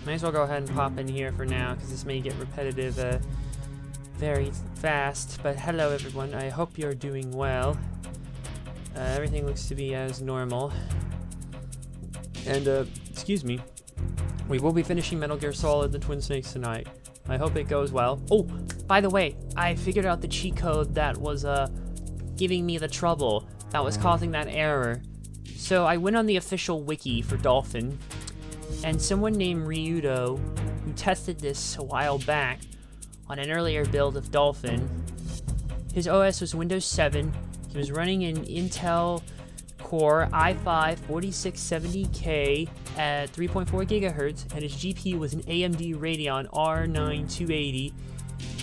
Might as well go ahead and pop in here for now, because this may get repetitive very fast. But hello everyone, I hope you're doing well. Everything looks to be as normal. And, excuse me, we will be finishing Metal Gear Solid: The Twin Snakes tonight. I hope it goes well. Oh, by the way, I figured out the cheat code that was, giving me the trouble, that was causing that error. So I went on the official wiki for Dolphin, and someone named Ryudo, who tested this a while back on an earlier build of Dolphin, his OS was Windows 7, he was running an Intel Core i5-4670K at 3.4 gigahertz, and his GPU was an AMD Radeon R9 280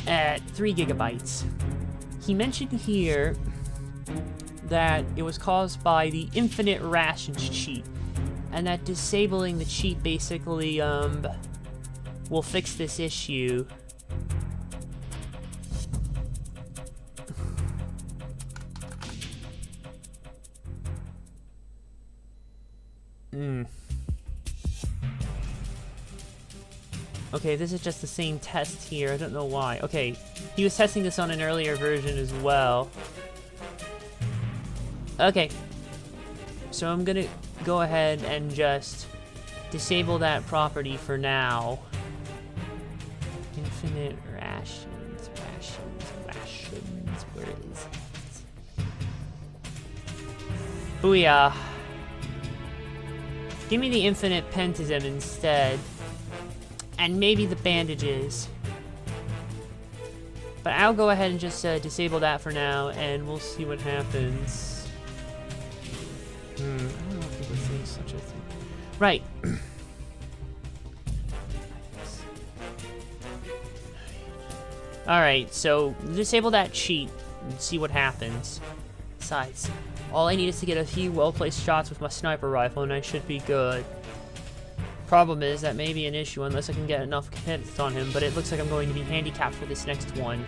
at 3 gigabytes. He mentioned here that it was caused by the infinite rations cheat, and that disabling the cheat basically will fix this issue. Okay, this is just the same test here. I don't know why. Okay, he was testing this on an earlier version as well. Okay, so I'm gonna go ahead and just disable that property for now. Infinite rations, where is it? Booyah. Give me the infinite pentism instead. And maybe the bandages. But I'll go ahead and just disable that for now, and we'll see what happens. I don't know if people say such a thing. Right. Alright, so disable that cheat and see what happens. Besides, all I need is to get a few well-placed shots with my sniper rifle and I should be good. Problem is, that may be an issue unless I can get enough hits on him, but it looks like I'm going to be handicapped for this next one.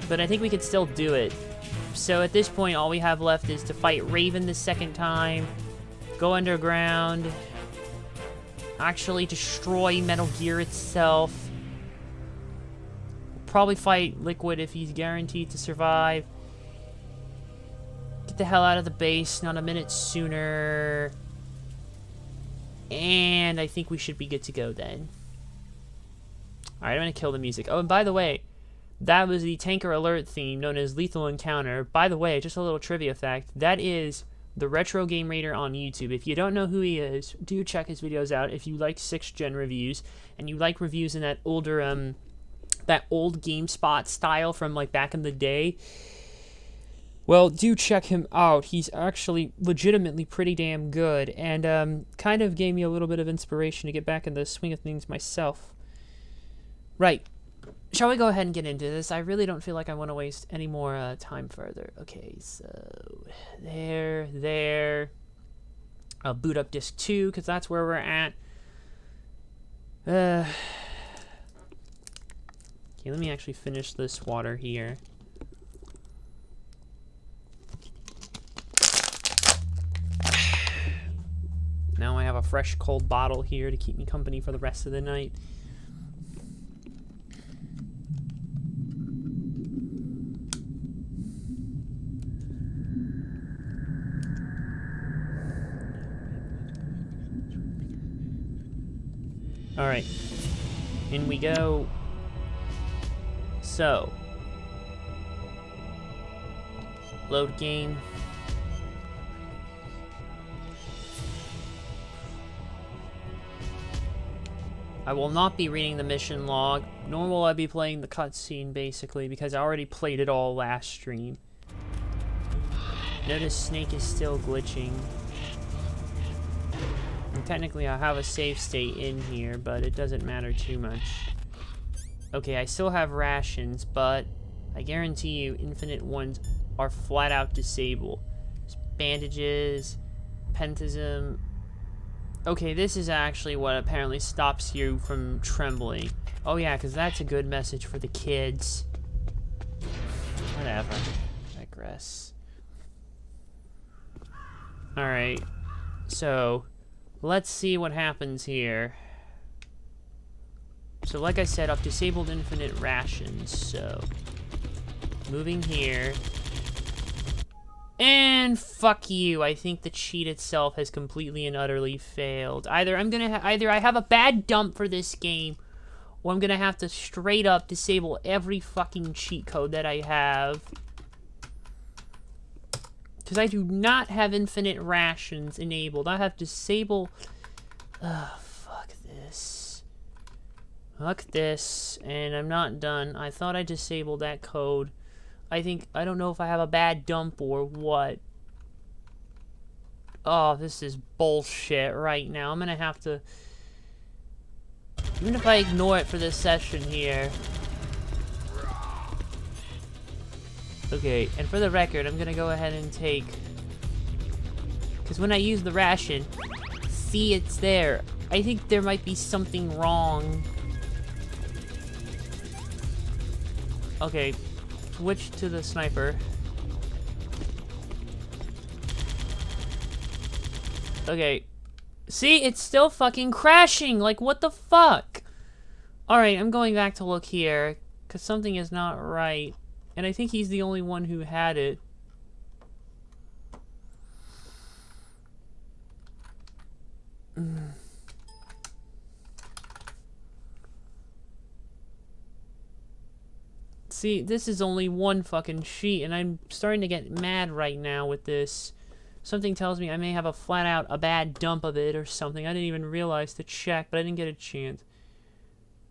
But I think we could still do it. So at this point, all we have left is to fight Raven the second time, go underground, actually destroy Metal Gear itself, probably fight Liquid if he's guaranteed to survive, get the hell out of the base, not a minute sooner. And I think we should be good to go then. Alright, I'm going to kill the music. Oh, and by the way, that was the Tanker Alert theme known as Lethal Encounter. By the way, just a little trivia fact, that is the Retro Game Raider on YouTube. If you don't know who he is, do check his videos out if you like 6th gen reviews, and you like reviews in that older, that old GameSpot style from, like, back in the day. Well, do check him out. He's actually legitimately pretty damn good, and kind of gave me a little bit of inspiration to get back in the swing of things myself. Right. Shall we go ahead and get into this? I really don't feel like I want to waste any more time further. Okay, so there. I'll boot up disk 2, because that's where we're at. Okay, let me actually finish this water here. Now I have a fresh, cold bottle here to keep me company for the rest of the night. Alright. In we go. So. Load game. I will not be reading the mission log, nor will I be playing the cutscene, basically, because I already played it all last stream. Notice Snake is still glitching. And technically I have a save state in here, but it doesn't matter too much. Okay, I still have rations, but I guarantee you infinite ones are flat out disabled. There's bandages, pentism. Okay, this is actually what apparently stops you from trembling. Oh yeah, because that's a good message for the kids. Whatever. Digress. Alright. So, let's see what happens here. So like I said, I've disabled infinite rations, so... Moving here. And fuck you. I think the cheat itself has completely and utterly failed. Either I have a bad dump for this game, or I'm gonna have to straight up disable every fucking cheat code that I have. Because I do not have infinite rations enabled. I have disable... Ugh, fuck this. Fuck this. And I'm not done. I thought I disabled that code. I don't know if I have a bad dump or what. Oh, this is bullshit right now. I'm gonna have to... Even if I ignore it for this session here... Okay, and for the record, I'm gonna go ahead and take... Because when I use the ration, see, it's there. I think there might be something wrong. Okay, switch to the sniper. Okay. See, it's still fucking crashing! Like, what the fuck? Alright, I'm going back to look here, because something is not right. And I think he's the only one who had it. See, this is only one fucking sheet, and I'm starting to get mad right now with this. Something tells me I may have a bad dump of it or something. I didn't even realize to check, but I didn't get a chance.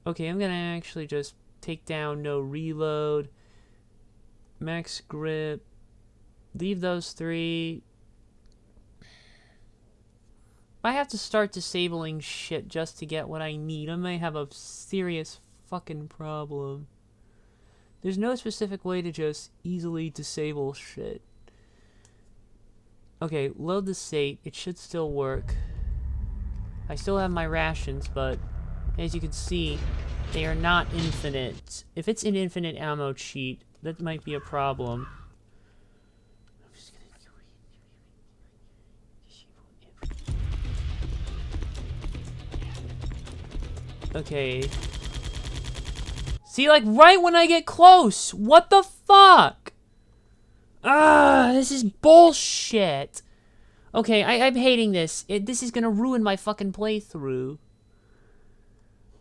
Okay, I'm gonna actually just take down no reload. Max grip. Leave those three. I have to start disabling shit just to get what I need. I may have a serious fucking problem. There's no specific way to just easily disable shit. Okay, load the state. It should still work. I still have my rations, but as you can see, they are not infinite. If it's an infinite ammo cheat, that might be a problem. Okay. See, like, right when I get close! What the fuck? Ah, this is bullshit! Okay, I'm hating this. This is gonna ruin my fucking playthrough.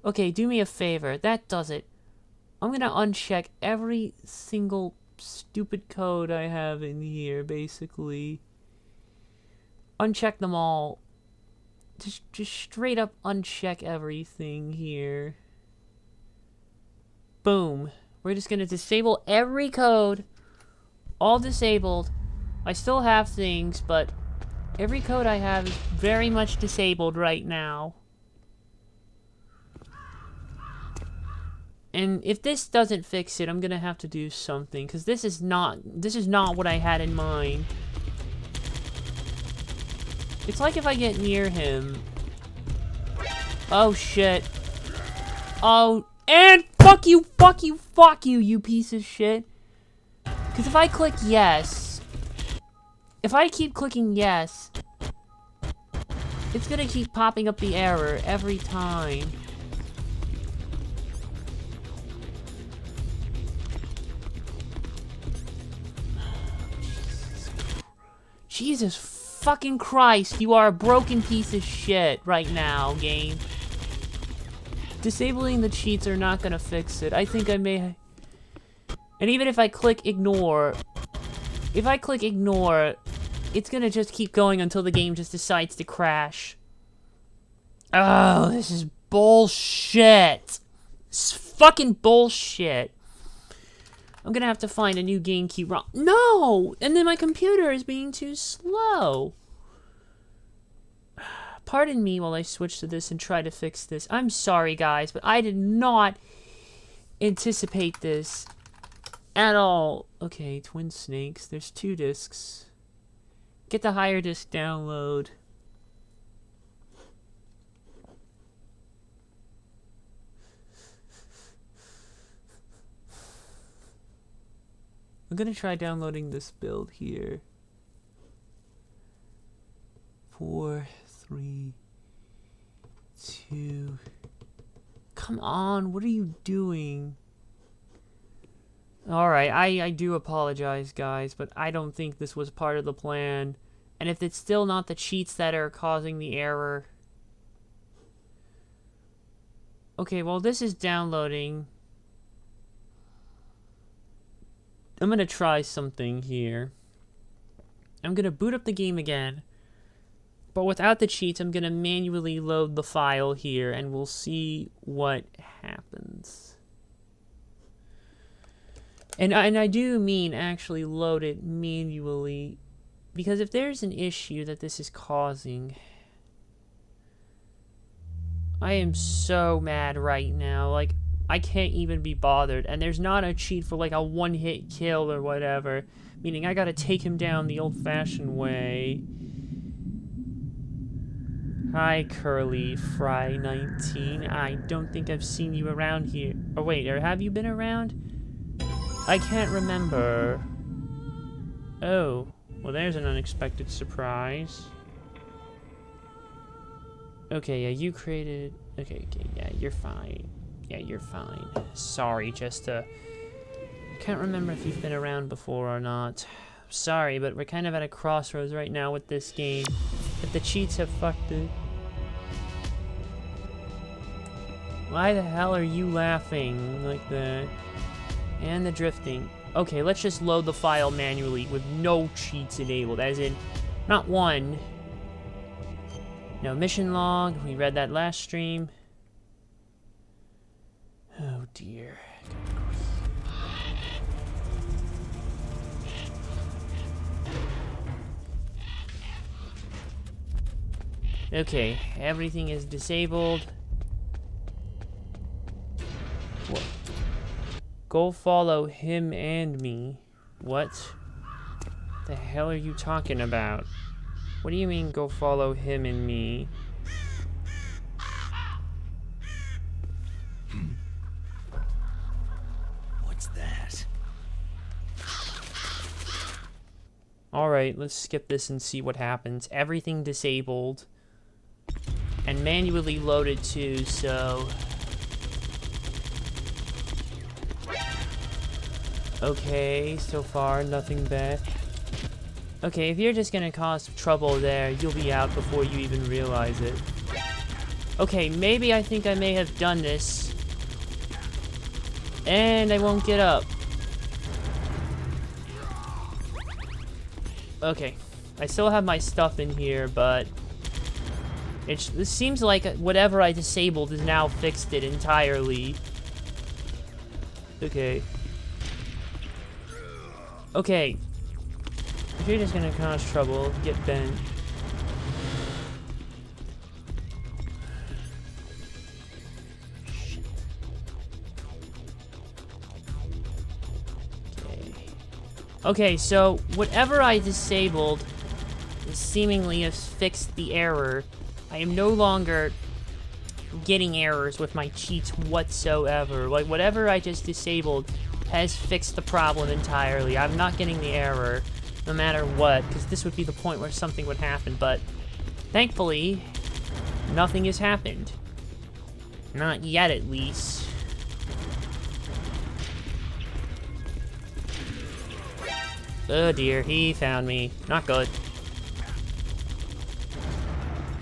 Okay, do me a favor. That does it. I'm gonna uncheck every single stupid code I have in here, basically. Uncheck them all. Just straight up uncheck everything here. Boom. We're just gonna disable every code. All disabled. I still have things, but every code I have is very much disabled right now. And if this doesn't fix it, I'm gonna have to do something, because this is not what I had in mind. It's like if I get near him. Oh shit. Oh, and fuck you, fuck you, fuck you, you piece of shit. Because if I click yes, if I keep clicking yes, it's gonna keep popping up the error every time. Jesus fucking Christ, you are a broken piece of shit right now, game. Disabling the cheats are not gonna fix it. I think I may... And even if I click ignore... If I click ignore, it's gonna just keep going until the game just decides to crash. Oh, this is bullshit. It's fucking bullshit. I'm gonna have to find a new game key ROM. No! And then my computer is being too slow. Pardon me while I switch to this and try to fix this. I'm sorry, guys, but I did not anticipate this at all. Okay, Twin Snakes. There's 2 discs. Get the higher disc download. I'm gonna try downloading this build here. 4, 3, 2. come on, what are you doing? Alright, I do apologize, guys, but I don't think this was part of the plan. And if it's still not the cheats that are causing the error... Okay, well, this is downloading. I'm gonna try something here. I'm gonna boot up the game again. But without the cheats, I'm gonna manually load the file here, and we'll see what happens. And I do mean actually load it manually, because if there's an issue that this is causing, I am so mad right now. Like, I can't even be bothered, and there's not a cheat for like a one-hit kill or whatever, meaning I gotta take him down the old-fashioned way. Hi, Curly Fry 19. I don't think I've seen you around here. Oh wait, or have you been around? I can't remember. Oh, well, there's an unexpected surprise. Okay, yeah, you created... Okay, yeah, you're fine. Yeah, you're fine. Sorry, just, I can't remember if you've been around before or not. Sorry, but we're kind of at a crossroads right now with this game. If the cheats have fucked it. Why the hell are you laughing like that? And the drifting. Okay, let's just load the file manually with no cheats enabled, as in, not one. No mission log, we read that last stream. Oh dear. Okay, everything is disabled. What? Go follow him and me. What the hell are you talking about? What do you mean, go follow him and me? What's that? Alright, let's skip this and see what happens. Everything disabled. And manually loaded too, so... Okay, so far, nothing bad. Okay, if you're just gonna cause trouble there, you'll be out before you even realize it. Okay, maybe I think I may have done this. And I won't get up. Okay, I still have my stuff in here, but... It seems like whatever I disabled has now fixed it entirely. Okay. Okay. If you're just gonna cause trouble, get bent. Shit. Okay. Okay, so whatever I disabled seemingly has fixed the error. I am no longer getting errors with my cheats whatsoever. Like, whatever I just disabled has fixed the problem entirely. I'm not getting the error, no matter what, because this would be the point where something would happen, but thankfully, nothing has happened. Not yet, at least. Oh dear, he found me. Not good.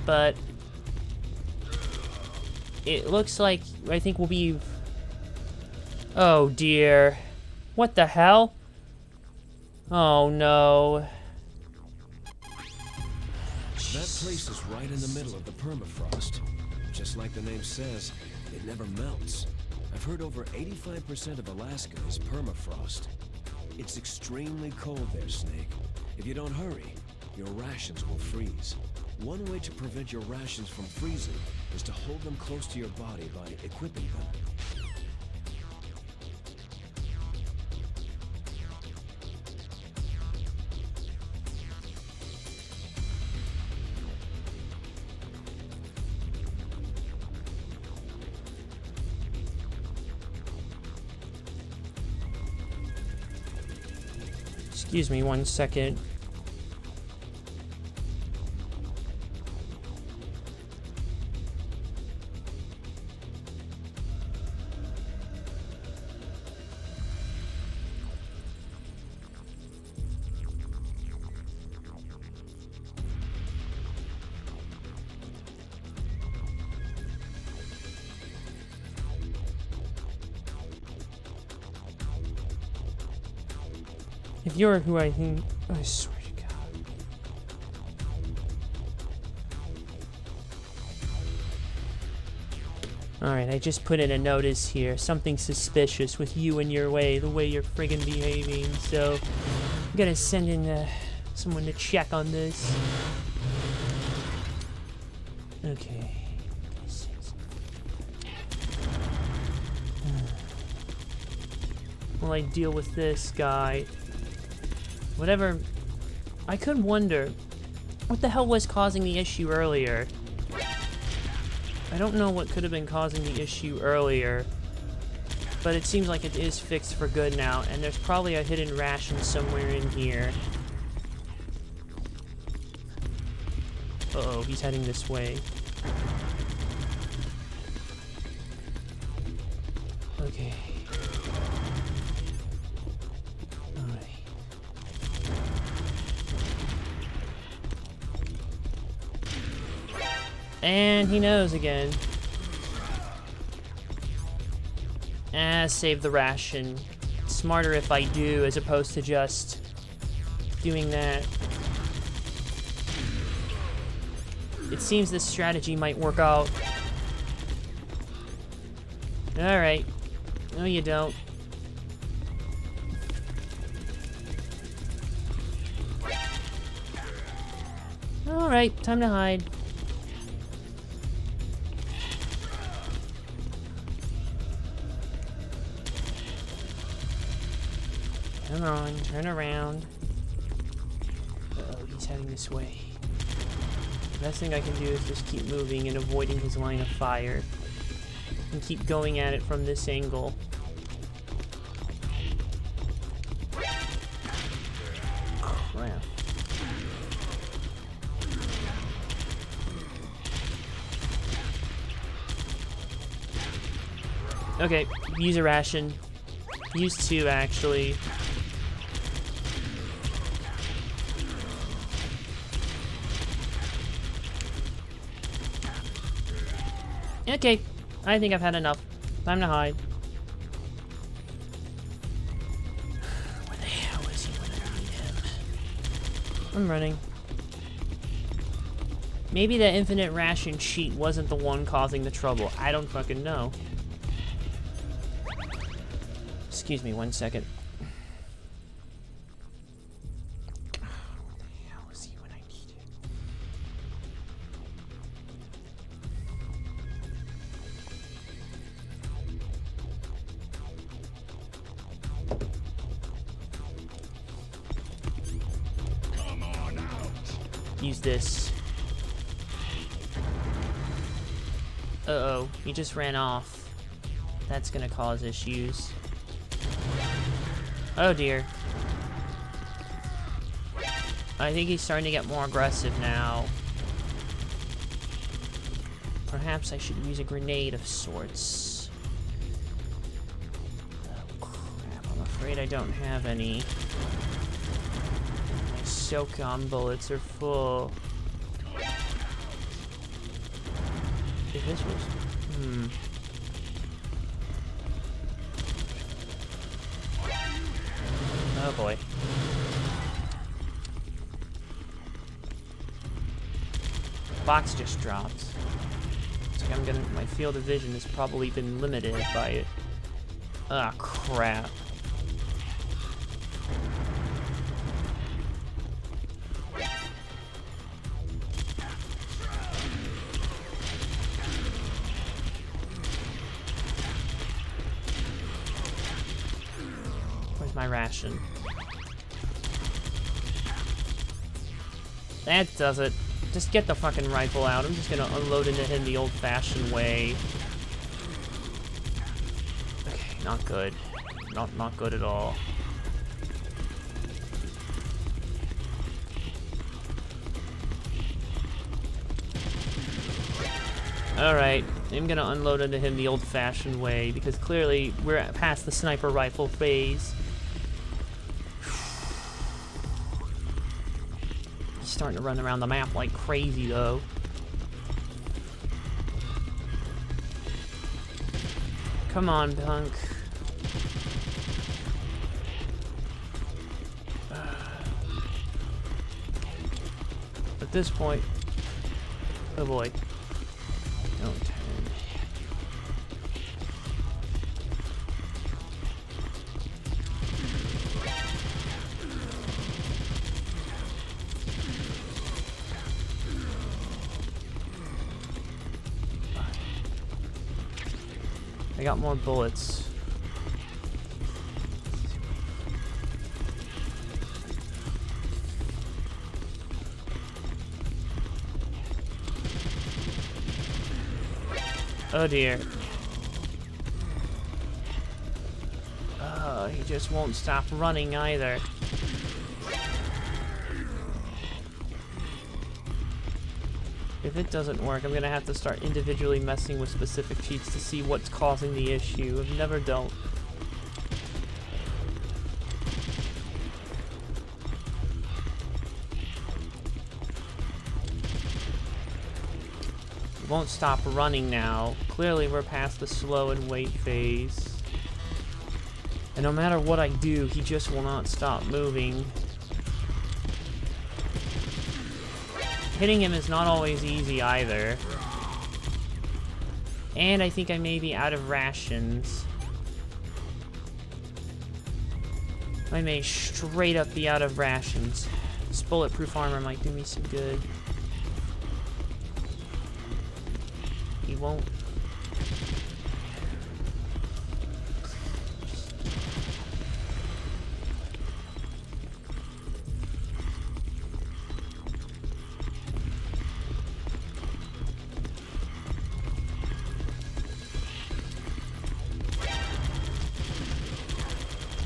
But it looks like I think we'll be... Oh dear. What the hell? Oh no. That place is right in the middle of the permafrost. Just like the name says, it never melts. I've heard over 85% of Alaska is permafrost. It's extremely cold there, Snake. If you don't hurry, your rations will freeze. One way to prevent your rations from freezing is to hold them close to your body by equipping them. Excuse me 1 second. If you're who I think... I swear to God. Alright, I just put in a notice here. Something suspicious with you and your way, the way you're friggin' behaving. So, I'm gonna send in someone to check on this. Okay. While I deal with this guy. Whatever. I could wonder what the hell was causing the issue earlier. I don't know what could have been causing the issue earlier, but it seems like it is fixed for good now, and there's probably a hidden ration somewhere in here. Uh-oh, he's heading this way. Okay. Alright. And he knows again. Save the ration. Smarter if I do, as opposed to just doing that. It seems this strategy might work out. Alright. No, you don't. Alright, time to hide. Come on, turn around. Uh-oh, he's heading this way. The best thing I can do is just keep moving and avoiding his line of fire. And keep going at it from this angle. Crap. Okay, use a ration. Use two, actually. Okay, I think I've had enough. Time to hide. Where the hell is he when I need him? I'm running. Maybe the infinite ration cheat wasn't the one causing the trouble. I don't fucking know. Excuse me 1 second. Where the hell is he when I need him? Come on out. Use this. Uh-oh, he just ran off. That's gonna cause issues. Oh dear. I think he's starting to get more aggressive now. Perhaps I should use a grenade of sorts. Oh crap, I'm afraid I don't have any. My SOCOM bullets are full. If this was... Oh boy. Box just dropped. It's like my field of vision has probably been limited by it. Ah, crap. Where's my ration? That does it. Just get the fucking rifle out. I'm just gonna unload into him the old-fashioned way. Okay, not good. Not good at all. Alright, I'm gonna unload into him the old-fashioned way, because clearly we're past the sniper rifle phase. Starting to run around the map like crazy, though. Come on, punk. at this point. Oh boy. Don't turn. I got more bullets. Oh dear. Oh, he just won't stop running either. If it doesn't work, I'm gonna have to start individually messing with specific cheats to see what's causing the issue. I've never dealt. It won't stop running now. Clearly we're past the slow and wait phase. And no matter what I do, he just will not stop moving. Hitting him is not always easy either. And I think I may be out of rations. I may straight up be out of rations. This bulletproof armor might do me some good. He won't.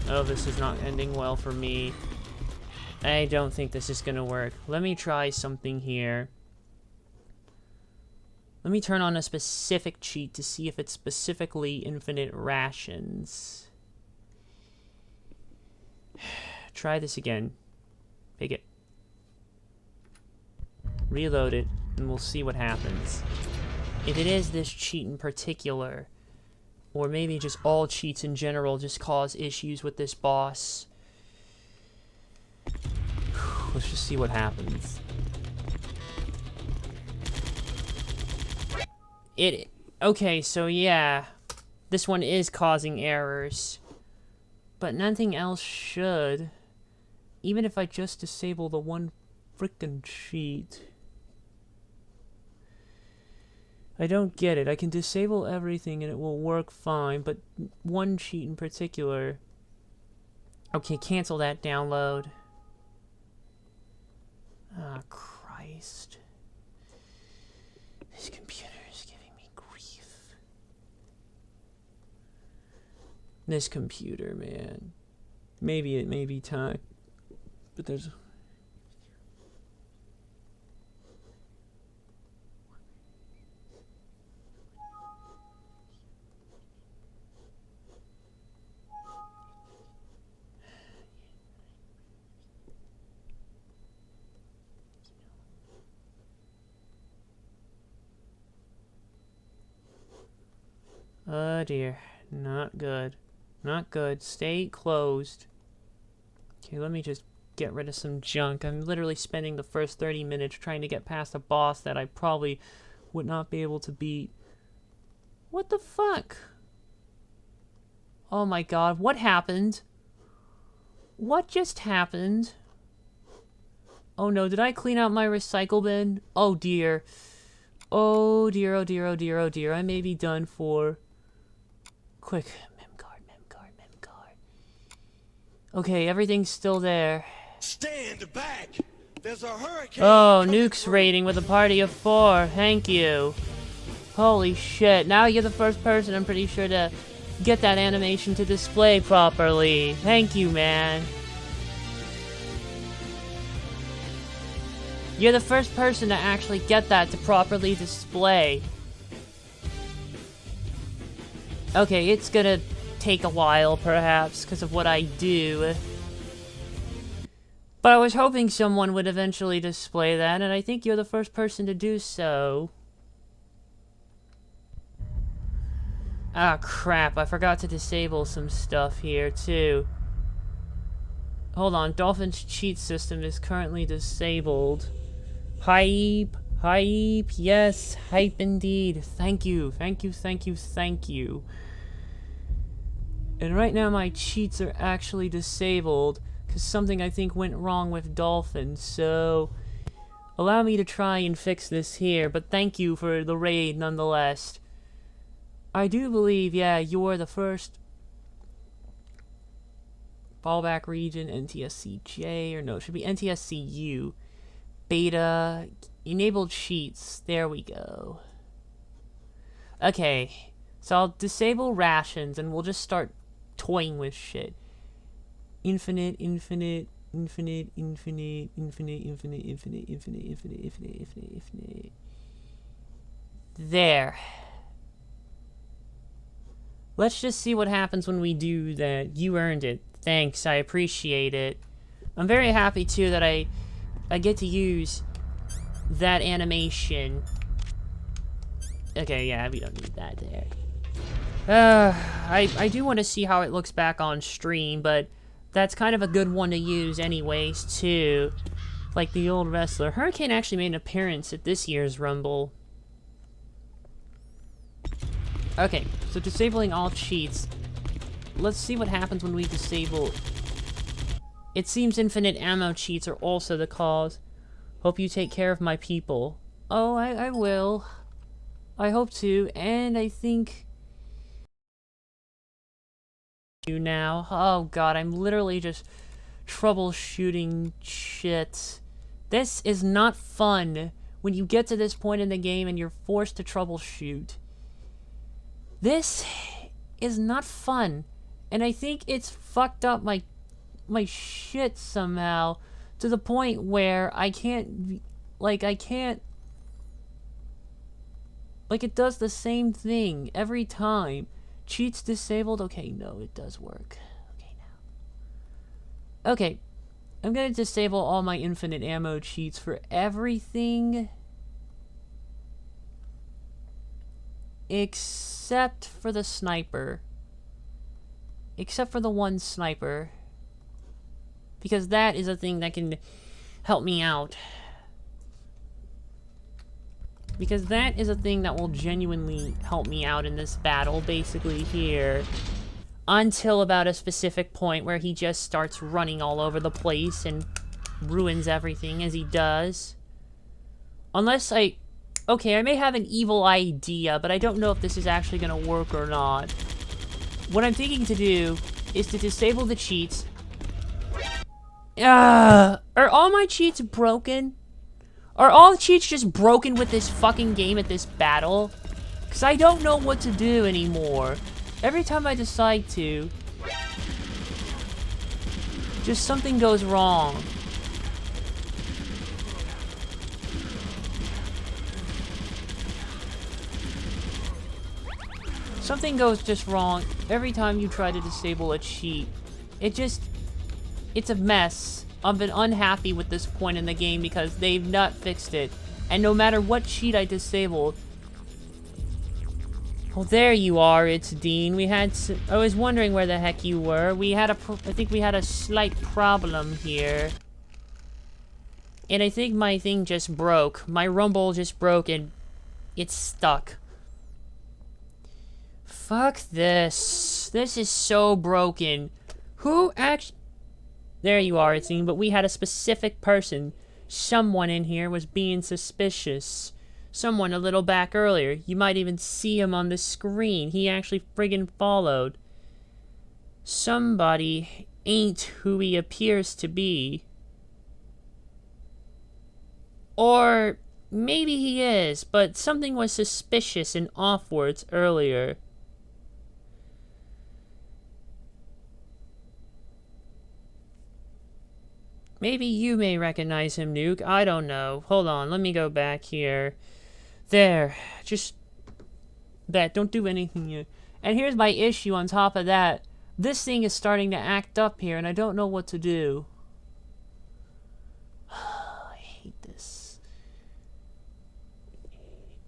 Oh, this is not ending well for me. I don't think this is gonna work. Let me try something here. Let me turn on a specific cheat to see if it's specifically infinite rations. Try this again. Pick it. Reload it, and we'll see what happens. If it is this cheat in particular, or maybe just all cheats in general just cause issues with this boss. Let's just see what happens. Okay, so yeah. This one is causing errors. But nothing else should. Even if I just disable the one frickin' cheat. I don't get it. I can disable everything and it will work fine, but one cheat in particular. Okay, cancel that download. Ah, Christ. This computer is giving me grief. This computer, man. Maybe it may be time, but there's... Oh dear, not good. Not good. Stay closed. Okay, let me just get rid of some junk. I'm literally spending the first 30 minutes trying to get past a boss that I probably would not be able to beat. What the fuck? Oh my god, what happened? What just happened? Oh no, did I clean out my recycle bin? Oh dear. Oh dear, oh dear, oh dear, oh dear. I may be done for. Quick, memcard. Okay, everything's still there. Stand back! There's a hurricane! Oh, Nuke's raiding with a party of 4. Thank you. Holy shit. Now you're the first person, I'm pretty sure, to get that animation to display properly. Thank you, man. You're the first person to actually get that to properly display. Okay, it's gonna take a while, perhaps, because of what I do. But I was hoping someone would eventually display that, and I think you're the first person to do so. Ah, crap, I forgot to disable some stuff here, too. Hold on, Dolphin's cheat system is currently disabled. Hype, hype, yes, hype indeed. Thank you, thank you, thank you, thank you. And right now my cheats are actually disabled because something I think went wrong with Dolphin, so allow me to try and fix this here, but thank you for the raid nonetheless. I do believe, yeah, you're the first fallback region, NTSCJ, or no, it should be NTSCU. Beta, enable cheats, there we go. Okay, so I'll disable rations and we'll just start toying with shit. Infinite, infinite, infinite, infinite, infinite, infinite, infinite, infinite, infinite, infinite, infinite, infinite. There. Let's just see what happens when we do that. You earned it. Thanks, I appreciate it. I'm very happy too that I get to use that animation. Okay, yeah, we don't need that there. I do want to see how it looks back on stream, but that's kind of a good one to use anyways, too. Like the old wrestler. Hurricane actually made an appearance at this year's Rumble. Okay, so disabling all cheats. Let's see what happens when we disable... It seems infinite ammo cheats are also the cause. Hope you take care of my people. Oh, I will. I hope to, and I think... You now. Oh god, I'm literally just troubleshooting shit. This is not fun when you get to this point in the game and you're forced to troubleshoot. This is not fun, and I think it's fucked up my shit somehow to the point where I can't, like, it does the same thing every time. Cheats disabled. Okay, no, it does work. Okay, now. Okay, I'm gonna disable all my infinite ammo cheats for everything except for the sniper. Except for the one sniper. Because that is a thing that can help me out. Because that is a thing that will genuinely help me out in this battle, basically, here. Until about a specific point where he just starts running all over the place and ruins everything as he does. Unless I... Okay, I may have an evil idea, but I don't know if this is actually going to work or not. What I'm thinking to do is to disable the cheats. Are all my cheats broken? Are all the cheats just broken with this fucking game at this battle? Because I don't know what to do anymore. Every time I decide to, just something goes wrong. Something goes just wrong every time you try to disable a cheat. It's a mess. I've been unhappy with this point in the game because they've not fixed it. And no matter what cheat I disabled... Well, there you are, it's Dean. I was wondering where the heck you were. I think we had a slight problem here. And I think my thing just broke. My rumble just broke and it's stuck. Fuck this. This is so broken. Who actually... There you are, it seemed, but we had a specific person. Someone in here was being suspicious. Someone a little back earlier. You might even see him on the screen. He actually friggin' followed. Somebody ain't who he appears to be. Or maybe he is, but something was suspicious and offwards earlier. Maybe you may recognize him, Nuke. I don't know. Hold on, let me go back here. There. Just... that. Don't do anything yet. And here's my issue on top of that. This thing is starting to act up here, and I don't know what to do. I hate this.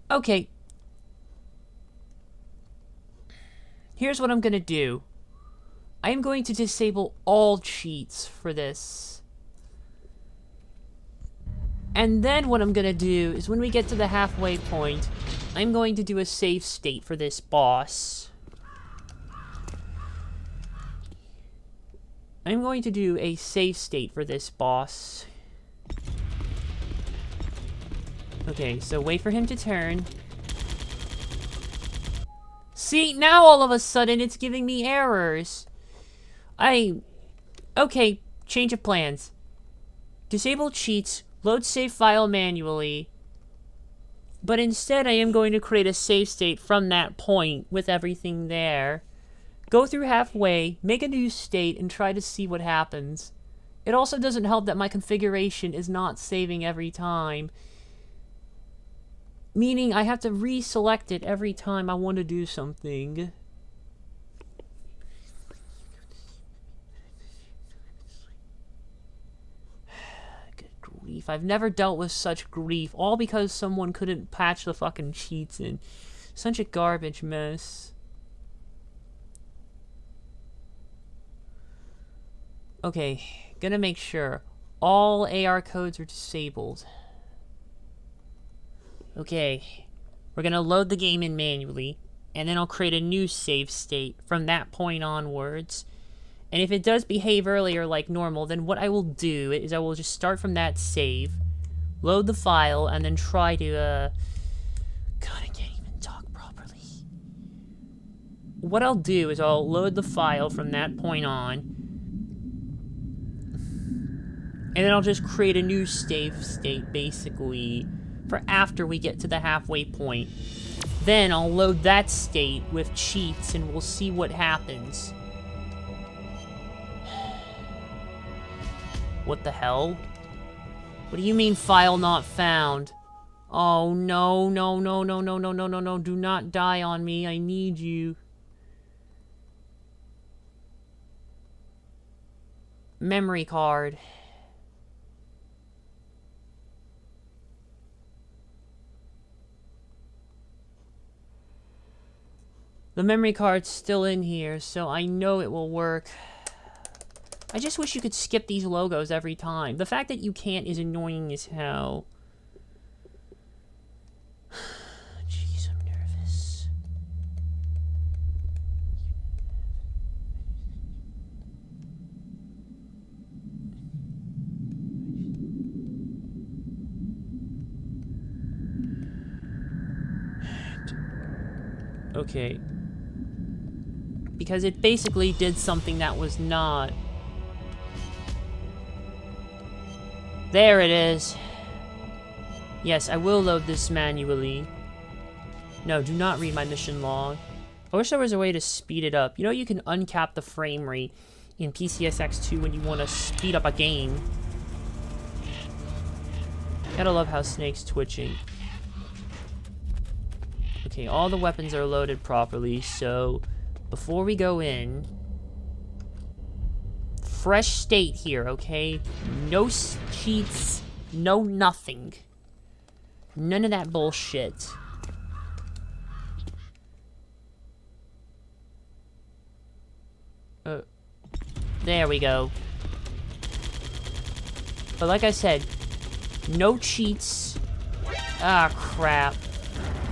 Okay. Here's what I'm gonna do. I am going to disable all cheats for this. And then what I'm gonna do is when we get to the halfway point, I'm going to do a save state for this boss. I'm going to do a save state for this boss. Okay, so wait for him to turn. See, now all of a sudden it's giving me errors. Okay, change of plans. Disable cheats, load save file manually. But instead I am going to create a save state from that point with everything there. Go through halfway, make a new state, and try to see what happens. It also doesn't help that my configuration is not saving every time. Meaning I have to reselect it every time I want to do something. Good grief. I've never dealt with such grief. All because someone couldn't patch the fucking cheats in. Such a garbage mess. Okay, gonna make sure all AR codes are disabled. Okay, we're gonna load the game in manually, and then I'll create a new save state from that point onwards. And if it does behave earlier like normal, then what I will do is I will just start from that save, load the file, and then try to, God, I can't even talk properly. What I'll do is I'll load the file from that point on, and then I'll just create a new save state, basically, for after we get to the halfway point. Then I'll load that state with cheats, and we'll see what happens. What the hell? What do you mean, file not found? Oh, no, no, no, no, no, no, no, no, no. Do not die on me. I need you. Memory card. The memory card's still in here, so I know it will work. I just wish you could skip these logos every time. The fact that you can't is annoying as hell. Jeez, I'm nervous. Okay. Because it basically did something that was not. There it is. Yes, I will load this manually. No, do not read my mission log. I wish there was a way to speed it up. You know, you can uncap the frame rate in PCSX2 when you want to speed up a game. Gotta love how Snake's twitching. Okay, all the weapons are loaded properly, so before we go in, fresh state here, okay? No cheats, no nothing. None of that bullshit. There we go. But like I said, no cheats. Ah, crap.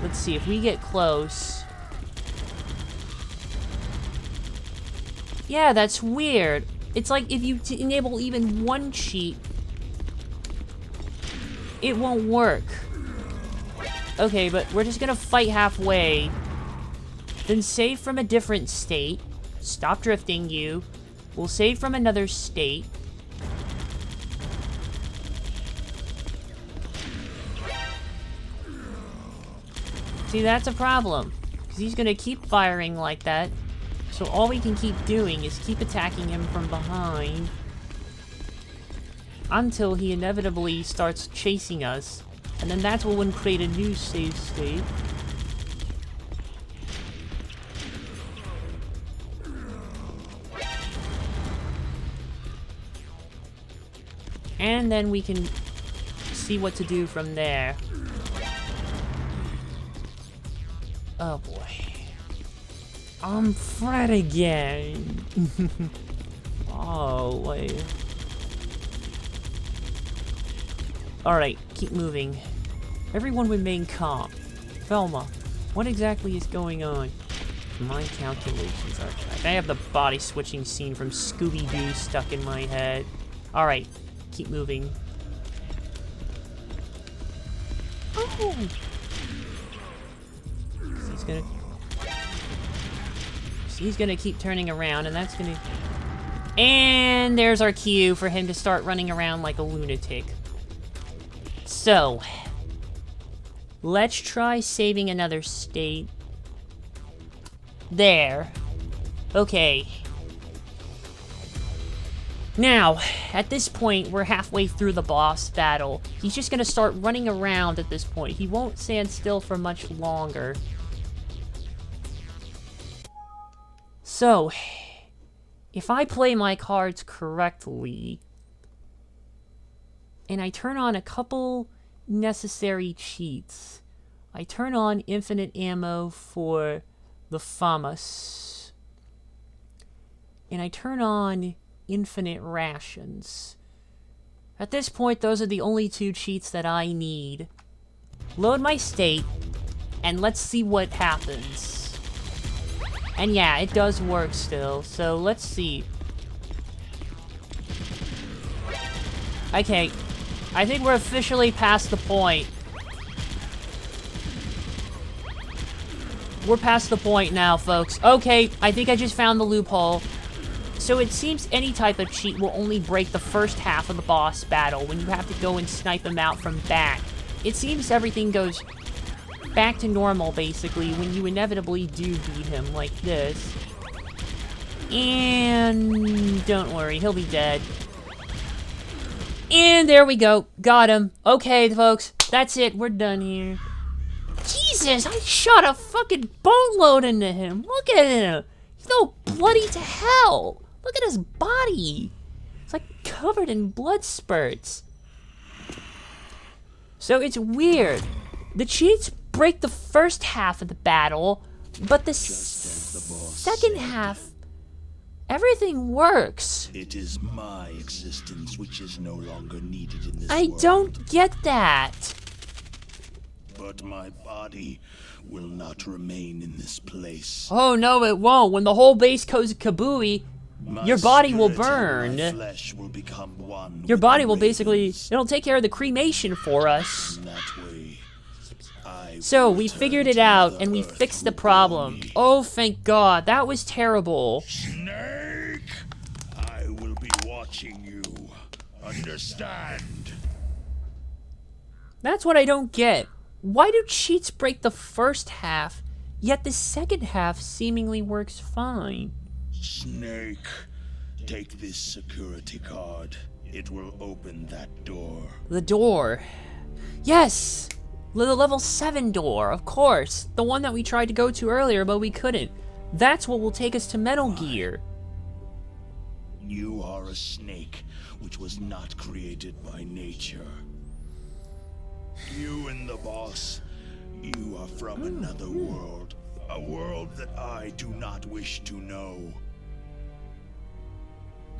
Let's see, if we get close. Yeah, that's weird. It's like if you enable even one cheat, it won't work. Okay, but we're just gonna fight halfway. Then save from a different state. Stop drifting, you. We'll save from another state. See, that's a problem. Because he's gonna keep firing like that. So all we can keep doing is keep attacking him from behind. Until he inevitably starts chasing us. And then that's when we'll create a new save state. And then we can see what to do from there. Oh boy. I'm Fred again. Oh, wait. Alright, keep moving. Everyone remain calm. Velma, what exactly is going on? My calculations are correct. I have the body switching scene from Scooby-Doo stuck in my head. Alright, keep moving. Oh! He's gonna keep turning around, and that's gonna... And there's our cue for him to start running around like a lunatic. So, let's try saving another state. There. Okay. Now, at this point, we're halfway through the boss battle. He's just gonna start running around at this point. He won't stand still for much longer. So, if I play my cards correctly, and I turn on a couple necessary cheats, I turn on infinite ammo for the FAMAS, and I turn on infinite rations. At this point, those are the only two cheats that I need. Load my state, and let's see what happens. And yeah, it does work still, so let's see. Okay, I think we're officially past the point. We're past the point now, folks. Okay, I think I just found the loophole. So it seems any type of cheat will only break the first half of the boss battle when you have to go and snipe him out from back. It seems everything goes back to normal, basically, when you inevitably do beat him like this. And don't worry, he'll be dead. And there we go. Got him. Okay, folks, that's it. We're done here. Jesus, I shot a fucking boatload into him. Look at him. He's all bloody to hell. Look at his body. It's like covered in blood spurts. So it's weird. The cheats break the first half of the battle, but the second half, everything works. It is my existence which is no longer needed in this I world. don't get that. But my body will not remain in this place. Oh no, it won't. When the whole base goes kabooey, your body will spirit and burn. my flesh will become one Your with body the will basically, ravens. it'll take care of the cremation for us. In that way, I So, will we return figured it to out, the and we earth fixed the who bore problem. me. Oh, thank God. That was terrible. Snake, I will be watching you. Understand? That's what I don't get. Why do cheats break the first half, yet the second half seemingly works fine? Snake, take this security card. It will open that door. The door. Yes! The level 7 door, of course. The one that we tried to go to earlier, but we couldn't. That's what will take us to Metal Gear. You are a snake which was not created by nature. You and the boss, you are from another world. A world that I do not wish to know.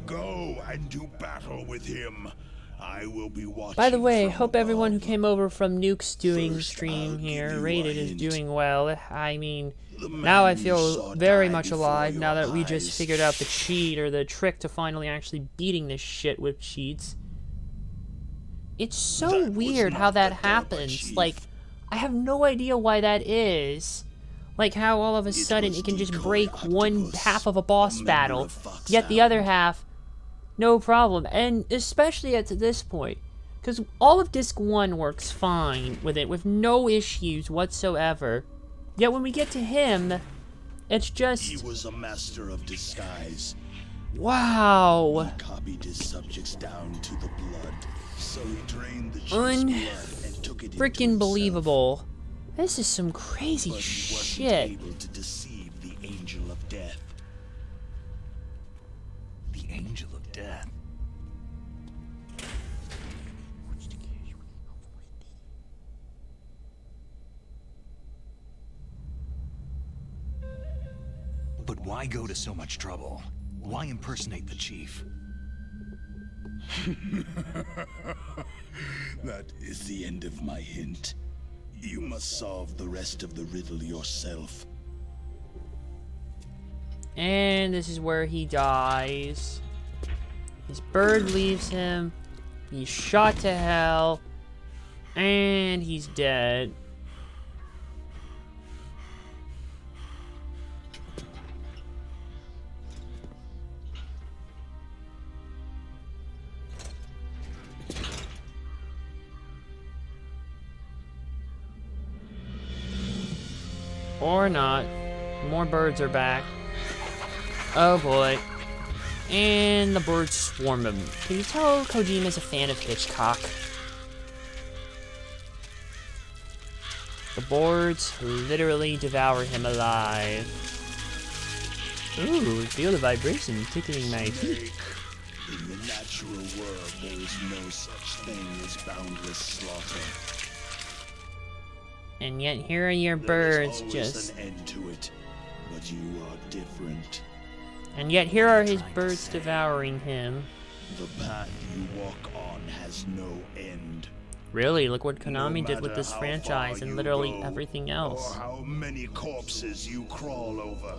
Go and do battle with him. I will be watching. By the way, from hope everyone who above. came over from Nuke's doing First, stream I'll here, give you Rated, a is hint. doing well. I mean, The now I man you feel saw very die much before alive now your that we just eyes. figured out the cheat, or the trick to finally actually beating this shit with cheats. It's so That was weird not how that the DARPA happens. chief. Like, I have no idea why that is. Like how all of a sudden was it can just Decoy break one Octopus, half of a boss a member battle, of Fox yet the Island. other half, no problem. And especially at this point, because all of Disc 1 works fine with it, with no issues whatsoever. Yet when we get to him, it's He just, was a master of disguise. wow. Copied his subjects down to the blood. So he drained the chief's blood and took it into Freaking himself. believable. This is some crazy But he wasn't shit. able to deceive the Angel of Death. The Angel of Death. But why go to so much trouble? Why impersonate the chief? That is the end of my hint. You must solve the rest of the riddle yourself. And this is where he dies. His bird leaves him. He's shot to hell. And he's dead. Or not. More birds are back. Oh boy. And the birds swarm him. Can you tell Kojima's a fan of Hitchcock? The birds literally devour him alive. Ooh, feel the vibration tickling my feet. In the natural world, there is no such thing as boundless slaughter. And yet here are your There birds is always just... an end to it, but you are different. And yet here are his birds devouring him. The path you walk on has no end. Really, look what Konami No did with matter this how franchise far and you literally go, everything else. Or how many corpses you crawl over.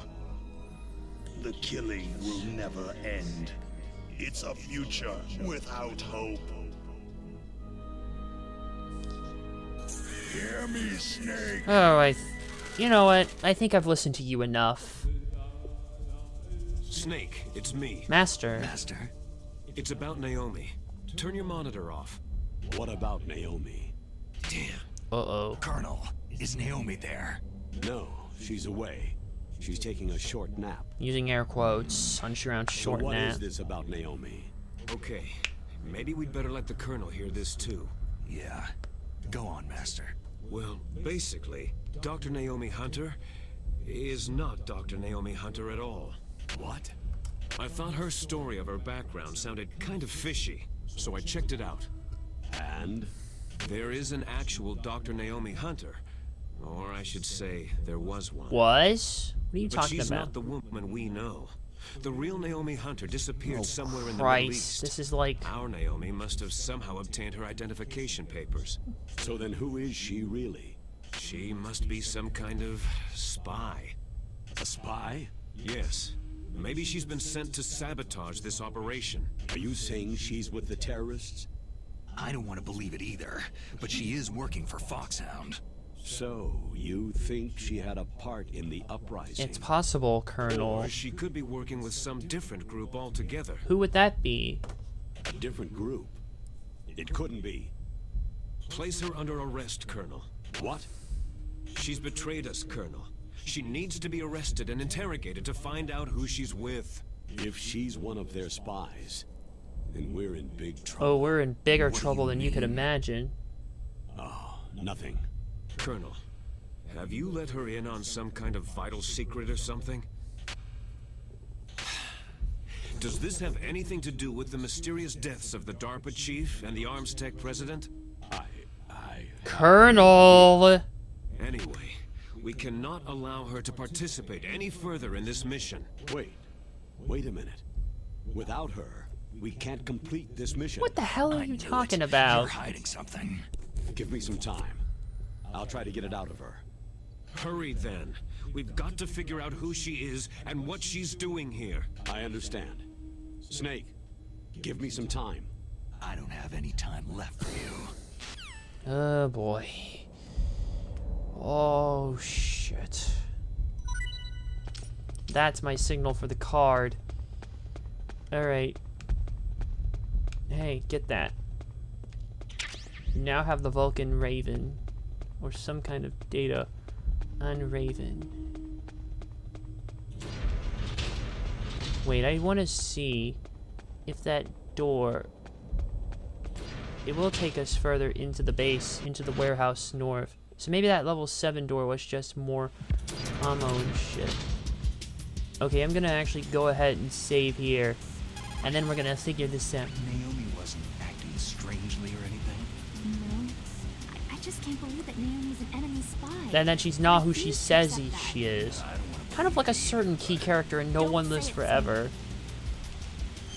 The killing will never end. It's a future without hope. Hear me, Snake. Oh, you know what? I think I've listened to you enough. Snake, it's me. Master. Master? It's about Naomi. Turn your monitor off. What about Naomi? Damn. Uh-oh. Colonel, is Naomi there? No, she's away. She's taking a short nap. Using air quotes, unsure on short So what nap. is this about Naomi? Okay, maybe we'd better let the Colonel hear this too. Yeah. Go on, Master. Well, basically, Dr. Naomi Hunter is not Dr. Naomi Hunter at all. What? I thought her story of her background sounded kind of fishy, so I checked it out. And? There is an actual Dr. Naomi Hunter. Or I should say, there was one. Was? What are you But talking she's about? not the woman we know. The real Naomi Hunter disappeared somewhere in the Middle Christ, East. this is like... Our Naomi must have somehow obtained her identification papers. So then who is she really? She must be some kind of spy. A spy? Yes. Maybe she's been sent to sabotage this operation. Are you saying she's with the terrorists? I don't want to believe it either, but she is working for Foxhound. So, you think she had a part in the uprising? It's possible, Colonel. Or she could be working with some different group altogether. Who would that be? A different group? It couldn't be. Place her under arrest, Colonel. What? She's betrayed us, Colonel. She needs to be arrested and interrogated to find out who she's with. If she's one of their spies, then we're in big trouble. Oh, we're in bigger What do trouble you than you could mean? imagine. Oh, nothing. Colonel, have you let her in on some kind of vital secret or something? Does this have anything to do with the mysterious deaths of the DARPA chief and the Arms Tech president? Colonel! Anyway, we cannot allow her to participate any further in this mission. Wait a minute. Without her, we can't complete this mission. What the hell are I you knew talking it. about? You're hiding something. Give me some time. I'll try to get it out of her. Hurry then. We've got to figure out who she is and what she's doing here. I understand. Snake, give me some time. I don't have any time left for you. Oh boy. Oh shit. That's my signal for the card. Alright. Hey, get that. You now have the Vulcan Raven. Or some kind of data on Raven. Wait, I want to see if that door... It will take us further into the base, into the warehouse north. So maybe that level 7 door was just more ammo and shit. Okay, I'm gonna actually go ahead and save here. And then we're gonna figure this out. Naomi wasn't acting strangely or anything. No. I just can't believe that Naomi's an enemy spy. And that she's not who she refuse to says accept that. she is. Kind of like a certain key character in No Don't One say Lives it, Forever.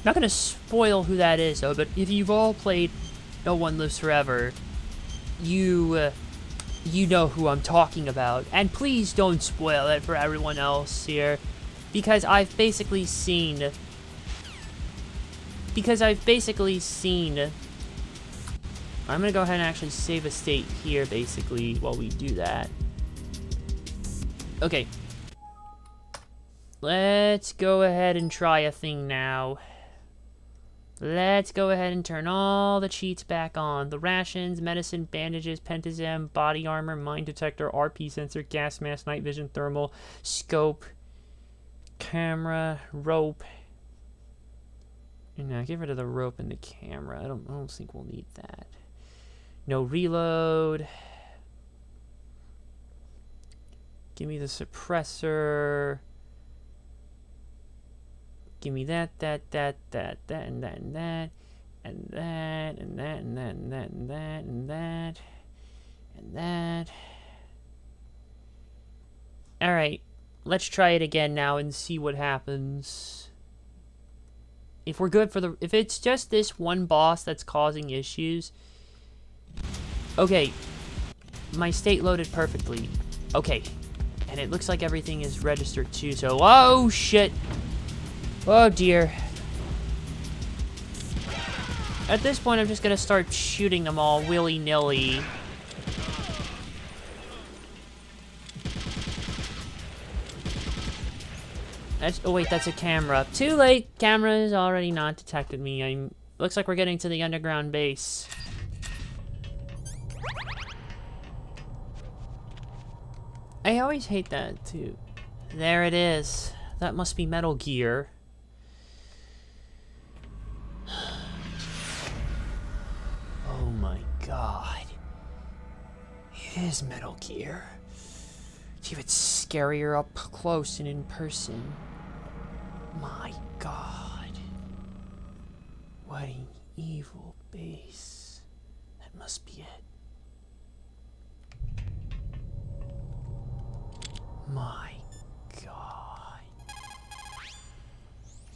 Not gonna spoil who that is though, but if you've all played No One Lives Forever, you know who I'm talking about. And please don't spoil it for everyone else here, because I've basically seen... I'm gonna go ahead and actually save a state here, basically, while we do that. Okay. Let's go ahead and try a thing now. Let's go ahead and turn all the cheats back on. The rations, medicine, bandages, pentazem, body armor, mine detector, RP sensor, gas mask, night vision, thermal, scope, camera, rope. Now get rid of the rope and the camera. I don't think we'll need that. No reload. Give me the suppressor. Give me that, and that, and that, and that, and that, and that, and that, and that, and that, and that, and that, and that. Alright, let's try it again now and see what happens. If we're good for the... If it's just this one boss that's causing issues... Okay. My state loaded perfectly. Okay. And it looks like everything is registered too, so... Oh, shit! Oh, dear. At this point, I'm just gonna start shooting them all willy-nilly. Oh wait, that's a camera. Too late! Camera has already not detected me. Looks like we're getting to the underground base. I always hate that, too. There it is. That must be Metal Gear. Oh my god. It is Metal Gear. It's even scarier up close and in person. My god. What an evil base. That must be it. My god.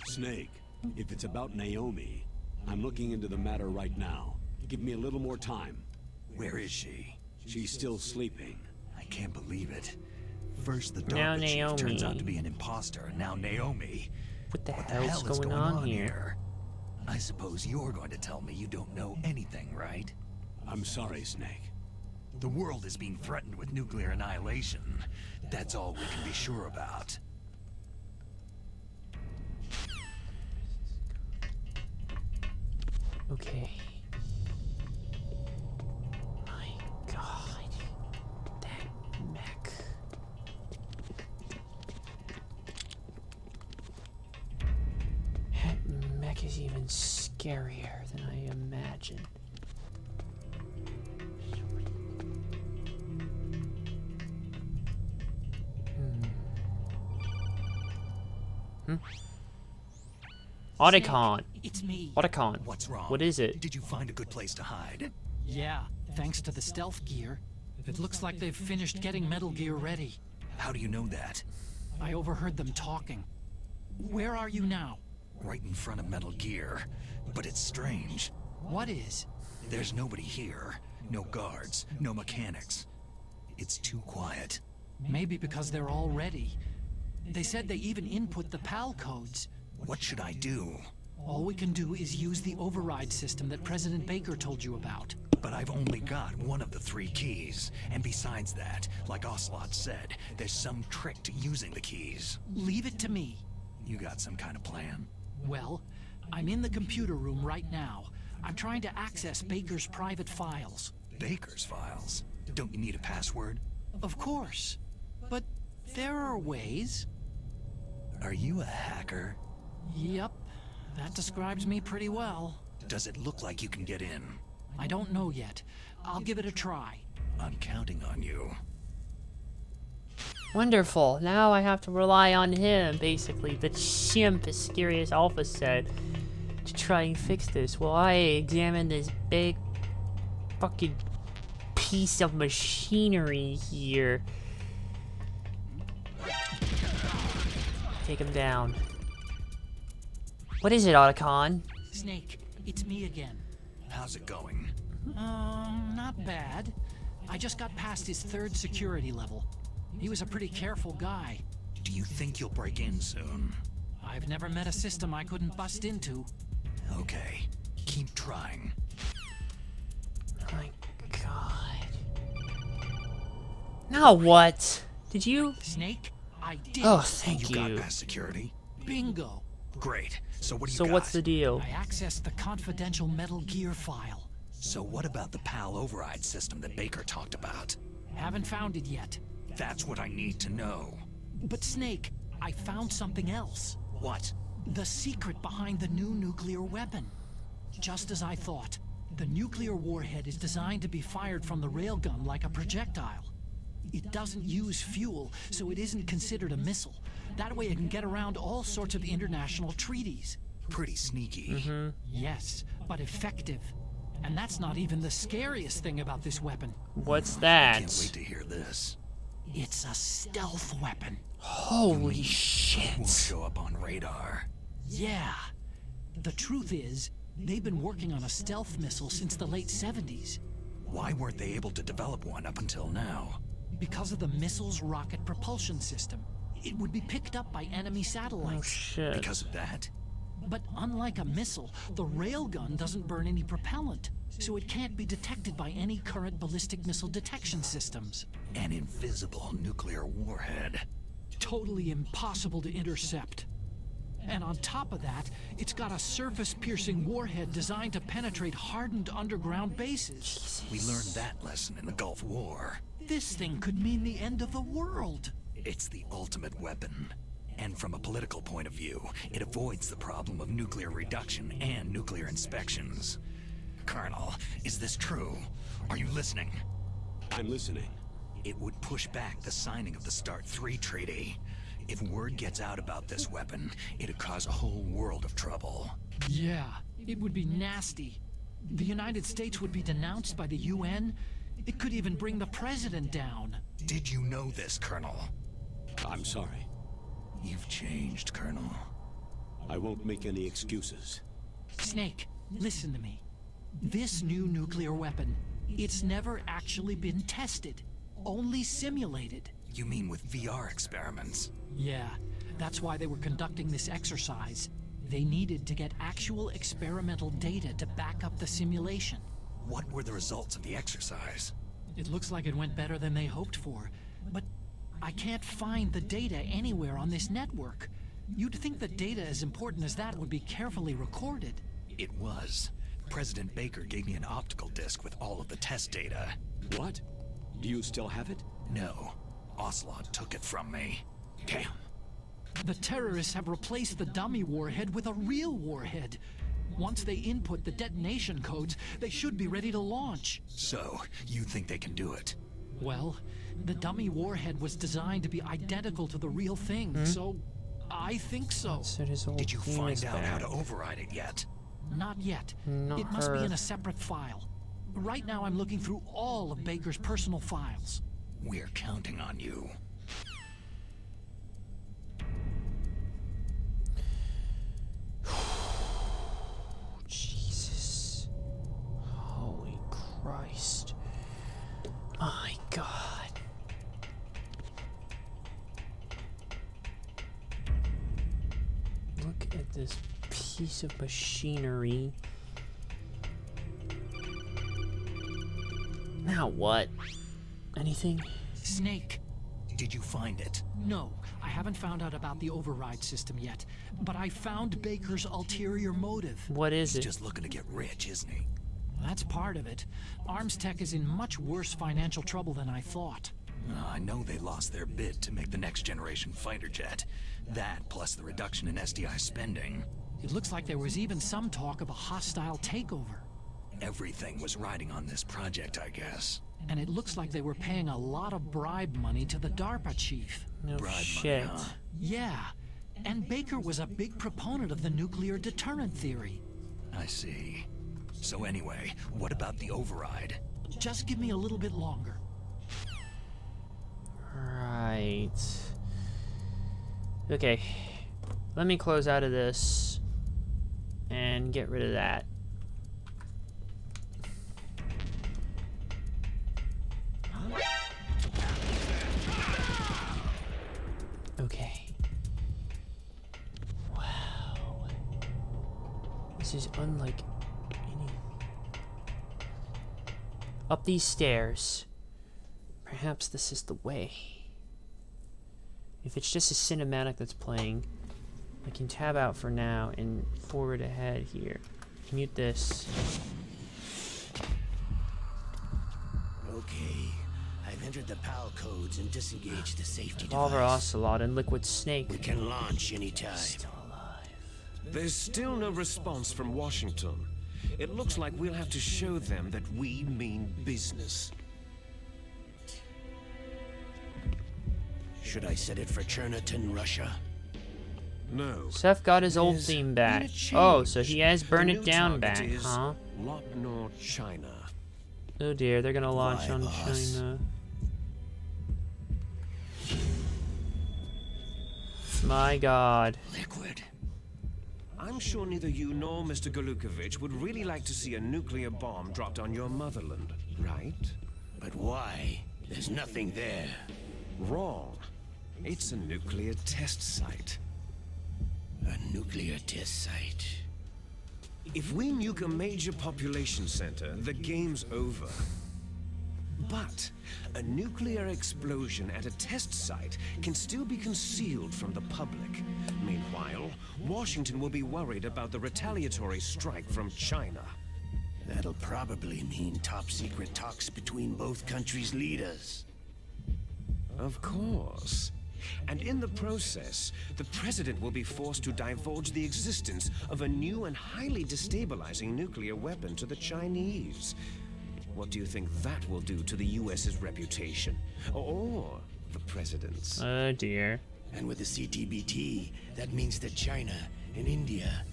Snake, if it's about Naomi, I'm looking into the matter right now. Give me a little more time. Where is she? She's still sleeping. I can't believe it. First the Now Dark Chief turns out Naomi. to be an imposter, now Naomi. What the What the hell's hell is going on here? I suppose you're going to tell me you don't know anything, right? I'm sorry, Snake. The world is being threatened with nuclear annihilation. That's all we can be sure about. Okay. My god. That mech. That mech is even scarier than I imagined. Otacon. It's me. Otacon. What's wrong? What is it? Did you find a good place to hide? Yeah, thanks to the stealth gear. It looks like they've finished getting Metal Gear ready. How do you know that? I overheard them talking. Where are you now? Right in front of Metal Gear. But it's strange. What is? There's nobody here. No guards, no mechanics. It's too quiet. Maybe because they're all ready. They said they even input the PAL codes. What should I do? All we can do is use the override system that President Baker told you about. But I've only got one of the 3 keys. And besides that, like Ocelot said, there's some trick to using the keys. Leave it to me. You got some kind of plan? Well, I'm in the computer room right now. I'm trying to access Baker's private files. Baker's files? Don't you need a password? Of course. But there are ways. Are you a hacker? Yep, that describes me pretty well. Does it look like you can get in? I don't know yet. I'll give it a try. I'm counting on you. Wonderful. Now I have to rely on him, basically. The chimp, as scary as Alpha said, to try and fix this. While I examine this big fucking piece of machinery here. Take him down. What is it, Otacon? Snake, it's me again. How's it going? Not bad. I just got past his 3rd security level. He was a pretty careful guy. Do you think you'll break in soon? I've never met a system I couldn't bust into. Okay, keep trying. Oh my god. Now what? Did you? Snake, I did. Oh, thank You got you. past security? Bingo. Great. So what do you So got? what's the deal? I accessed the confidential Metal Gear file. So what about the PAL override system that Baker talked about? Haven't found it yet. That's what I need to know. But Snake, I found something else. What? The secret behind the new nuclear weapon. Just as I thought, the nuclear warhead is designed to be fired from the railgun like a projectile. It doesn't use fuel, so it isn't considered a missile. That way it can get around all sorts of international treaties. Pretty sneaky. Yes, but effective. And that's not even the scariest thing about this weapon. What's Can't that? wait to hear this. It's a stealth weapon. Holy Won't shit. show up on radar. Yeah. The truth is, they've been working on a stealth missile since the late 70s. Why weren't they able to develop one up until now? Because of the missile's rocket propulsion system. It would be picked up by enemy Oh satellites. shit. Because of that? But unlike a missile, the railgun doesn't burn any propellant, so it can't be detected by any current ballistic missile detection systems. An invisible nuclear warhead. Totally impossible to intercept. And on top of that, it's got a surface-piercing warhead designed to penetrate hardened underground bases. We learned that lesson in the Gulf War. This thing could mean the end of the world. It's the ultimate weapon. And from a political point of view, it avoids the problem of nuclear reduction and nuclear inspections. Colonel, is this true? Are you listening? I'm listening. It would push back the signing of the START 3 treaty. If word gets out about this weapon, it'd cause a whole world of trouble. Yeah, it would be nasty. The United States would be denounced by the UN. It could even bring the president down. Did you know this, Colonel? I'm sorry. You've changed, Colonel. I won't make any excuses. Snake, listen to me. This new nuclear weapon, it's never actually been tested, only simulated. You mean with VR experiments? Yeah, that's why they were conducting this exercise. They needed to get actual experimental data to back up the simulation. What were the results of the exercise? It looks like it went better than they hoped for, but I can't find the data anywhere on this network. You'd think the data as important as that would be carefully recorded. It was. President Baker gave me an optical disc with all of the test data. What? Do you still have it? No. Ocelot took it from me. Damn. The terrorists have replaced the dummy warhead with a real warhead. Once they input the detonation codes, they should be ready to launch. So, you think they can do it? Well, the dummy warhead was designed to be identical to the real thing, so I think so. So his whole Did you team is find out how back. to override it yet? Not yet. Not It must be her. in a separate file. Right now I'm looking through all of Baker's personal files. We're counting on you. Jesus. Holy Christ. My God. Look at this piece of machinery. Now what? Anything? Snake. Did you find it? No, I haven't found out about the override system yet, but I found Baker's ulterior motive. What is He's it? just looking to get rich, isn't he? That's part of it. Arms Tech is in much worse financial trouble than I thought. I know they lost their bid to make the next generation fighter jet. That, plus the reduction in SDI spending. It looks like there was even some talk of a hostile takeover. Everything was riding on this project, I guess. And it looks like they were paying a lot of bribe money to the DARPA chief. No Bribe money, shit. huh? Yeah, and Baker was a big proponent of the nuclear deterrent theory. I see. So anyway, what about the override? Just give me a little bit longer. Right. Okay. Let me close out of this and get rid of that. Okay. Wow. This is unlike any... Up these stairs. Perhaps this is the way. If it's just a cinematic that's playing, I can tab out for now and forward ahead here. Mute this. Okay, I've entered the PAL codes and disengaged the safety Revolver device. Ocelot and Liquid Snake. We can launch anytime. Still alive. There's still no response from Washington. It looks like we'll have to show them that we mean business. Should I set it for Cherniton, Russia? No. Seth got his old There's theme been back. a change. Oh, so he has Burn The It new Down target back, is huh? Lopnor, China. Oh dear, they're gonna launch Why, on boss? China. My god. Liquid. I'm sure neither you nor Mr. Galukovich would really like to see a nuclear bomb dropped on your motherland, right? But why? There's nothing there. Wrong. It's a nuclear test site. A nuclear test site. If we nuke a major population center, the game's over. But a nuclear explosion at a test site can still be concealed from the public. Meanwhile, Washington will be worried about the retaliatory strike from China. That'll probably mean top secret talks between both countries' leaders. Of course. And in the process, the president will be forced to divulge the existence of a new and highly destabilizing nuclear weapon to the Chinese. What do you think that will do to the US's reputation? Or the president's? Oh dear. And with the CTBT, that means that China and India...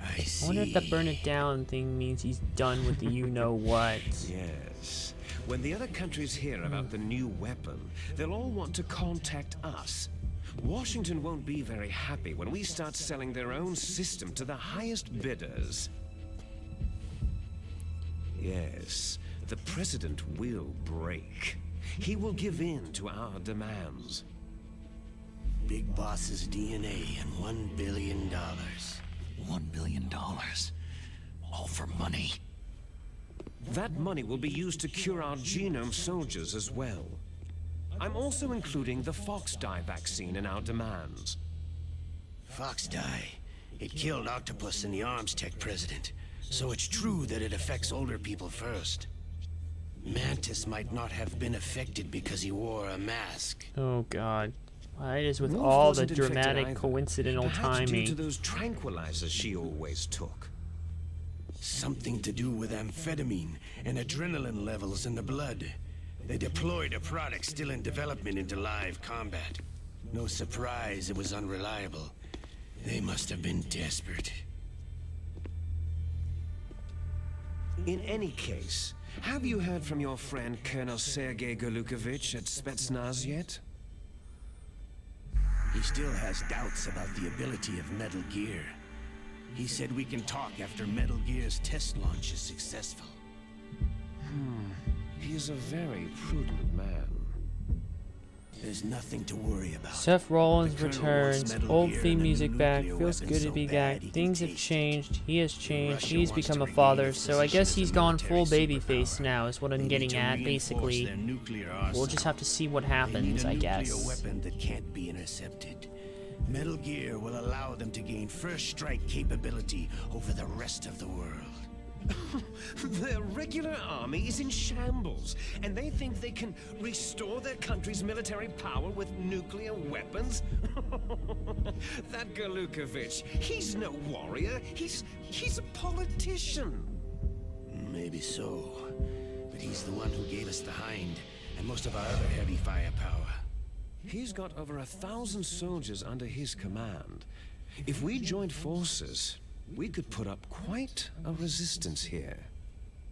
I see. I wonder if the Burn It Down thing means he's done with the you-know-what. Yes. When the other countries hear about the new weapon, they'll all want to contact us. Washington won't be very happy when we start selling their own system to the highest bidders. Yes, the president will break. He will give in to our demands. Big Boss's DNA and $1 billion. $1 billion. All for money. That money will be used to cure our genome soldiers as well. I'm also including the Fox dye vaccine in our demands. Fox dye. It killed Octopus and the Arms Tech president. So it's true that it affects older people first. Mantis might not have been affected because he wore a mask. Oh god. Why is with Wolf all the wasn't infected dramatic either. coincidental Perhaps due to timing? those tranquilizers she always took. Something to do with amphetamine and adrenaline levels in the blood. They deployed a product still in development into live combat. No surprise it was unreliable. They must have been desperate. In any case, have you heard from your friend Colonel Sergei Galukovich at Spetsnaz yet? He still has doubts about the ability of Metal Gear. He said we can talk after Metal Gear's test launch is successful. He is a very prudent man. There's nothing to worry about. Seth Rollins The Colonel wants returns. Metal Old Gear theme and a music new back. nuclear Feels weapon good to so be bad back. he can Things have taste it. changed. He has changed. Russia He's wants become to a regain father, its so I position guess as he's a gone military full babyface superpower. now, is what They I'm need getting to at, reinforce basically. their nuclear We'll arsenal. just have to see what They need happens, a I nuclear guess. weapon that can't be intercepted. Metal Gear will allow them to gain first strike capability over the rest of the world. Their regular army is in shambles, and they think they can restore their country's military power with nuclear weapons? That Galukovich, he's no warrior. He's a politician. Maybe so, but he's the one who gave us the Hind and most of our other heavy firepower. He's got over 1,000 soldiers under his command. If we joined forces, we could put up quite a resistance here.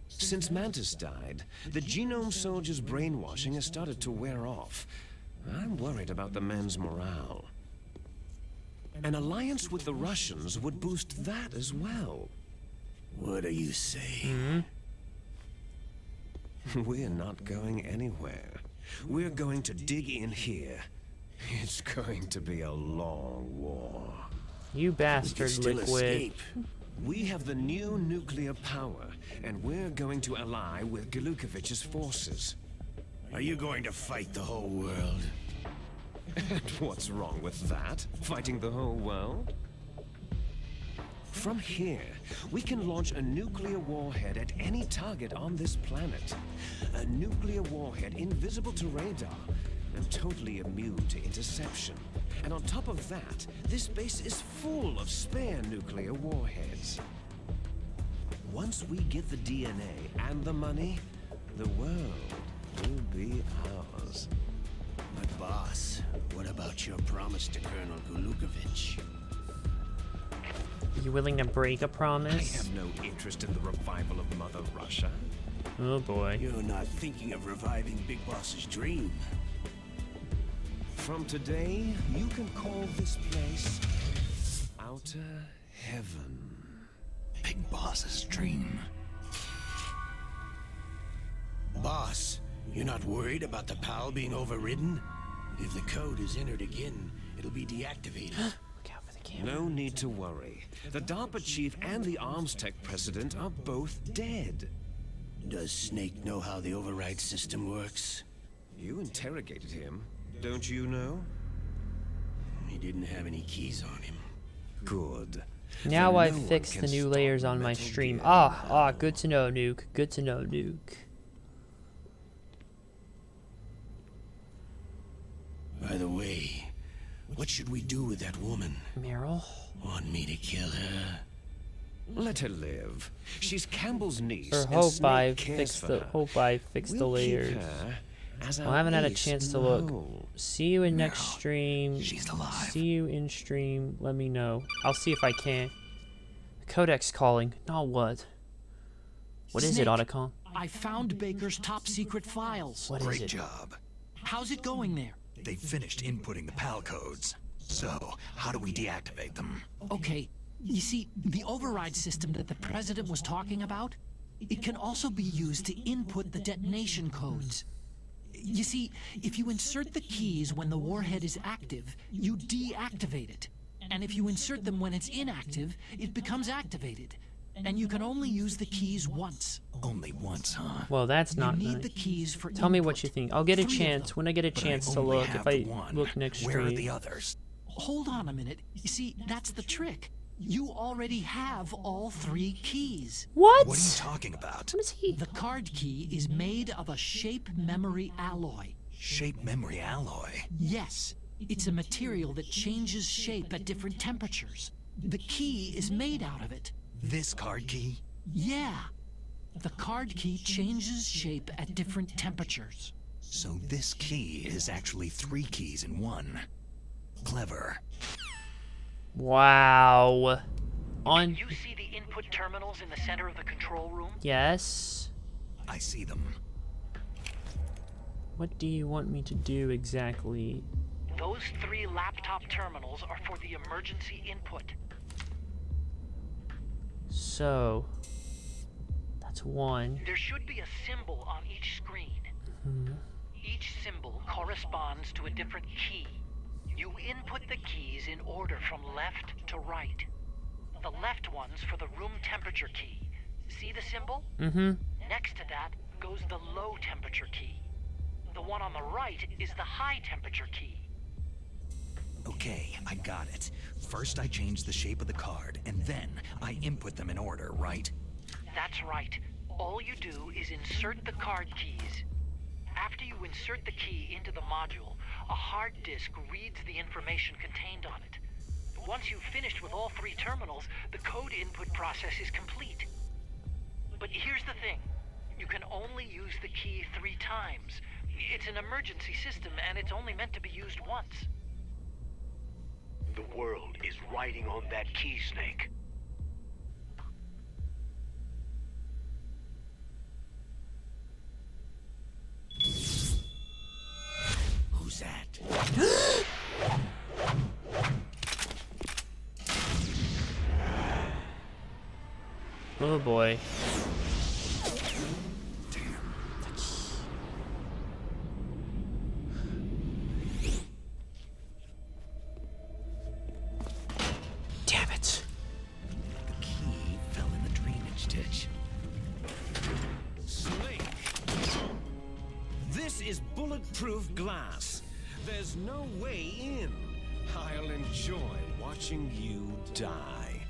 Since Mantis died, the genome soldiers' brainwashing has started to wear off. I'm worried about the men's morale. An alliance with the Russians would boost that as well. What are you saying? We're not going anywhere. we're going to dig in here. It's going to be a long war. You bastard, Still Liquid. escape. We have the new nuclear power, and we're going to ally with Galukovich's forces. Are you going to fight the whole world? And what's wrong with that? Fighting the whole world? From here, we can launch a nuclear warhead at any target on this planet. A nuclear warhead invisible to radar and totally immune to interception. And on top of that, this base is full of spare nuclear warheads. Once we get the DNA and the money, the world will be ours. But boss, what about your promise to Colonel Galukovich? You willing to break a I promise? have no interest in the revival of Mother Russia. Oh boy. You're not thinking of reviving Big Boss's dream. From today, you can call this place Outer Heaven. Big Boss's dream. Boss, you're not worried about the PAL being overridden? If the code is entered again, it'll be deactivated. Look out for the camera. No need to worry. The DARPA chief and the Arms Tech president are both dead. Does Snake know how the override system works? You interrogated him, don't you know? He didn't have any keys on him. Good. Now Then I've no one fixed can the new stop layers on my Metal stream. Gear. Good to know, Nuke. Good to know, Nuke. By the way, what should we do with that woman? Meryl? Want me to kill her? Let her live. She's Campbell's niece, Or and hope I Snake cares fix for the her. the We'll keep layers. her as Well, our I haven't had a ace chance in to the look. hole. See you in next Meryl, stream. she's alive. See you in stream. Let me know. I'll see if I can. Codex calling. No, what? What is it, Snake, Otacon? I found Baker's top secret files. What is Great it? job. How's it going there? They finished inputting the PAL codes. So, how do we deactivate them? Okay, you see, the override system that the president was talking about, it can also be used to input the detonation codes. You see, if you insert the keys when the warhead is active, you deactivate it. And if you insert them when it's inactive, it becomes activated. And you can only use the keys once. Only once, huh? Well, that's You not need nice. the keys for Tell me what input. you think. I'll get a 3 of chance them. when I get a But chance I to only look. have If I the one. look next Where are stream. the others? Hold on a minute. You see, that's the trick. You already have all 3 keys. What? What are you talking about? What is he? The card key is made of a shape memory alloy. Shape memory alloy. Yes, it's a material that changes shape at different temperatures. The key is made out of it. This card key? Yeah. The card key changes shape at different temperatures. So this key is actually 3 keys in one. Clever. Wow. On. You see the input terminals in the center of the control room? Yes. I see them. What do you want me to do exactly? Those 3 laptop terminals are for the emergency input. So. That's 1. There should be a symbol on each screen. Each symbol corresponds to a different key. You input the keys in order from left to right. The left one's for the room temperature key. See the symbol? Mm-hmm. Next to that goes the low temperature key. The one on the right is the high temperature key. Okay, I got it. First I change the shape of the card, and then I input them in order, right? That's right. All you do is insert the card keys. After you insert the key into the module, a hard disk reads the information contained on it. Once you've finished with all 3 terminals, the code input process is complete. But here's the thing. You can only use the key 3 times. It's an emergency system, and it's only meant to be used once. The world is riding on that key, Snake. Who's that? Oh boy. bulletproof glass. There's no way in. I'll enjoy watching you die.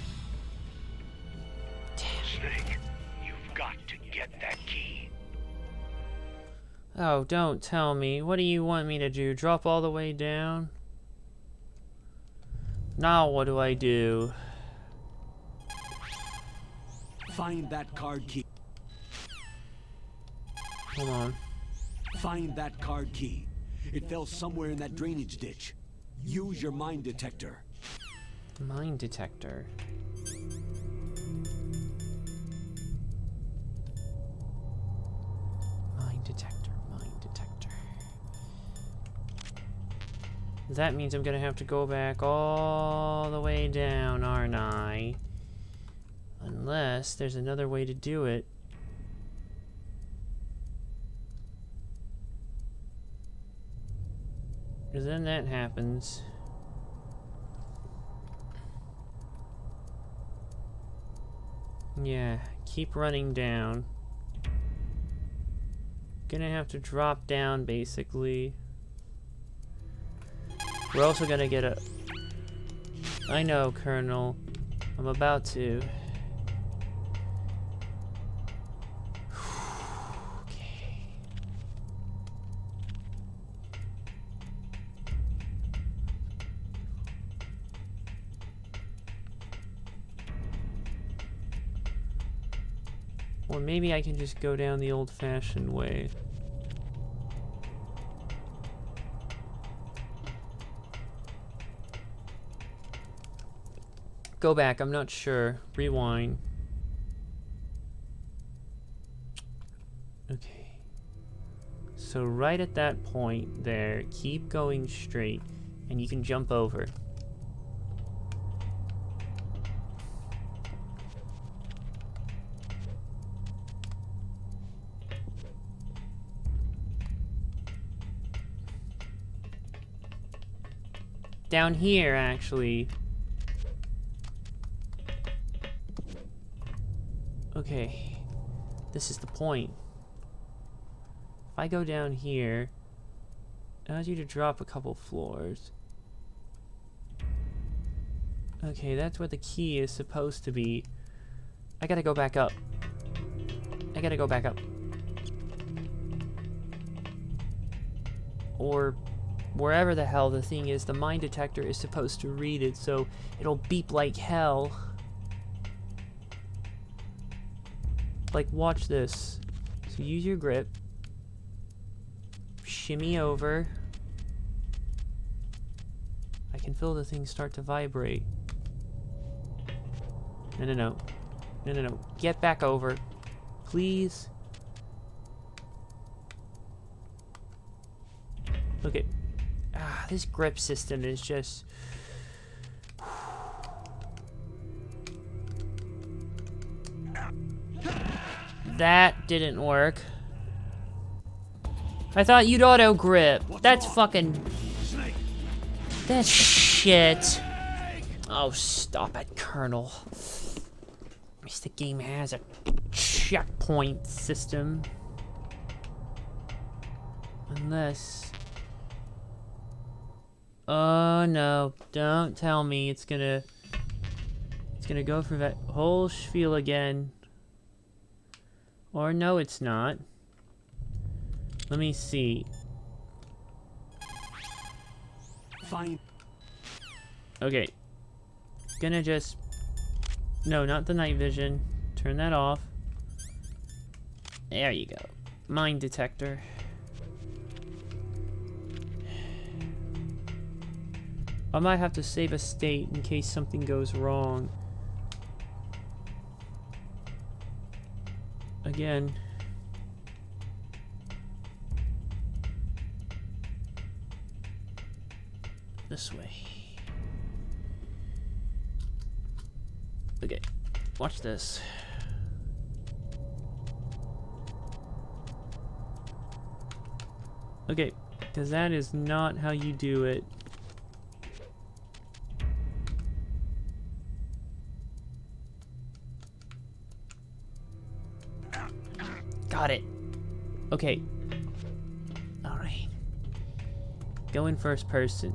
Snake, you've got to get that key. Oh, don't tell me. What do you want me to do? Drop all the way down? Now what do I do? Find that card key. Hold on. Find that card key. It fell somewhere in that drainage ditch. Use your mine detector. Mine detector. Mine detector, mine detector. That means I'm gonna have to go back all the way down, aren't I? Unless there's another way to do it. Because then that happens. Yeah, keep running down. Gonna have to drop down, basically. We're also gonna get a... I know, Colonel. I'm about to. Okay. Or maybe I can just go down the old-fashioned way. Go back, I'm not sure. Rewind. Okay. So right at that point there, keep going straight, and you can jump over. Down here, actually. Okay, this is the point. If I go down here, it allows you to drop a couple floors. Okay, that's where the key is supposed to be. I gotta go back up. I gotta go back up. Or wherever the hell the thing is, the mine detector is supposed to read it, so it'll beep like hell. Like, watch this. So use your grip. Shimmy over. I can feel the thing start to vibrate. No, no, no. No, no, no. Get back over. Please. Okay. Ah, this grip system is just... That didn't work. I thought you'd auto grip. That's fucking... That's shit. Oh, stop it, Colonel. At least the game has a checkpoint system. Unless... Oh no, don't tell me it's gonna go for that whole spiel again. Or no, it's not. Let me see. Fine. Okay. Gonna just... No, not the night vision. Turn that off. There you go. Mine detector. I might have to save a state in case something goes wrong. Again. This way. Okay, watch this. Okay, because that is not how you do it. Got it. Okay. Alright. Go in first person.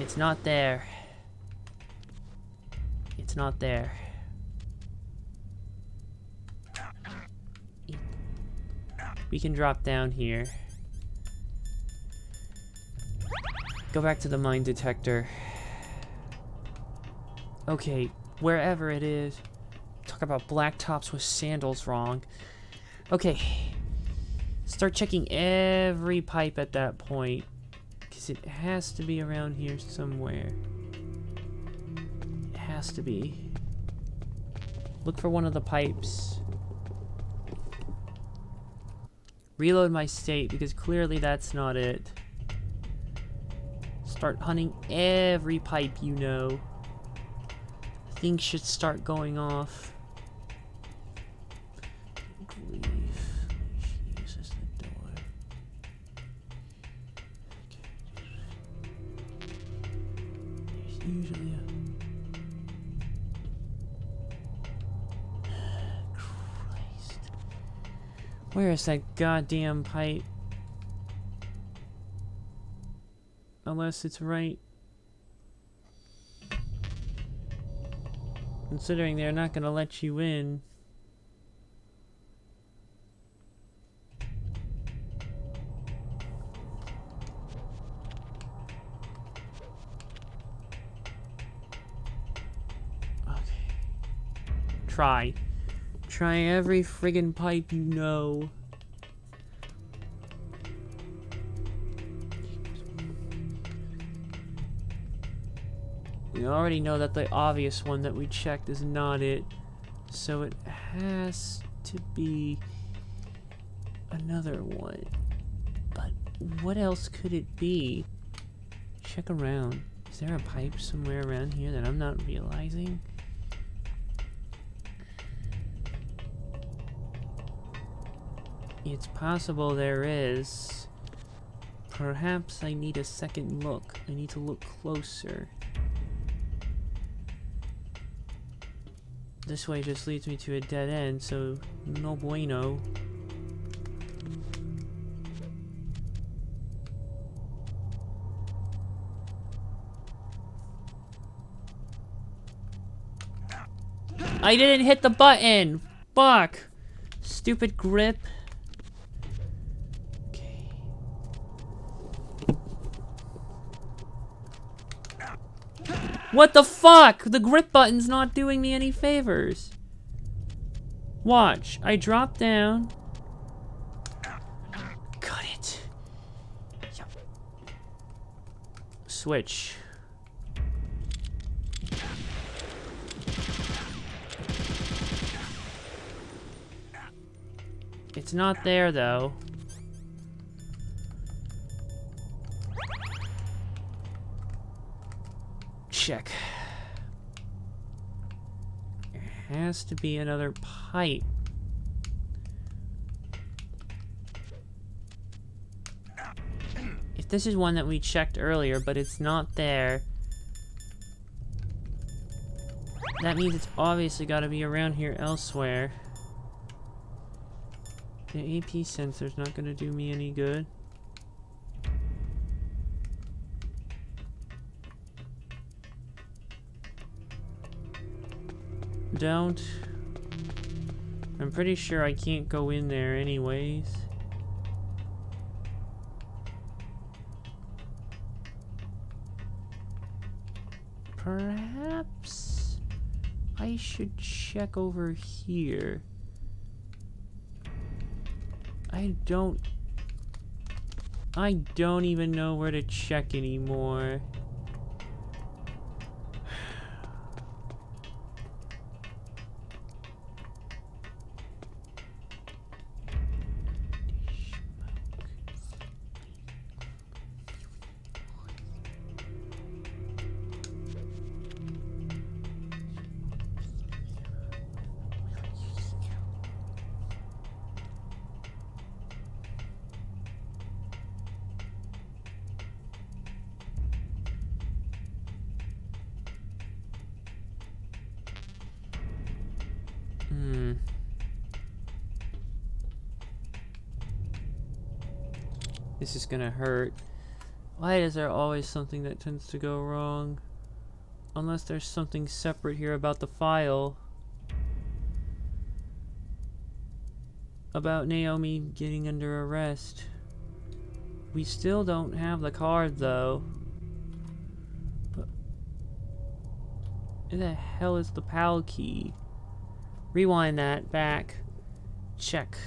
It's not there. It's not there. We can drop down here. Go back to the mine detector. Okay, wherever it is. Talk about black tops with sandals wrong. Okay. Start checking every pipe at that point. Because it has to be around here somewhere. It has to be. Look for one of the pipes. Reload my state, because clearly that's not it. Start hunting every pipe you know. Things should start going off. Grief. She uses the door. There's usually a... Christ. Where is that goddamn pipe? Unless it's right. Considering they're not gonna let you in. Okay. Try. Try every friggin' pipe you know. We already know that the obvious one that we checked is not it. So it has to be another one. But what else could it be? Check around. Is there a pipe somewhere around here that I'm not realizing? It's possible there is. Perhaps I need a second look. I need to look closer. This way just leads me to a dead end, so no bueno. I didn't hit the button! Fuck! Stupid grip. Okay. What the fuck? The grip button's not doing me any favors. Watch. I drop down. Got it. Yep. Switch. It's not there, though. Check. There has to be another pipe. If this is one that we checked earlier, but it's not there, that means it's obviously got to be around here elsewhere. The AP sensor's not going to do me any good. Don't. I'm pretty sure I can't go in there anyways. Perhaps I should check over here. I don't even know where to check anymore. This is gonna hurt. Why is there always something that tends to go wrong? Unless there's something separate here about the file. About Naomi getting under arrest. We still don't have the card though. But where the hell is the PAL key? Rewind that back. Check.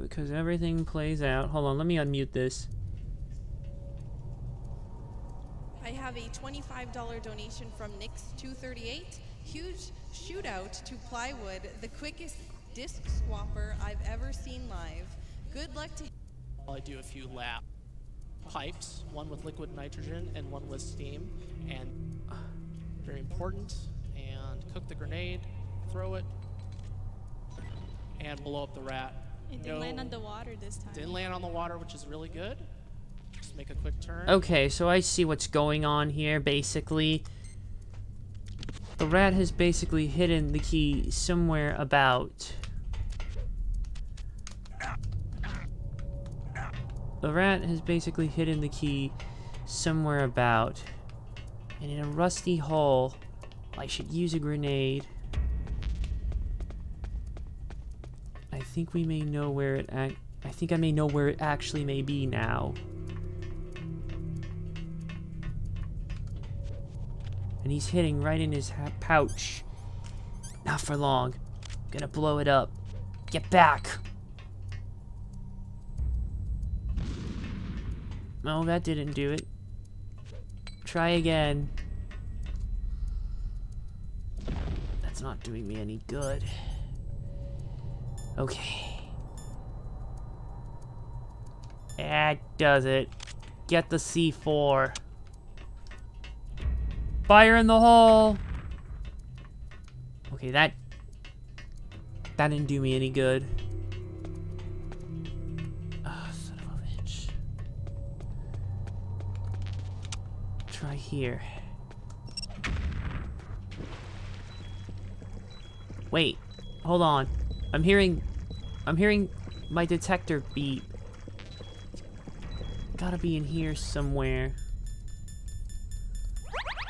Because everything plays out. Hold on, let me unmute this. I have a $25 donation from Nix238. Huge shootout to plywood, the quickest disc swapper I've ever seen live. Good luck to. I do a few lap pipes, one with liquid nitrogen and one with steam, and very important. And cook the grenade, throw it, and blow up the rat. It didn't land on the water this time. Didn't land on the water, which is really good. Just make a quick turn. Okay, so I see what's going on here, basically. The rat has basically hidden the key somewhere about. The rat has basically hidden the key somewhere about. And in a rusty hole, I should use a grenade. I think we may know where it I think I may know where it actually may be now. And he's hitting right in his pouch. Not for long. Gonna blow it up. Get back! No, that didn't do it. Try again. That's not doing me any good. Okay. That does it. Get the C4. Fire in the hole! Okay, that didn't do me any good. Ah, son of a bitch. Try here. Wait, hold on. I'm hearing my detector beep. Gotta be in here somewhere.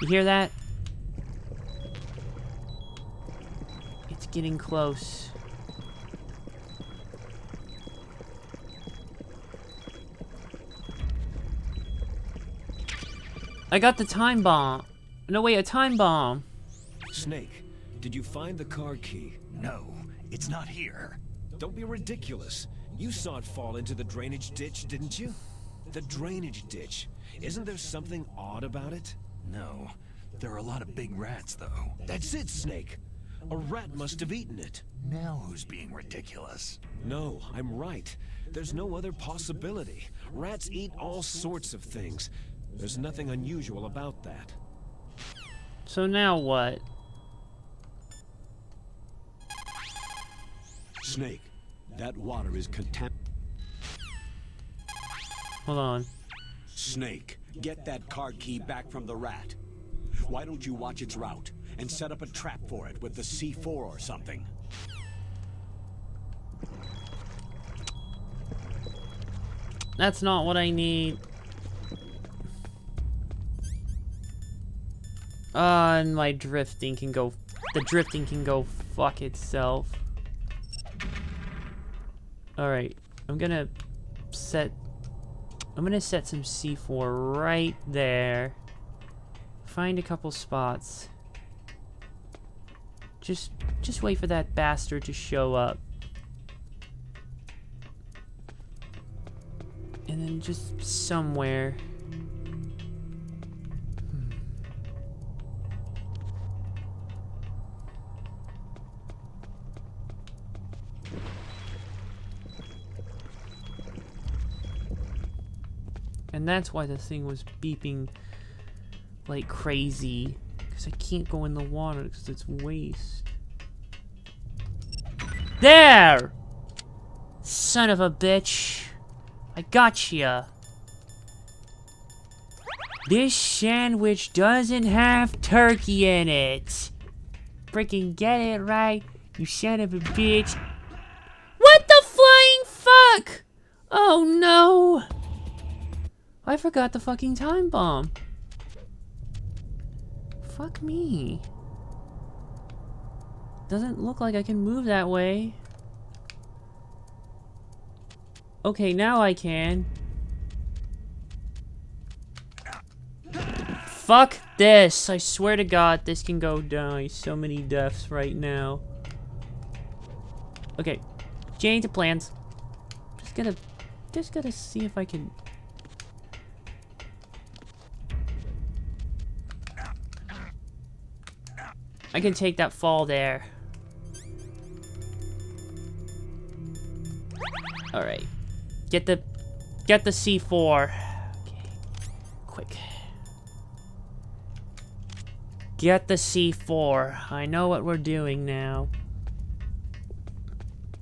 You hear that? It's getting close. I got the time bomb. No, wait, a time bomb. Snake, did you find the card key? No, it's not here. Don't be ridiculous. You saw it fall into the drainage ditch, didn't you? The drainage ditch. Isn't there something odd about it? No. There are a lot of big rats, though. That's it, Snake. A rat must have eaten it. Now who's being ridiculous? No, I'm right. There's no other possibility. Rats eat all sorts of things. There's nothing unusual about that. So now what? Snake, that water is contaminated. Hold on. Snake, get that card key back from the rat. Why don't you watch its route and set up a trap for it with the C4 or something? That's not what I need. And my drifting can go. The drifting can go fuck itself. Alright, I'm gonna set some C4 right there. Find a couple spots. Just wait for that bastard to show up. And then just somewhere. And that's why the thing was beeping like crazy. Because I can't go in the water because it's waste. There! Son of a bitch. I gotcha. This sandwich doesn't have turkey in it. Freaking get it right, you son of a bitch. What the flying fuck? Oh no. I forgot the fucking time bomb. Fuck me. Doesn't look like I can move that way. Okay, now I can. Fuck this. I swear to God, this can go down. So many deaths right now. Okay, change of plans. Just gotta see if I can. I can take that fall there. All right, get the C4. Okay, quick. Get the C4. I know what we're doing now.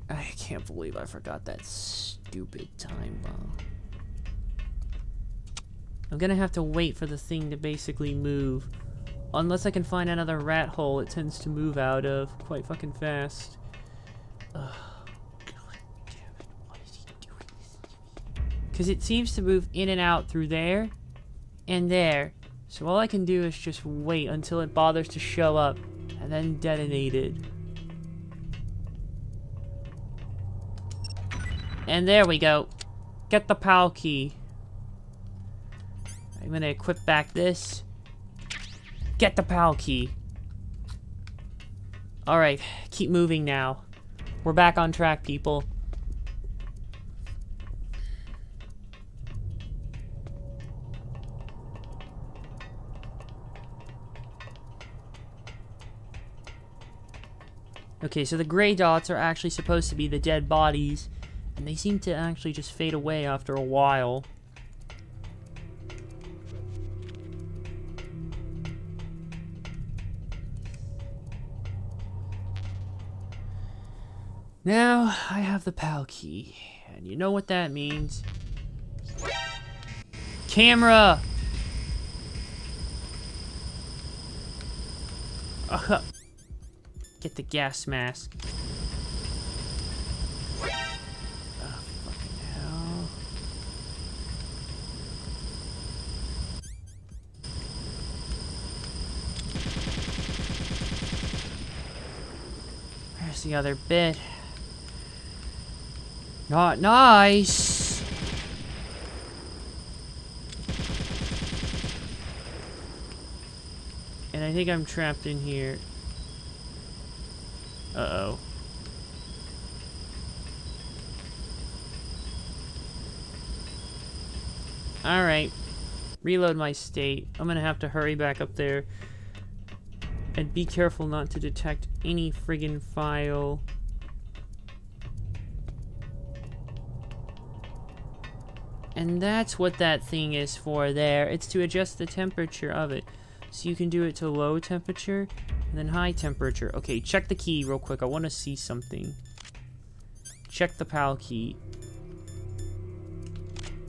I can't believe I forgot that stupid time bomb. I'm gonna have to wait for the thing to basically move. Unless I can find another rat hole it tends to move out of quite fucking fast. Ugh. God damn it. What is he doing? Because it seems to move in and out through there and there. So all I can do is just wait until it bothers to show up and then detonate it. And there we go. Get the PAL key. I'm gonna equip back this. Get the PAL key. Alright, keep moving now. We're back on track, people. Okay, so the gray dots are actually supposed to be the dead bodies, and they seem to actually just fade away after a while. Now, I have the PAL key, and you know what that means. Camera! Get the gas mask. Oh, fucking hell. There's the other bit. Not nice. And I think I'm trapped in here. Uh-oh. Alright. Reload my state. I'm gonna have to hurry back up there. And be careful not to detect any friggin' file. And that's what that thing is for there. It's to adjust the temperature of it. So you can do it to low temperature and then high temperature. Okay, check the key real quick. I want to see something. Check the PAL key.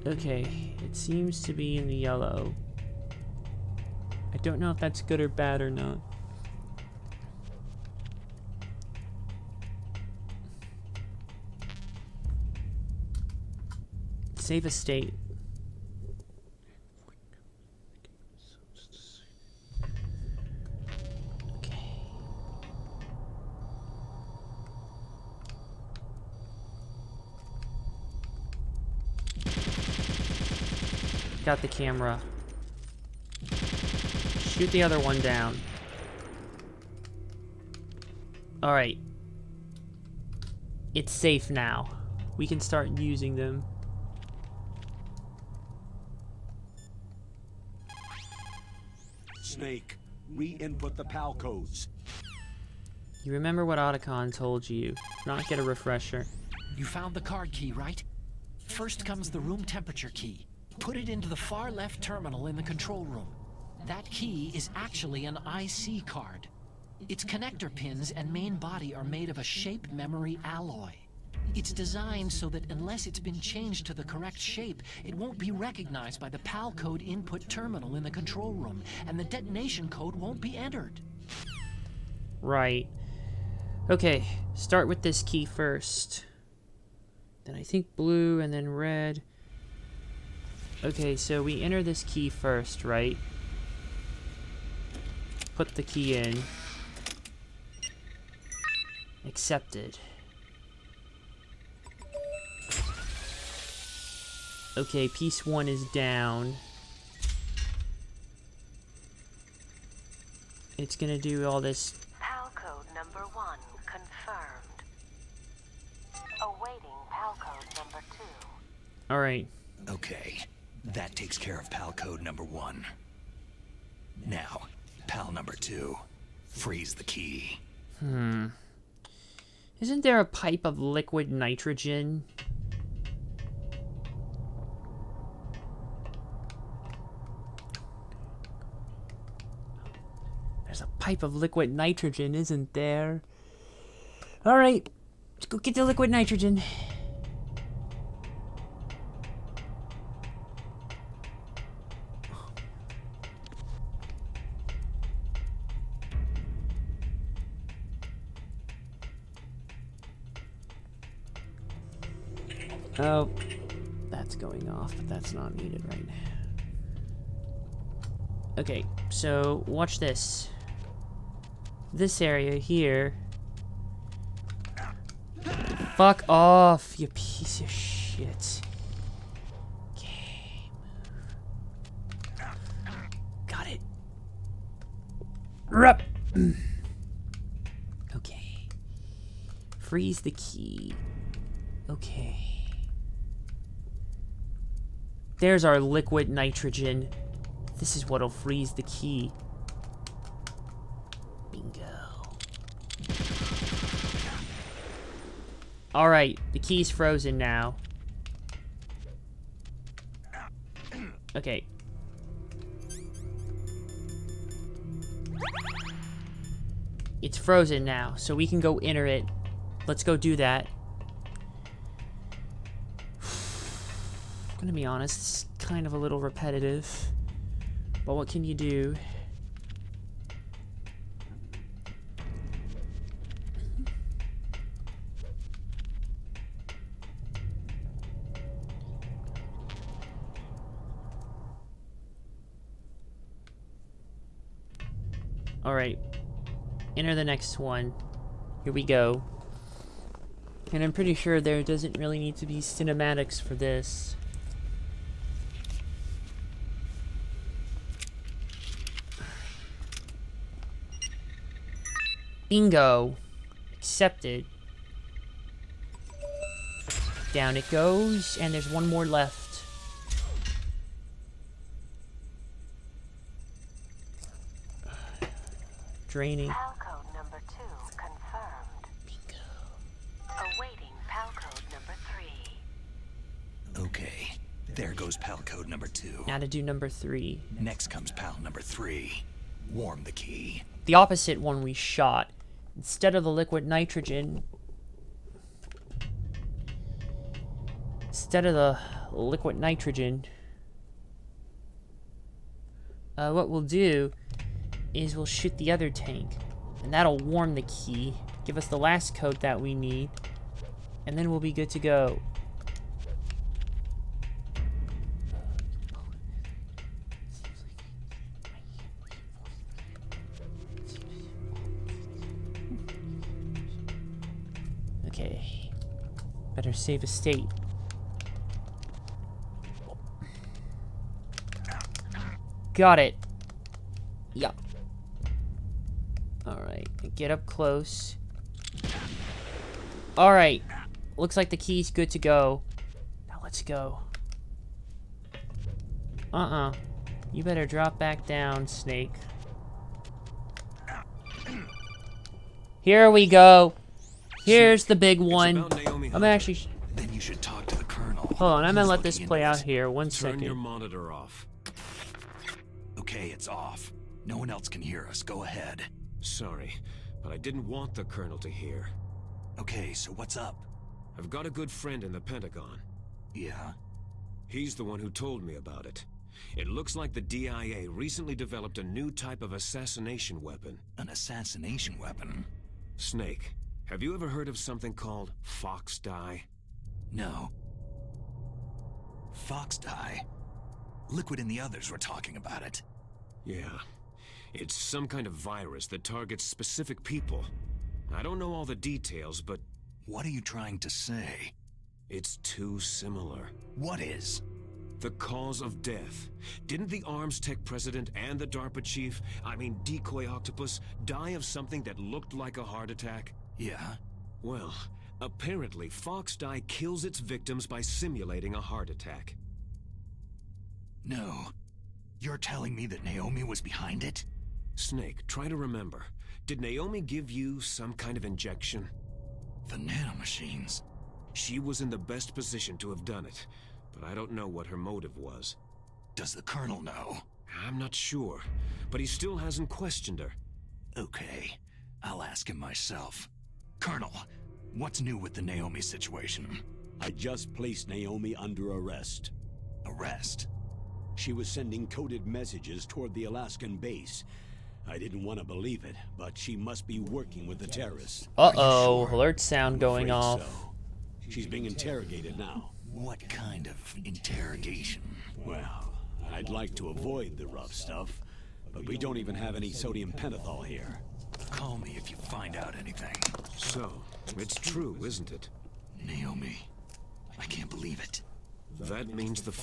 Okay, it seems to be in the yellow. I don't know if that's good or bad or not. Save a state. Okay. Got the camera. Shoot the other one down. Alright. It's safe now. We can start using them. Snake, re-input the PAL codes. You remember what Otacon told you. Not get a refresher. You found the card key, right? First comes the room temperature key. Put it into the far left terminal in the control room. That key is actually an IC card. Its connector pins and main body are made of a shape memory alloy. It's designed so that unless it's been changed to the correct shape, it won't be recognized by the PAL code input terminal in the control room, and the detonation code won't be entered. Right. Okay, start with this key first. Then I think blue and then red. Okay, so we enter this key first, right? Put the key in. Accepted. Okay, piece 1 is down. It's gonna do all this. PAL code number 1 confirmed. Awaiting PAL code number 2. Alright. Okay, that takes care of PAL code number 1. Now, PAL number 2. Freeze the key. Isn't there a pipe of liquid nitrogen? There's a pipe of liquid nitrogen, isn't there? Alright, let's go get the liquid nitrogen. Oh, that's going off, but that's not needed right now. Okay, so watch this. This area here. Fuck off, you piece of shit. Okay, move. Got it. Rup. Okay. Freeze the key. Okay. There's our liquid nitrogen. This is what'll freeze the key. Bingo. Alright, the key's frozen now. Okay. It's frozen now, so we can go enter it. Let's go do that. I'm gonna be honest, it's kind of a little repetitive. But what can you do? Alright. Enter the next one. Here we go. And I'm pretty sure there doesn't really need to be cinematics for this. Bingo. Accepted. Down it goes, and there's one more left. Draining. PAL code number 2 confirmed. Bingo. Awaiting PAL code number 3. Okay, there goes PAL code number 2. Now to do number 3. Next comes PAL number 3. Warm the key. The opposite one we shot. Instead of the liquid nitrogen... what we'll do is we'll shoot the other tank. And that'll warm the key, give us the last code that we need, and then we'll be good to go. Okay. Better save a state. Got it. Yup. Alright, get up close. Alright, looks like the key's good to go. Now let's go. You better drop back down, Snake. Here we go. Here's the big one. I'm actually... Then you should talk to the Colonel. Hold on, I'm gonna Who's let this looking play into out this? here. One Turn your second. monitor off. Okay, it's off. No one else can hear us. Go ahead. Sorry, but I didn't want the Colonel to hear. Okay, so what's up? I've got a good friend in the Pentagon. Yeah? He's the one who told me about it. It looks like the DIA recently developed a new type of assassination weapon. An assassination weapon? Snake, have you ever heard of something called fox dye? No. Fox dye? Liquid and the others were talking about it. Yeah. It's some kind of virus that targets specific people. I don't know all the details, but... What are you trying to say? It's too similar. What is? The cause of death. Didn't the Arms Tech president and the DARPA chief, Decoy Octopus, die of something that looked like a heart attack? Yeah? Well, apparently fox dye kills its victims by simulating a heart attack. No. You're telling me that Naomi was behind it? Snake, try to remember. Did Naomi give you some kind of injection? The nanomachines. She was in the best position to have done it, but I don't know what her motive was. Does the Colonel know? I'm not sure, but he still hasn't questioned her. Okay, I'll ask him myself. Colonel, what's new with the Naomi situation? I just placed Naomi under arrest. Arrest? She was sending coded messages toward the Alaskan base. I didn't want to believe it, but she must be working with the terrorists. Uh-oh, alert sound going I'm off. afraid so. She's being interrogated now. What kind of interrogation? Well, I'd like to avoid the rough stuff, but we don't even have any sodium pentothal here. Call me if you find out anything. So, it's true, isn't it? Naomi, I can't believe it. That means the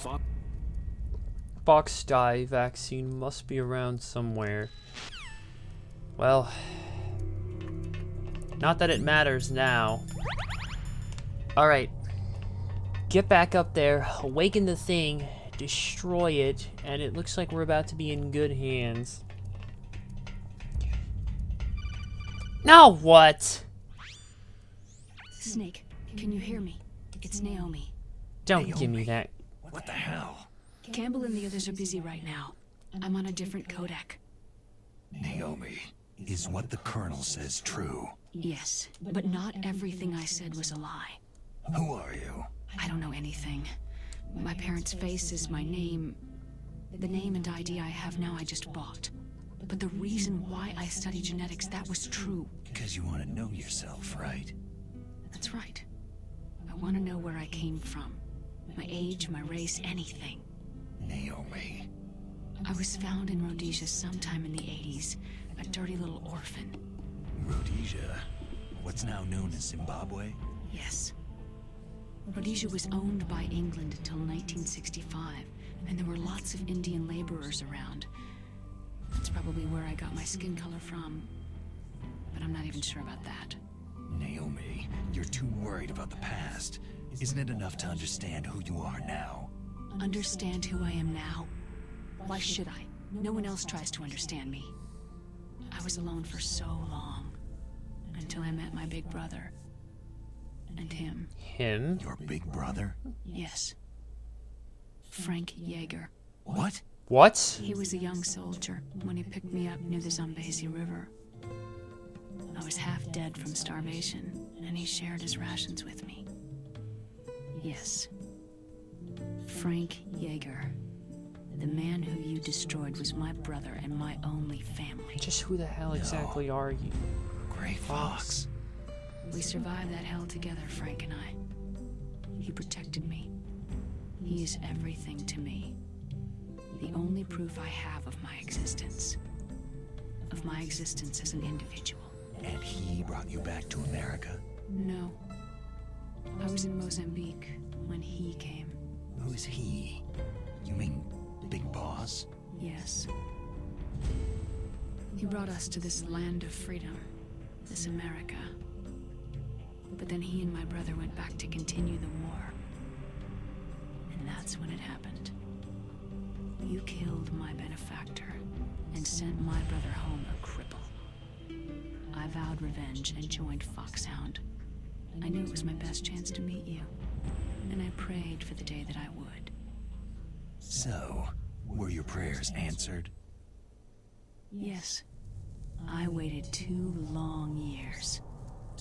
Fox dye vaccine must be around somewhere. Well, not that it matters now. Alright. Get back up there, awaken the thing, destroy it, and it looks like we're about to be in good hands. Now what? Snake, can you hear me? It's Naomi. Don't Naomi. give me that. What the hell? Campbell and the others are busy right now. I'm on a different codec. Naomi, is what the Colonel says true? Yes, but not everything I said was a lie. Who are you? I don't know anything. My parents' faces, my name... The name and ID I have now I just bought. But the reason why I study genetics, that was true. Because you want to know yourself, right? That's right. I want to know where I came from. My age, my race, anything. Naomi. I was found in Rhodesia sometime in the 80s. A dirty little orphan. Rhodesia? What's now known as Zimbabwe? Yes. Rhodesia was owned by England until 1965, and there were lots of Indian laborers around. That's probably where I got my skin color from. But I'm not even sure about that. Naomi, you're too worried about the past. Isn't it enough to understand who you are now? Understand who I am now? Why should I? No one else tries to understand me. I was alone for so long. Until I met my big brother. And him. Him? Your big brother? Yes. Frank Yeager. What? What? He was a young soldier when he picked me up near the Zambezi River. I was half dead from starvation, and he shared his rations with me. Yes. Frank Yeager. The man who you destroyed was my brother and my only family. Just who the hell exactly are you? Gray Fox. We survived that hell together, Frank and I. He protected me. He is everything to me. The only proof I have of my existence. Of my existence as an individual. And he brought you back to America? No. I was in Mozambique when he came. Who's he? You mean Big Boss? Yes. He brought us to this land of freedom. This America. But then he and my brother went back to continue the war. And that's when it happened. You killed my benefactor and sent my brother home a cripple. I vowed revenge and joined Foxhound. I knew it was my best chance to meet you. And I prayed for the day that I would. So, were your prayers answered? Yes. I waited 2 long years.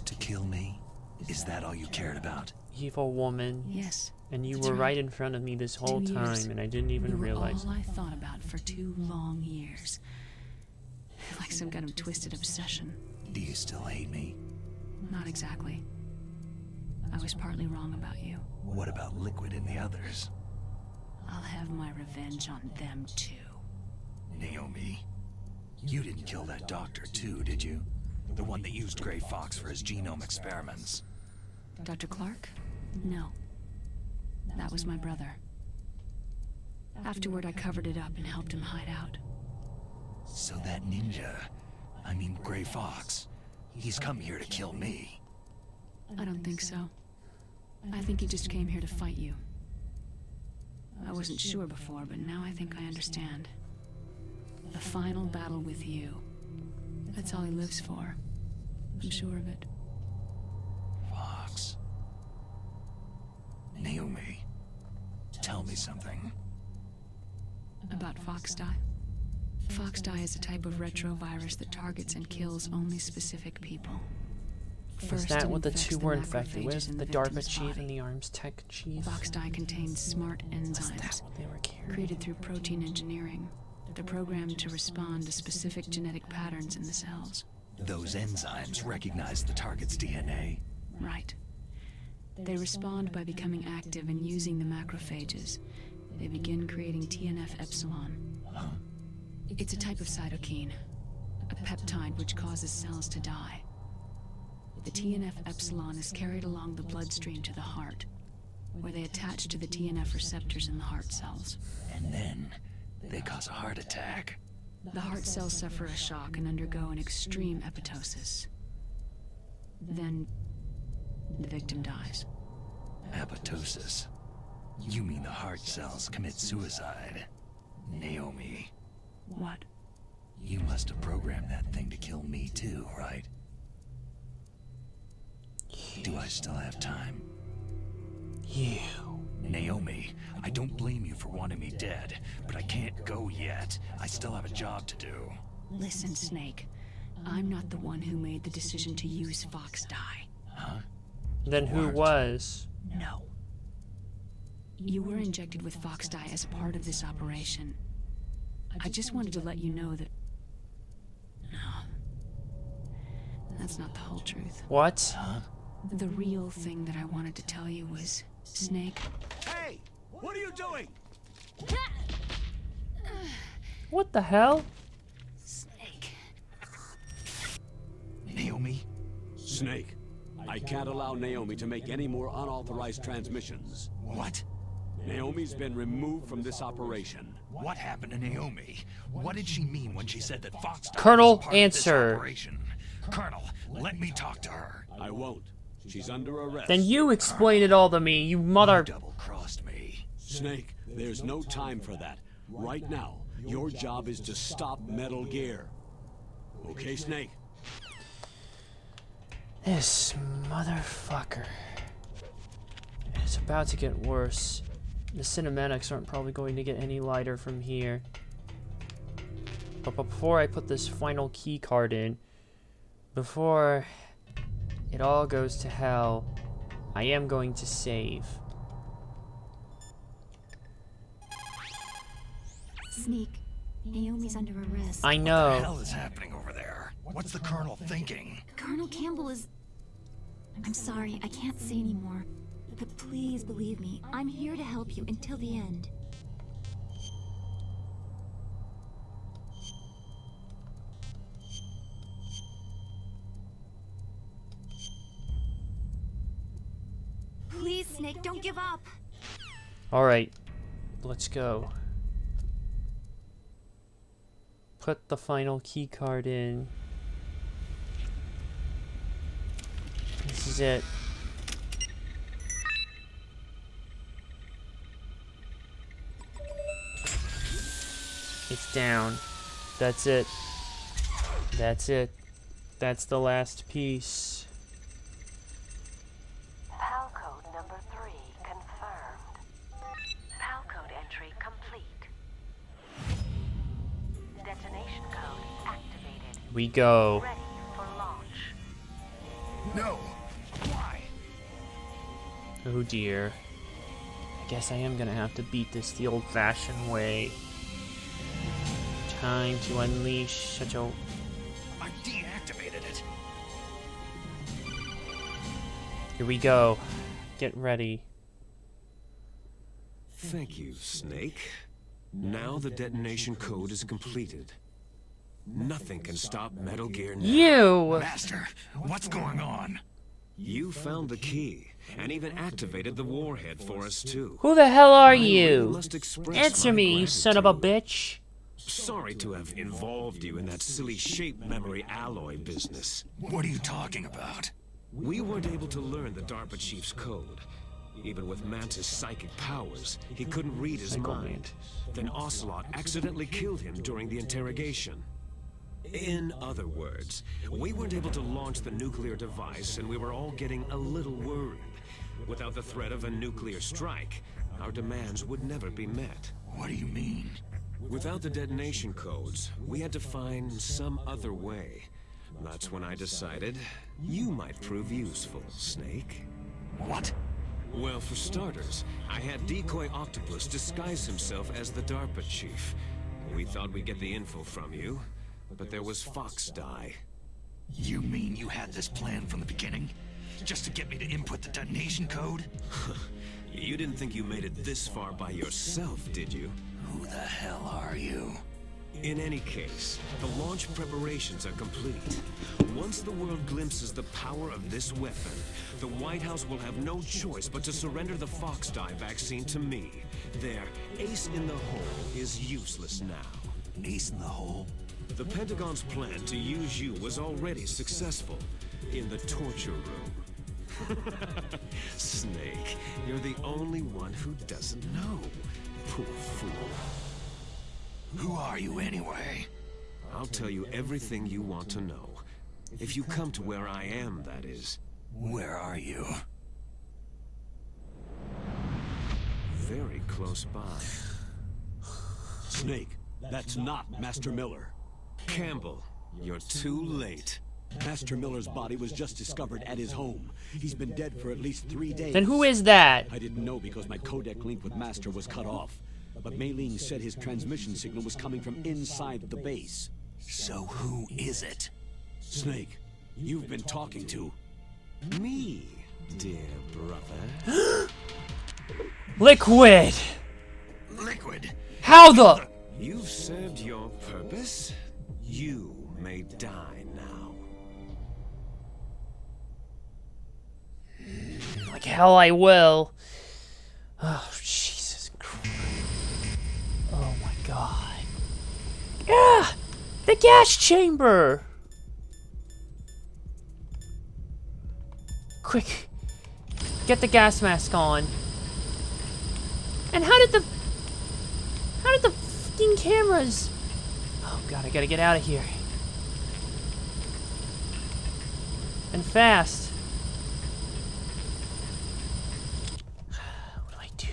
To kill me? Is that all you cared about? Evil woman. Yes. And you that's were right in front of me this whole 2 years. time, and I didn't even You were realize. all I thought about for 2 long years. Like some kind of twisted obsession. Do you still hate me? Not exactly. I was partly wrong about you. What about Liquid and the others? I'll have my revenge on them too. Naomi, you didn't kill that doctor too, did you? The one that used Gray Fox for his genome experiments. Dr. Clark? No. That was my brother. Afterward, I covered it up and helped him hide out. So that ninja, I mean Gray Fox, he's come here to kill me. I don't think so. I think he just came here to fight you. I wasn't sure before, but now I think I understand. The final battle with you. That's all he lives for. I'm sure of it. Fox. Naomi, tell me something. About Foxdie? Foxdie is a type of retrovirus that targets and kills only specific people. Is that it what the infects two were infected macrophages with? in The victim's DARPA chief body. and the arms tech chief? Foxdie contains smart Is that enzymes what they were carrying? created through protein engineering. They're programmed to respond to specific genetic patterns in the cells. Those enzymes recognize the target's DNA. Right. They respond by becoming active and using the macrophages. They begin creating TNF-epsilon. Huh? It's a type of cytokine, a peptide which causes cells to die. The TNF-epsilon is carried along the bloodstream to the heart, where they attach to the TNF receptors in the heart cells. And then they cause a heart attack. The heart cells suffer a shock and undergo an extreme apoptosis. Then, the victim dies. Apoptosis. You mean the heart cells commit suicide? Naomi, What? you must have programmed that thing to kill me too, right? Do I still have time? You. Naomi, I don't blame you for wanting me dead, but I can't go yet. I still have a job to do. Listen, Snake. I'm not the one who made the decision to use Foxdie. Huh? Then who What? was? No. You were injected with Foxdie as a part of this operation. I just wanted to let you know that... No. That's not the whole truth. What? Huh? The real thing that I wanted to tell you was, Snake, Hey! What are you doing? What the hell? Snake. Naomi? Snake, I can't allow Naomi to make any more unauthorized transmissions. What? Naomi's been removed from this operation. What happened to Naomi? What did she mean when she said that Foxdie Colonel, was a part of this answer. operation? Colonel, let me talk to her. I won't. She's under arrest. Then you explain it all to me, you mother... You double-crossed me. Snake, there's no time for that. Right now, your job is to stop Metal Gear. Okay, Snake? This motherfucker. It's about to get worse. The cinematics aren't probably going to get any lighter from here. But before I put this final key card in, before it all goes to hell, I am going to save. Snake, Naomi's under arrest. I What the know. hell is happening over there? What's the Colonel thinking? Colonel Campbell is... I'm sorry, I can't say anymore. But please believe me, I'm here to help you until the end. Please, Snake, don't give up. Alright, let's go. Put the final key card in. This is it. It's down. That's it. That's it. That's the last piece. PAL code number 3 confirmed. PAL code entry complete. Detonation code activated. We go. Ready for launch. No! Why? Oh dear. I guess I am gonna have to beat this the old-fashioned way. Time to unleash such a... I deactivated it. Here we go. Get ready. Thank you, Snake. Now the detonation code is completed. Nothing can stop Metal Gear now. You! Master, what's going on? You found the key, and even activated the warhead for us too. Who the hell are I really you? must express Answer my me, you son of a gratitude. bitch. Sorry to have involved you in that silly shape memory alloy business. What are you talking about? We weren't able to learn the DARPA chief's code. Even with Mantis' psychic powers, he couldn't read his mind. Then Ocelot accidentally killed him during the interrogation. In other words, we weren't able to launch the nuclear device, and we were all getting a little worried. Without the threat of a nuclear strike, our demands would never be met. What do you mean? Without the detonation codes, we had to find some other way. That's when I decided you might prove useful, Snake. What? Well, for starters, I had Decoy Octopus disguise himself as the DARPA chief. We thought we'd get the info from you, but there was Fox Die. You mean you had this plan from the beginning? Just to get me to input the detonation code? You didn't think you made it this far by yourself, did you? Who the hell are you? In any case, the launch preparations are complete. Once the world glimpses the power of this weapon, the White House will have no choice but to surrender the Fox Die vaccine to me. Their ace in the hole is useless now. Ace in the hole? The Pentagon's plan to use you was already successful in the torture room. Snake, you're the only one who doesn't know. Poor fool. Who are you anyway? I'll tell you everything you want to know. If you come to where I am, that is. Where are you? Very close by. Snake, that's not Master Miller. Campbell, you're too late. Master Miller's body was just discovered at his home. He's been dead for at least 3 days. Then who is that? I didn't know because my codec link with Master was cut off. But Mei Ling said his transmission signal was coming from inside the base. So who is it? Snake, you've been talking to... Me, dear brother. Liquid! Liquid? How the... You've served your purpose. You may die now. Like hell I will. Oh, Jesus Christ. Oh my God. Yeah! The gas chamber! Quick. Get the gas mask on. And how did the fucking cameras... Oh God, I gotta get out of here. And fast. What do I do?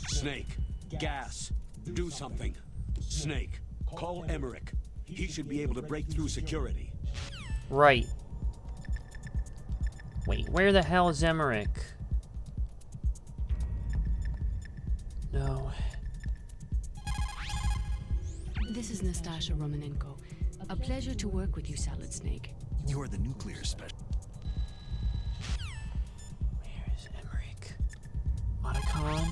Snake, gas, do something. Snake, call Emmerich. He should be able to break through security. Right. Wait, where the hell is Emmerich? No. This is Nastasha Romanenko. A pleasure to work with you, Salad Snake. You're the nuclear specialist. Where is Emmerich? Otacon?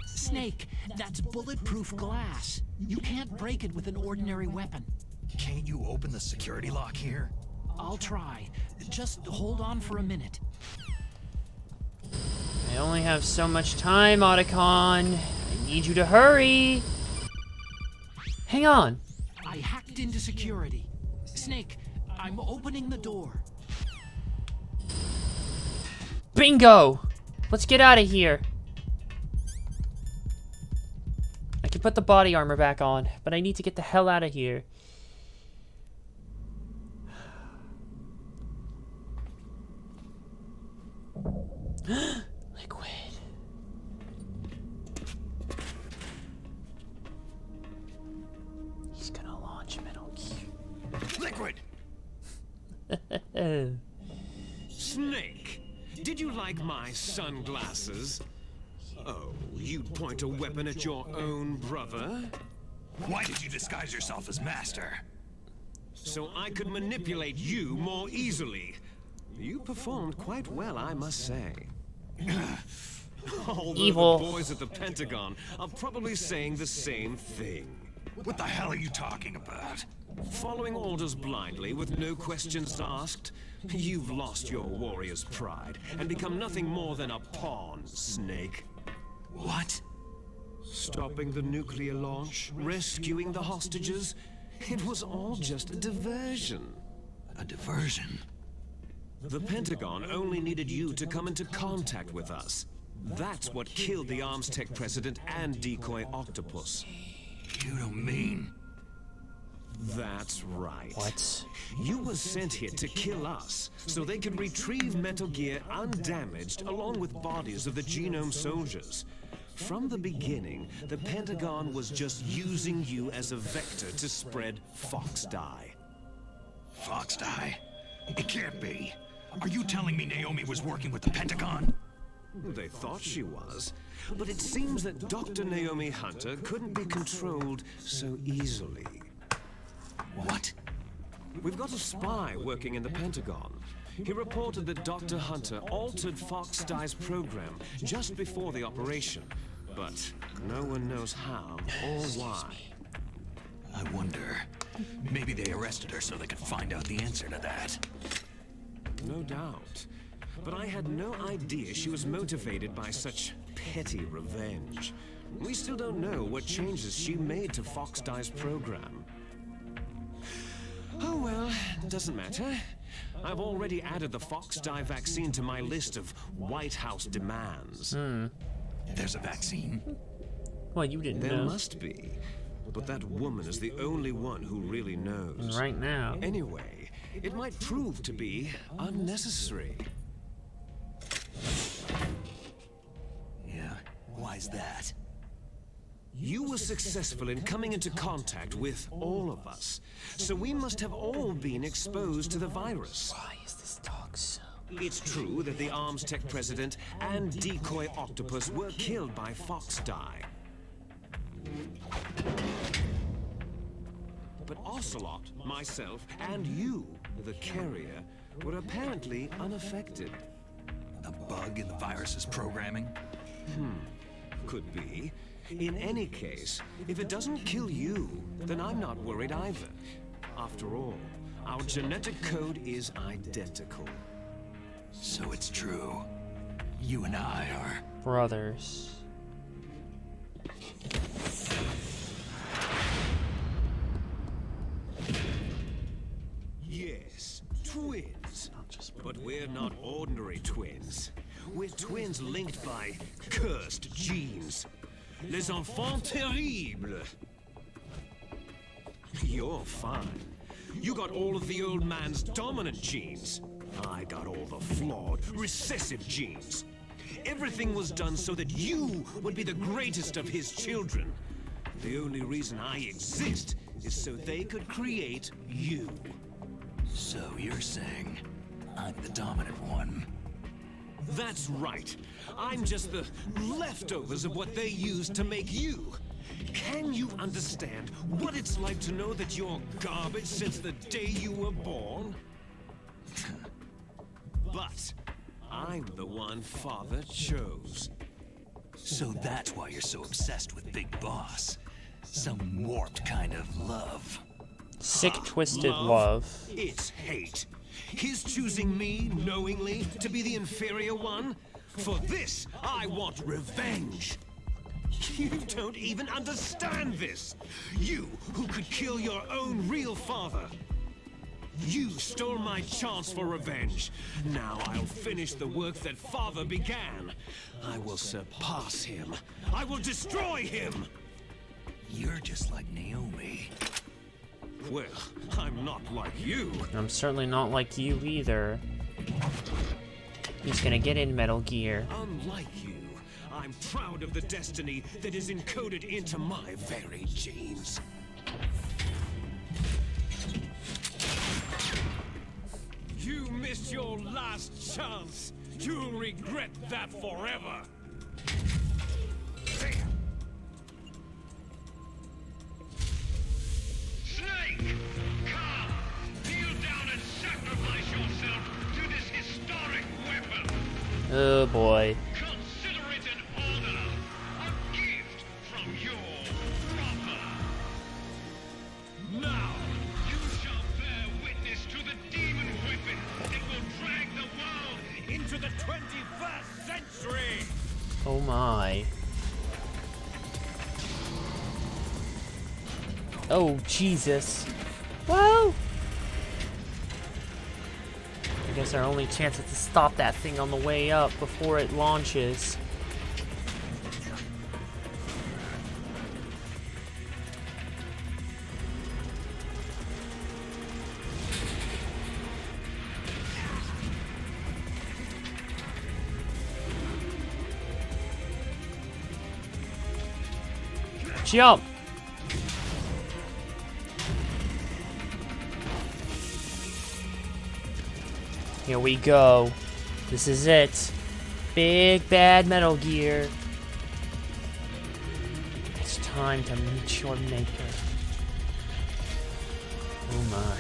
Snake, that's bulletproof glass. You can't break it with an ordinary weapon. Can't you open the security lock here? I'll try. Just hold on for a minute. I only have so much time, Otacon. I need you to hurry. Hang on. I hacked into security. Snake, I'm opening the door. Bingo! Let's get out of here. I can put the body armor back on, but I need to get the hell out of here. Liquid. He's gonna launch Metal Gear. Liquid! Snake! Did you like my sunglasses? Oh, you'd point a weapon at your own brother? Why did you disguise yourself as Master? So I could manipulate you more easily. You performed quite well, I must say. Although Evil. the boys at the Pentagon are probably saying the same thing. What the hell are you talking about? Following orders blindly with no questions asked, you've lost your warrior's pride and become nothing more than a pawn, Snake. What? Stopping the nuclear launch, rescuing the hostages, it was all just a diversion. A diversion? The Pentagon only needed you to come into contact with us. That's what killed the Arms Tech president and decoy octopus. You don't mean... That's right. What? You were sent here to kill us, so they could retrieve Metal Gear undamaged along with bodies of the Genome soldiers. From the beginning, the Pentagon was just using you as a vector to spread Fox Dye. Fox Dye? It can't be. Are you telling me Naomi was working with the Pentagon? They thought she was, but it seems that Dr. Naomi Hunter couldn't be controlled so easily. What? We've got a spy working in the Pentagon. He reported that Dr. Hunter altered Fox Dye's program just before the operation, but no one knows how or why. I wonder. Maybe they arrested her so they could find out the answer to that. No doubt. But I had no idea she was motivated by such petty revenge. We still don't know what changes she made to Fox Dye's program. Oh well, doesn't matter. I've already added the Fox Dye vaccine to my list of White House demands. There's a vaccine? Well, you didn't There know. must be. But that woman is the only one who really knows. Right now. Anyway, it might prove to be unnecessary. Yeah, why's that? You were successful in coming into contact with all of us, so we must have all been exposed to the virus. Why is this dog so... It's true that the Arms Tech president and decoy octopus were killed by Fox Dye. But Ocelot, myself, and you, the carrier, were apparently unaffected. A bug in the virus's programming? Could be. In any case, if it doesn't kill you, then I'm not worried either. After all, our genetic code is identical. So it's true. You and I are... brothers. Yes, twins. But we're not ordinary twins. We're twins linked by cursed genes. Les enfants terribles. You're fine. You got all of the old man's dominant genes. I got all the flawed, recessive genes. Everything was done so that you would be the greatest of his children. The only reason I exist is so they could create you. So you're saying I'm the dominant one? That's right. I'm just the leftovers of what they used to make you. Can you understand what it's like to know that you're garbage since the day you were born? But I'm the one Father chose. So that's why you're so obsessed with Big Boss. Some warped kind of love. Sick, twisted love. It's hate. His choosing me, knowingly, to be the inferior one? For this, I want revenge. You don't even understand this. You, who could kill your own real father. You stole my chance for revenge. Now I'll finish the work that Father began. I will surpass him. I will destroy him. You're just like Naomi. Well, I'm not like you. I'm certainly not like you either. He's gonna get in Metal Gear. Unlike you, I'm proud of the destiny that is encoded into my very genes. You missed your last chance. You'll regret that forever. Snake! Come! Kneel down and sacrifice yourself to this historic weapon! Oh boy. Consider it an honor, a gift from your brother. Now, you shall bear witness to the demon weapon that will drag the world Into the 21st century! Oh my. Oh, Jesus. Whoa! I guess our only chance is to stop that thing on the way up before it launches. Jump! Here we go. This is it. Big bad Metal Gear. It's time to meet your maker. Oh my.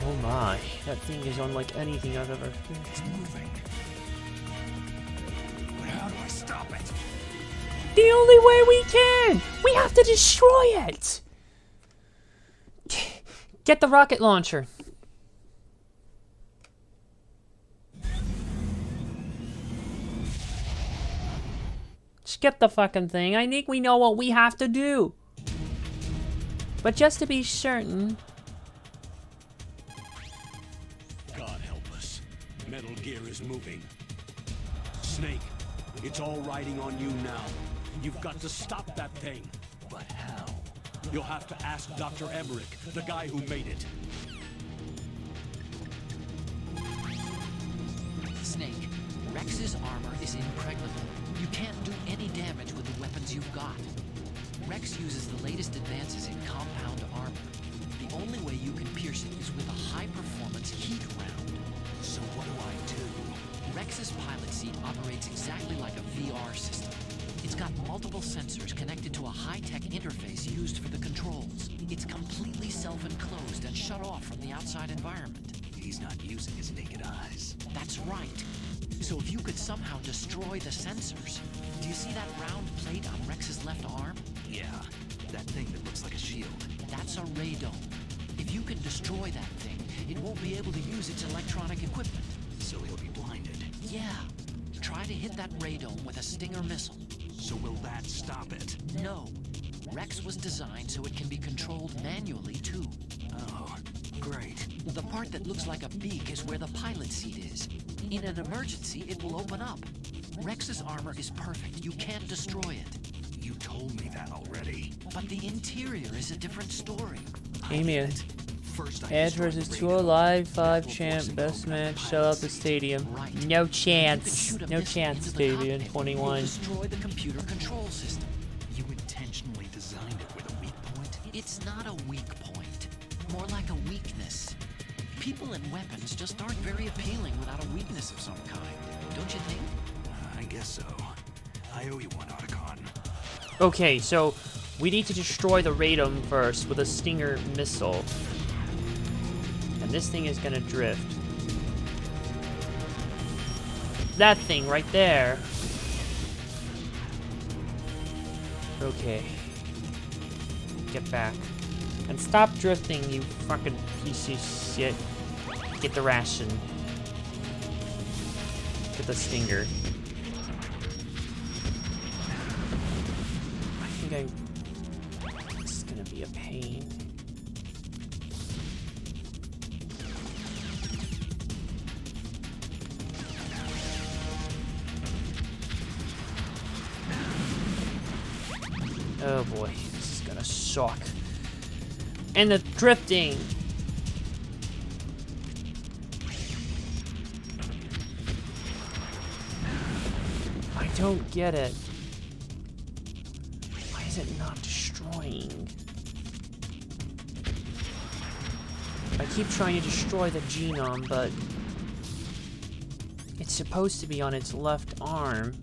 Oh my. That thing is unlike anything I've ever. It's moving. But how do I stop it? The only way we can! We have to destroy it! Get the rocket launcher. Skip the fucking thing. I think we know what we have to do. But just to be certain... God help us. Metal Gear is moving. Snake, it's all riding on you now. You've got to stop that thing. But how? You'll have to ask Dr. Emmerich, the guy who made it. Snake, Rex's armor is impregnable. You can't do any damage with the weapons you've got. Rex uses the latest advances in compound armor. The only way you can pierce it is with a high-performance heat round. So what do I do? Rex's pilot seat operates exactly like a VR system. It's got multiple sensors connected to a high-tech interface used for the controls. It's completely self-enclosed and shut off from the outside environment. He's not using his naked eyes. That's right. So if you could somehow destroy the sensors... Do you see that round plate on Rex's left arm? Yeah, that thing that looks like a shield. That's a radome. If you can destroy that thing, it won't be able to use its electronic equipment. So he'll be blinded. Yeah. Try to hit that radome with a Stinger missile. So will that stop it? No. Rex was designed so it can be controlled manually, too. Oh, great. The part that looks like a beak is where the pilot seat is. In an emergency, it will open up. Rex's armor is perfect. You can't destroy it. You told me that already. But the interior is a different story. Amy. Edge versus 2 Alive, 5 champ, best match, sell out the stadium. No chance. No chance, baby, in 21. Destroy the computer control system. You intentionally designed it with a weak point? It's not a weak point. More like a weakness. People and weapons just aren't very appealing without a weakness of some kind. Don't you think? I guess so. I owe you one, Otacon. Okay, so we need to destroy the radome first with a Stinger missile. And this thing is gonna drift. That thing right there. Okay. Get back. And stop drifting, you fucking piece of shit. Get the ration. Get the Stinger. I think this is gonna be a pain. Oh boy, this is gonna suck. And the drifting! I don't get it. Why is it not destroying? I keep trying to destroy the genome, but It's supposed to be on its left arm.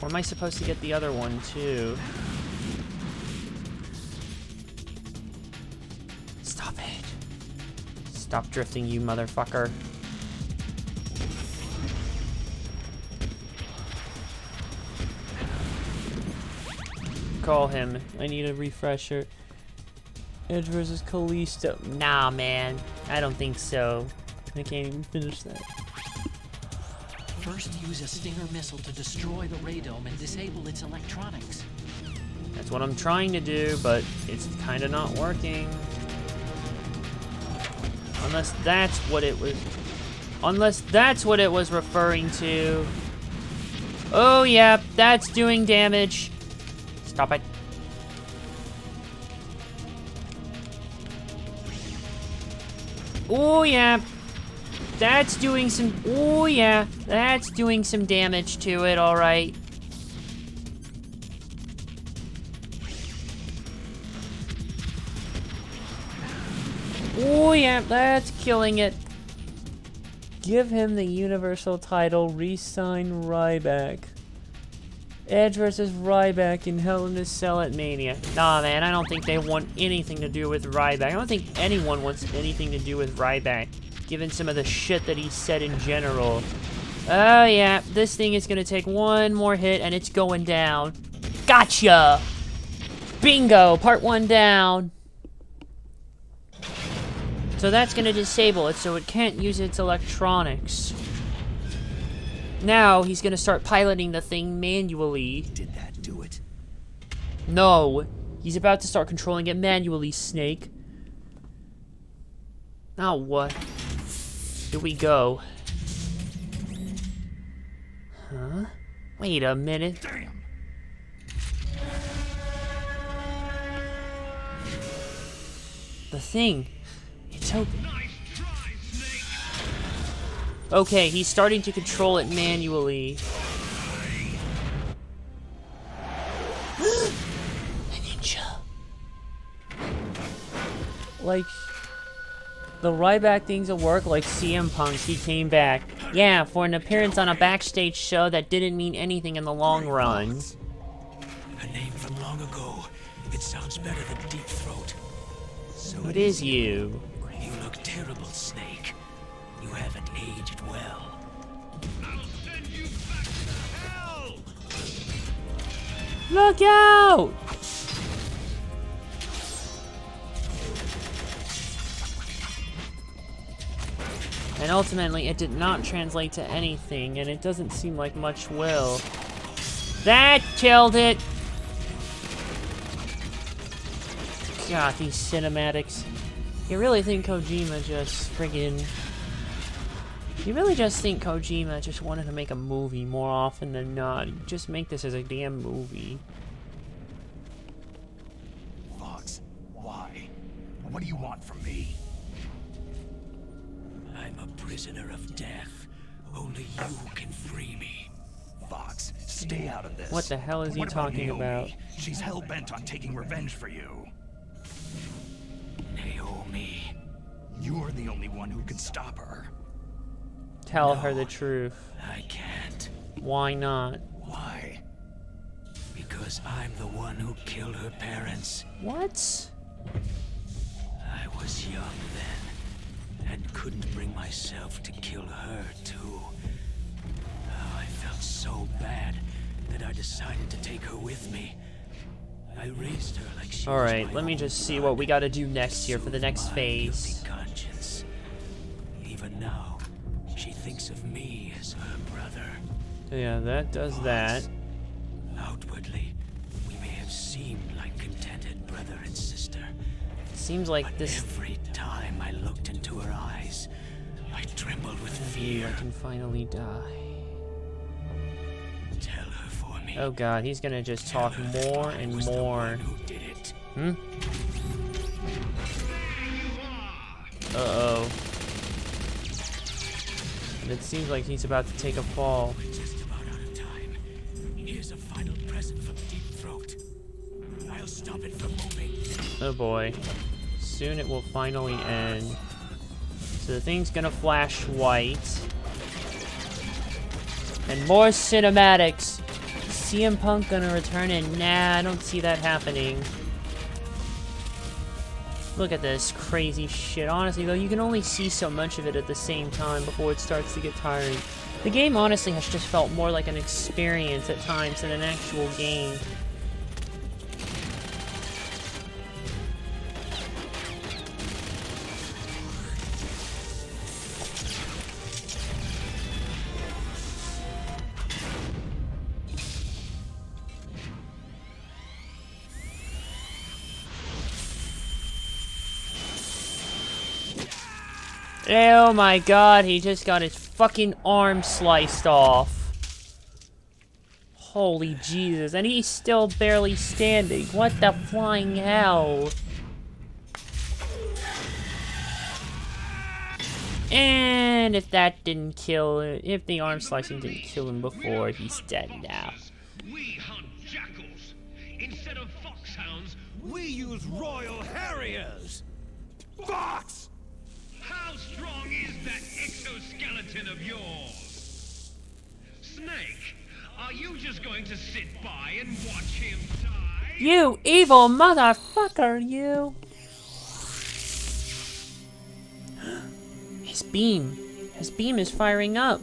Or am I supposed to get the other one, too? Stop it. Stop drifting, you motherfucker. Call him. I need a refresher. Edge versus Callisto. Nah, man. I don't think so. I can't even finish that. First, use a Stinger missile to destroy the ray dome and disable its electronics. That's what I'm trying to do, but it's kind of not working. Unless that's what it was... Unless that's what it was referring to. Oh, yeah, that's doing damage. Stop it. Oh, yeah. That's doing some... Oh, yeah. That's doing some damage to it, alright. Oh, yeah. That's killing it. Give him the Universal title. Re-sign Ryback. Edge versus Ryback in Hell in a Cell at Mania. Nah, man. I don't think they want anything to do with Ryback. I don't think anyone wants anything to do with Ryback, given some of the shit that he said in general. Oh, yeah. This thing is gonna take one more hit, and it's going down. Gotcha! Bingo! Part 1 down. So that's gonna disable it, so it can't use its electronics. Now, he's gonna start piloting the thing manually. Did that do it? No. He's about to start controlling it manually, Snake. Now what? Here we go. Huh? Wait a minute. Damn. The thing. It's open. Okay, he's starting to control it manually. A ninja. Like, the Ryback things will work like CM Punk. He came back. Yeah, for an appearance on a backstage show that didn't mean anything in the long run. A name from long ago. It sounds better than Deep Throat. So It is you. You look terrible, Snake. You haven't aged well. I'll send you back to hell! Look out! And ultimately, it did not translate to anything, and it doesn't seem like much will. That killed it! God, these cinematics. You really think Kojima just friggin'... You really just think Kojima just wanted to make a movie more often than not? You just make this as a damn movie. Fox, why? What do you want from me? I'm a prisoner of death. Only you can free me. Fox, stay out of this. What the hell is he talking about? She's hell-bent on taking revenge for you. Naomi, you're the only one who can stop her. Tell her the truth. I can't. Why not? Why? Because I'm the one who killed her parents. What? I was young then, and couldn't bring myself to kill her, too. Oh, I felt so bad that I decided to take her with me. I raised her like she was Alright, my let me own just see blood. what we gotta do next here for the next My phase. guilty conscience. Even now, she thinks of me as her brother. Yeah, that does that. Outwardly, we may have seemed like contented brother and sister. Seems like But this... every time I looked into her eyes, I trembled with fear. I can finally die. Tell her for me. Oh god, he's gonna just talk more and more. Who did it? Hmm? Uh-oh. And it seems like he's about to take a fall. We're just about out of time. Here's a final present from Deep Throat. I'll stop it from moving. Oh boy. Soon it will finally end. So the thing's gonna flash white. And more cinematics. CM Punk gonna return in? Nah, I don't see that happening. Look at this crazy shit. Honestly, though, you can only see so much of it at the same time before it starts to get tiring. The game, honestly, has just felt more like an experience at times than an actual game. Oh my god, he just got his fucking arm sliced off. Holy Jesus, and he's still barely standing. What the flying hell? And if that didn't kill him, if the arm slicing didn't kill him before, he's dead now. We hunt jackals. Instead of foxhounds, we use royal harriers. Fox! How strong is that exoskeleton of yours? Snake, are you just going to sit by and watch him die? You evil motherfucker, you! His beam. His beam is firing up.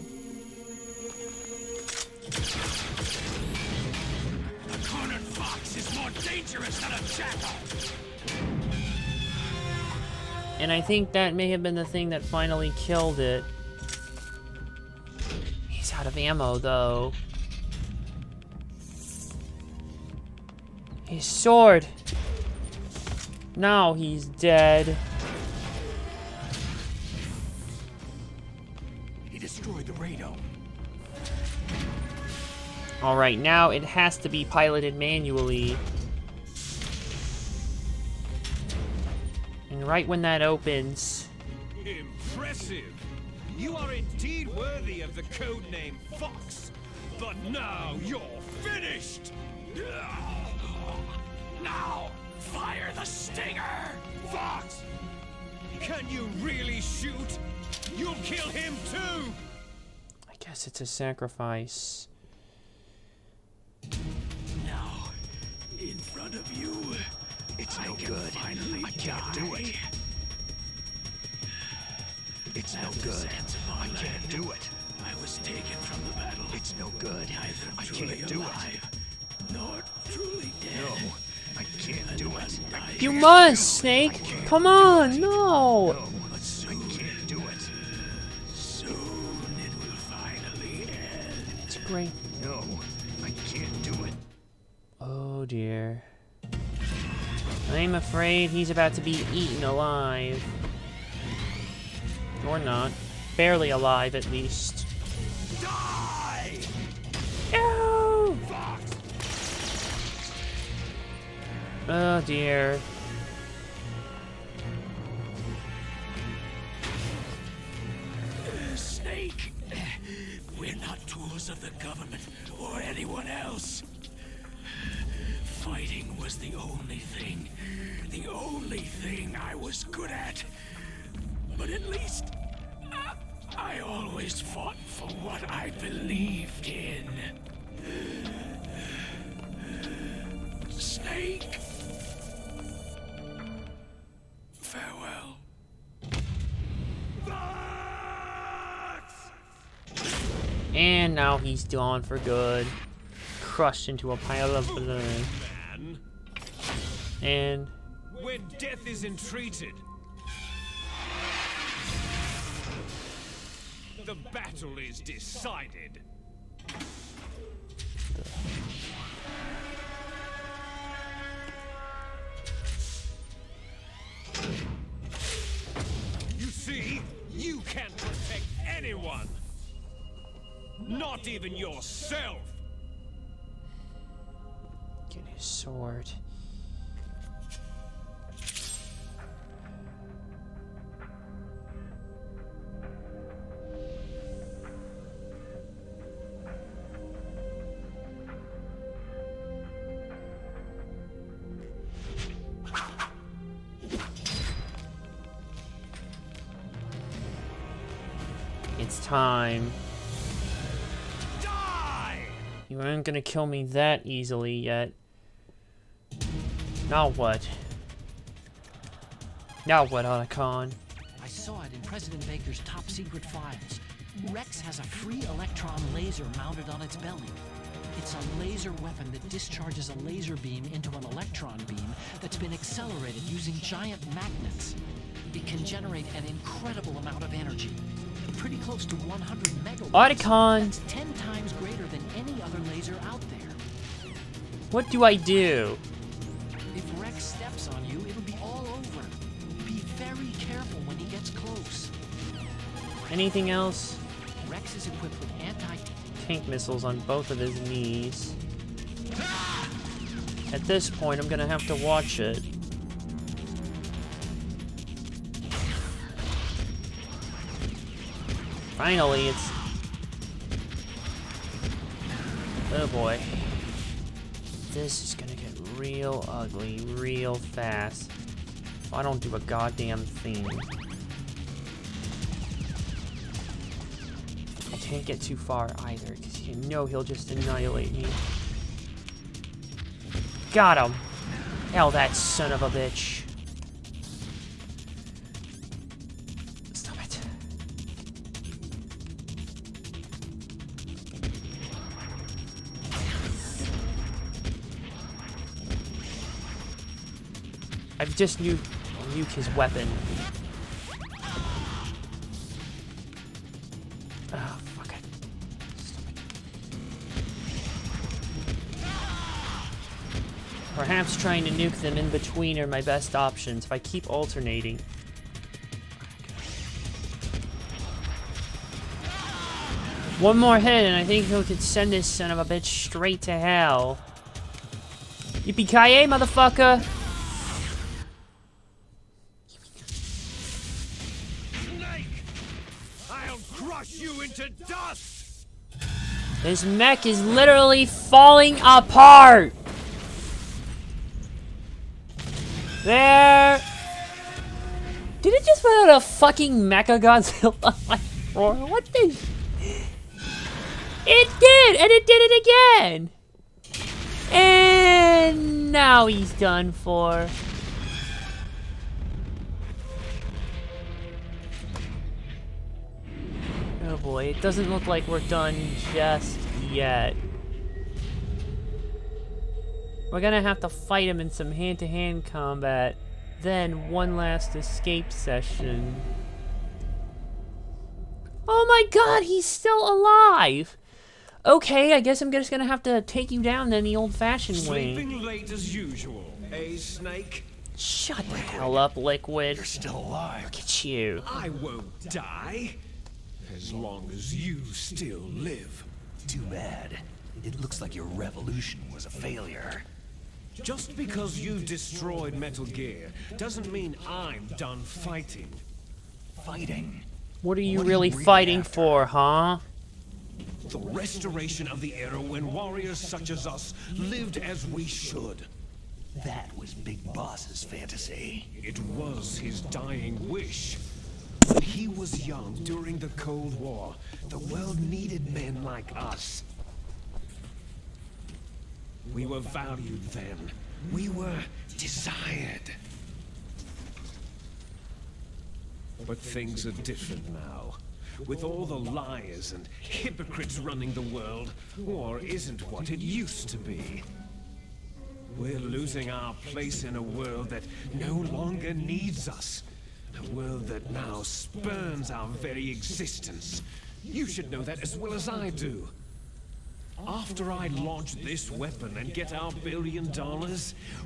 A cornered fox is more dangerous than a jackal. And I think that may have been the thing that finally killed it. He's out of ammo, though. His sword! Now he's dead. He destroyed the radome. Alright, now it has to be piloted manually. And right when that opens... Impressive! You are indeed worthy of the codename Fox. But now you're finished! Now, fire the stinger! Fox! Can you really shoot? You'll kill him too! I guess it's a sacrifice. Now, in front of you, it's no good. I can't do it. It's no good. I can't do it. I was taken from the battle. It's no good. I can't do it. Nor truly dead. No, I can't do it. You must, Snake! Come on, no! I can't do it. Soon it will finally end. It's great. No, I can't do it. Oh dear. I'm afraid he's about to be eaten alive. Or not. Barely alive, at least. Die! Ew! Oh dear. Snake, we're not tools of the government or anyone else. Fighting was the only thing I was good at. But at least, I always fought for what I believed in. Snake. Farewell. And now he's gone for good. Crushed into a pile of blood. Man, And... when death is entreated, the battle is decided. You see, you can't protect anyone. Not even yourself. Get his sword. It's time. You aren't gonna kill me that easily yet. Now what? Now what, Otacon? I saw it in President Baker's top secret files. Rex has a free electron laser mounted on its belly. It's a laser weapon that discharges a laser beam into an electron beam that's been accelerated using giant magnets. It can generate an incredible amount of energy. Pretty close to 100 megawatts. Otacon! That's 10 times greater than any other laser out there. What do I do? If Rex steps on you, it'll be all over. Be very careful when he gets close. Anything else? Rex is equipped with Tank missiles on both of his knees. At this point, I'm gonna have to watch it. Finally, it's... Oh boy. This is gonna get real ugly real fast. If I don't do a goddamn thing. I can't get too far either, because you know he'll just annihilate me. Got him! Hell, that son of a bitch. Stop it. I've just nuke his weapon. Oh, fuck it. Stop it. Perhaps trying to nuke them in between are my best options if I keep alternating. One more hit and I think he could send this son of a bitch straight to hell. Yippee-ki-yay, motherfucker! You into dust. His mech is literally falling apart. There. Did it just put out a fucking Mecha Godzilla like roar? What the? It did, and it did it again. And now he's done for. Oh boy, it doesn't look like we're done just yet. We're gonna have to fight him in some hand-to-hand combat, then one last escape session. Oh my god, he's still alive! Okay, I guess I'm just gonna have to take you down then the old-fashioned way. Sleeping late as usual, eh, Snake? Shut the hell up, Liquid. You're still alive. Look at you. I won't die. As long as you still live. Too bad. It looks like your revolution was a failure. Just because you destroyed Metal Gear doesn't mean I'm done fighting. Fighting? What are you really fighting for, huh? The restoration of the era when warriors such as us lived as we should. That was Big Boss's fantasy. It was his dying wish. When he was young during the Cold War, the world needed men like us. We were valued then. We were desired. But things are different now. With all the liars and hypocrites running the world, war isn't what it used to be. We're losing our place in a world that no longer needs us. A world that now spurns our very existence. You should know that as well as I do. After I launch this weapon and get our $1 billion,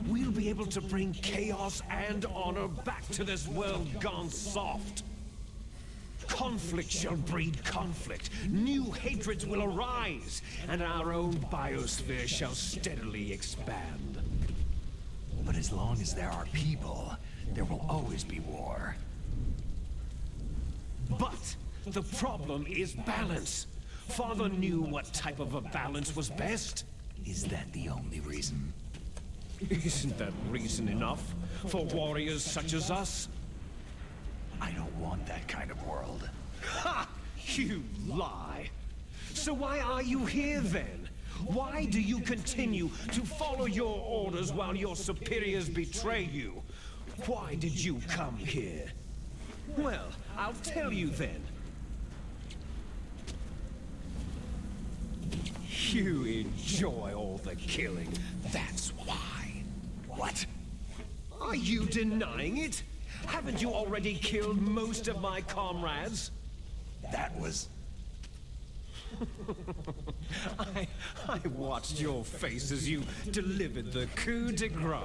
we'll be able to bring chaos and honor back to this world gone soft. Conflict shall breed conflict. New hatreds will arise, and our own biosphere shall steadily expand. But as long as there are people, there will always be war. But the problem is balance. Father knew what type of a balance was best. Is that the only reason? Isn't that reason enough for warriors such as us? I don't want that kind of world. Ha! You lie. So why are you here then? Why do you continue to follow your orders while your superiors betray you? Why did you come here? Well, I'll tell you then. You enjoy all the killing, that's why. What? Are you denying it? Haven't you already killed most of my comrades? That was... I watched your face as you delivered the coup de grace.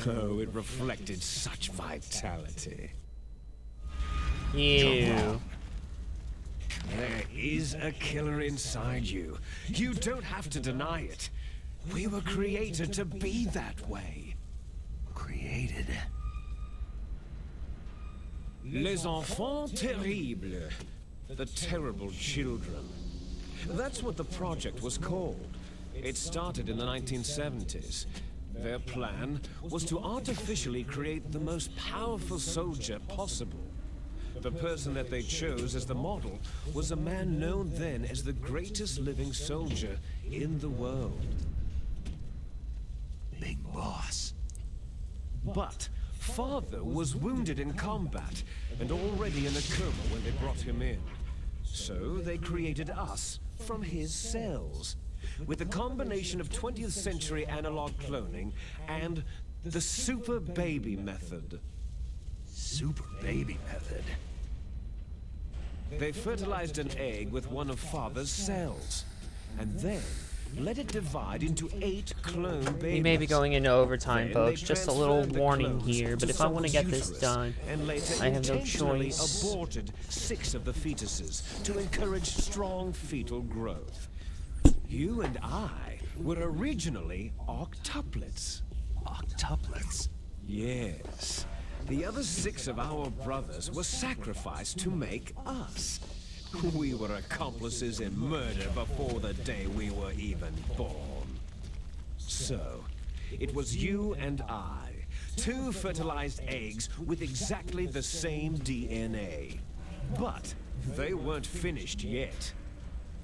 Oh, it reflected such vitality. Ew. There is a killer inside you. You don't have to deny it. We were created to be that way. Created? Les enfants terribles. The terrible children. That's what the project was called. It started in the 1970s. Their plan was to artificially create the most powerful soldier possible. The person that they chose as the model was a man known then as the greatest living soldier in the world. Big boss. But Father was wounded in combat and already in a coma when they brought him in. So they created us from his cells, with a combination of 20th century analog cloning and the super baby method. Super baby method? They fertilized an egg with one of Father's cells, and then let it divide into 8 clone babies. We may be going into overtime, Then folks. they Just a little transferred the warning clones here, but to if I want to get someone's this uterus, done, and later I have no intentionally choice. aborted 6 of the fetuses to encourage strong fetal growth. You and I were originally octuplets. Octuplets? Yes. The other 6 of our brothers were sacrificed to make us. We were accomplices in murder before the day we were even born. So, it was you and I, 2 fertilized eggs with exactly the same DNA. But they weren't finished yet.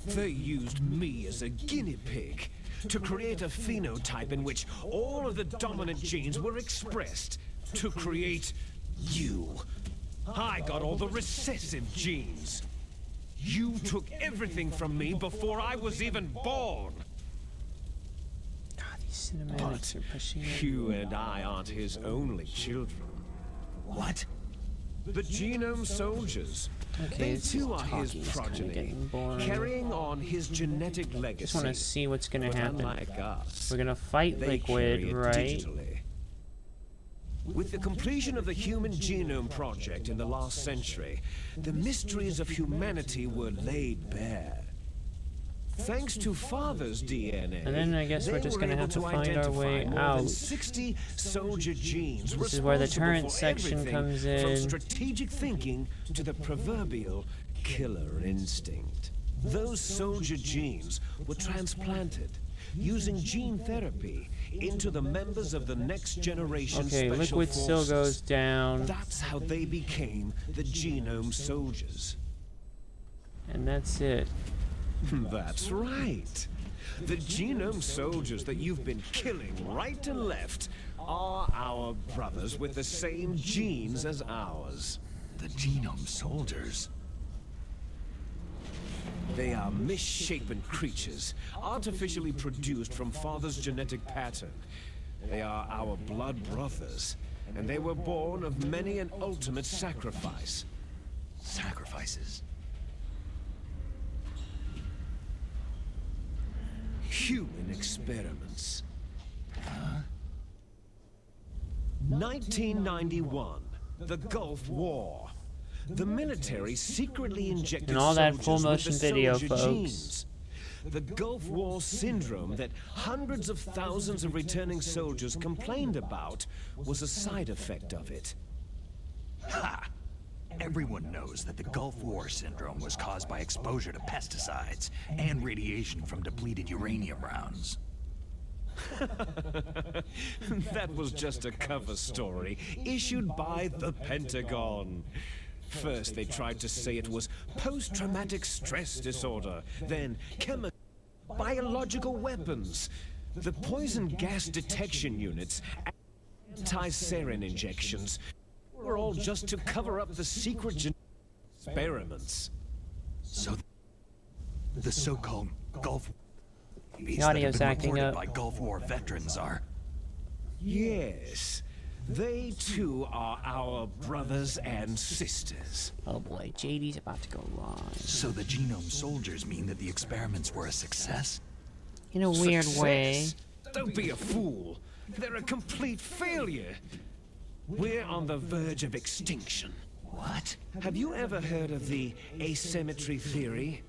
They used me as a guinea pig to create a phenotype in which all of the dominant genes were expressed to create you. I got all the recessive genes. You took everything from me before I was even born. God, these cinematics are pushing it. You and I aren't his only children. What? The genome soldiers. Okay, They too are his progeny, getting boring. carrying on his genetic legacy. Just want to see what's going to But happen. unlike us, We're going to fight they Liquid, carry it right? digitally. With the completion of the Human Genome Project in the last century, the mysteries of humanity were laid bare. Thanks to Father's DNA, And then I guess we're just going to have to find our identify way more out. than 60 soldier genes This is where the responsible turret for section everything comes from in. strategic thinking to the proverbial killer instinct. Those soldier genes were transplanted using gene therapy into the members of the next generation Okay, special Liquid still forces. goes down. That's how they became the genome soldiers. And that's it. That's right. The genome soldiers that you've been killing right and left are our brothers with the same genes as ours. The genome soldiers? They are misshapen creatures, artificially produced from Father's genetic pattern. They are our blood brothers, and they were born of many an ultimate sacrifice. Sacrifices? Human experiments. Huh? 1991, the Gulf War. The military secretly injected And all that soldiers full with motion the video, soldier folks. genes. The Gulf War syndrome that hundreds of thousands of returning soldiers complained about was a side effect of it. Ha! Everyone knows that the Gulf War syndrome was caused by exposure to pesticides and radiation from depleted uranium rounds. That was just a cover story issued by the Pentagon. First, they tried to say it was post-traumatic stress disorder, then chemical, biological weapons. The poison gas detection units, anti-sarin injections, were all just to cover up the secret experiments. So the so-called Gulf The audio's acting up. by Gulf War veterans are... Yes. They too are our brothers and sisters. Oh boy, JD's about to go wrong. So the genome soldiers mean that the experiments were a success? In a weird way. Don't be a fool. They're a complete failure. We're on the verge of extinction. What? Have you ever heard of the asymmetry theory?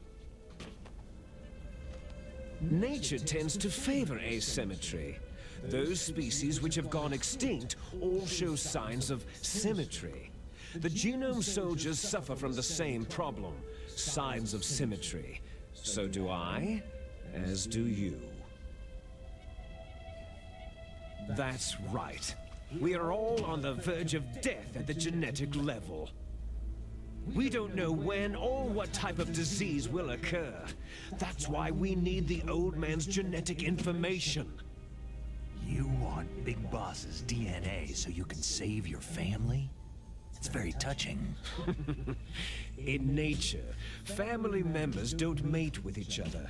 Nature tends to favor asymmetry. Those species which have gone extinct all show signs of symmetry. The genome soldiers suffer from the same problem, signs of symmetry. So do I, as do you. That's right. We are all on the verge of death at the genetic level. We don't know when or what type of disease will occur. That's why we need the old man's genetic information. You want Big Boss's DNA so you can save your family? It's very touching. In nature, family members don't mate with each other,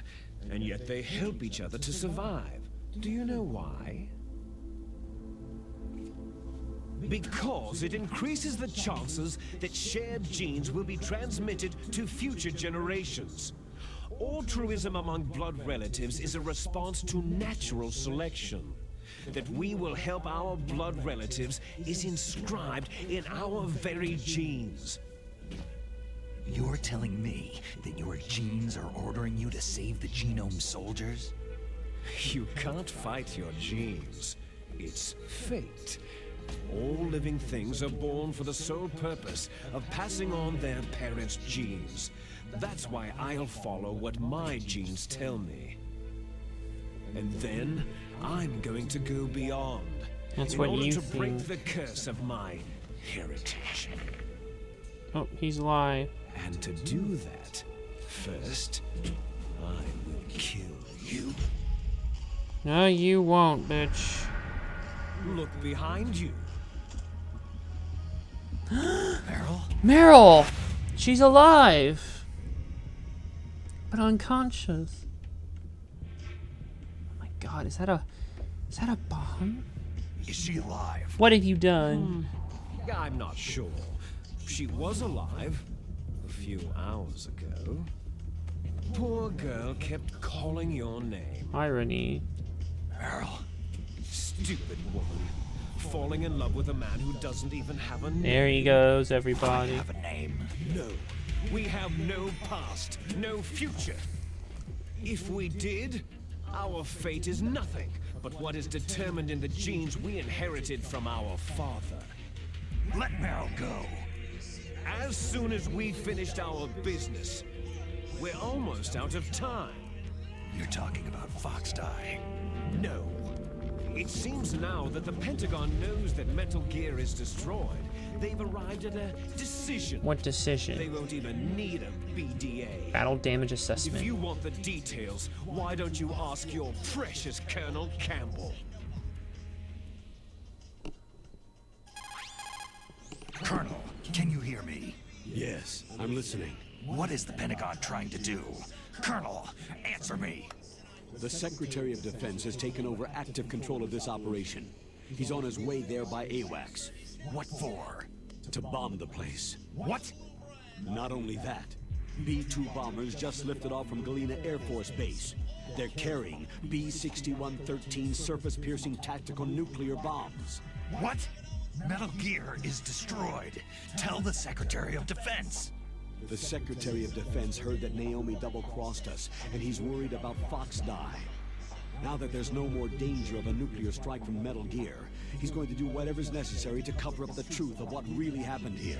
and yet they help each other to survive. Do you know why? Because it increases the chances that shared genes will be transmitted to future generations. Altruism among blood relatives is a response to natural selection. That we will help our blood relatives is inscribed in our very genes. You're telling me that your genes are ordering you to save the genome soldiers? You can't fight your genes. It's fate. All living things are born for the sole purpose of passing on their parents' genes. That's why I'll follow what my genes tell me. And then, I'm going to go beyond. That's in what order you to think. break the curse of my heritage. Oh, he's alive. And to do that, first, I will kill you. No, you won't, bitch. Look behind you. Meryl? Meryl! She's alive! But unconscious. Oh my god, is that a bomb? Is she alive? What have you done? I'm not sure. She was alive a few hours ago. Poor girl kept calling your name. Irony. Meryl. Stupid woman. Falling in love with a man who doesn't even have a name. There he goes, everybody. I have a name. No. We have no past, no future. If we did, our fate is nothing but what is determined in the genes we inherited from our father. Let Meryl go. As soon as we finished our business, we're almost out of time. You're talking about Fox Die. No. It seems now that the Pentagon knows that Metal Gear is destroyed. They've arrived at a decision. What decision? They won't even need a BDA. Battle damage assessment. If you want the details, why don't you ask your precious Colonel Campbell? Colonel, can you hear me? Yes, I'm listening. What is the Pentagon trying to do? Colonel, answer me. The Secretary of Defense has taken over active control of this operation. He's on his way there by AWACS. What for? To bomb the place. What? Not only that, B-2 bombers just lifted off from Galena Air Force Base. They're carrying B-6113 surface-piercing tactical nuclear bombs. What? Metal Gear is destroyed. Tell the Secretary of Defense. The Secretary of Defense heard that Naomi double-crossed us, and he's worried about Fox Die. Now that there's no more danger of a nuclear strike from Metal Gear, he's going to do whatever's necessary to cover up the truth of what really happened here.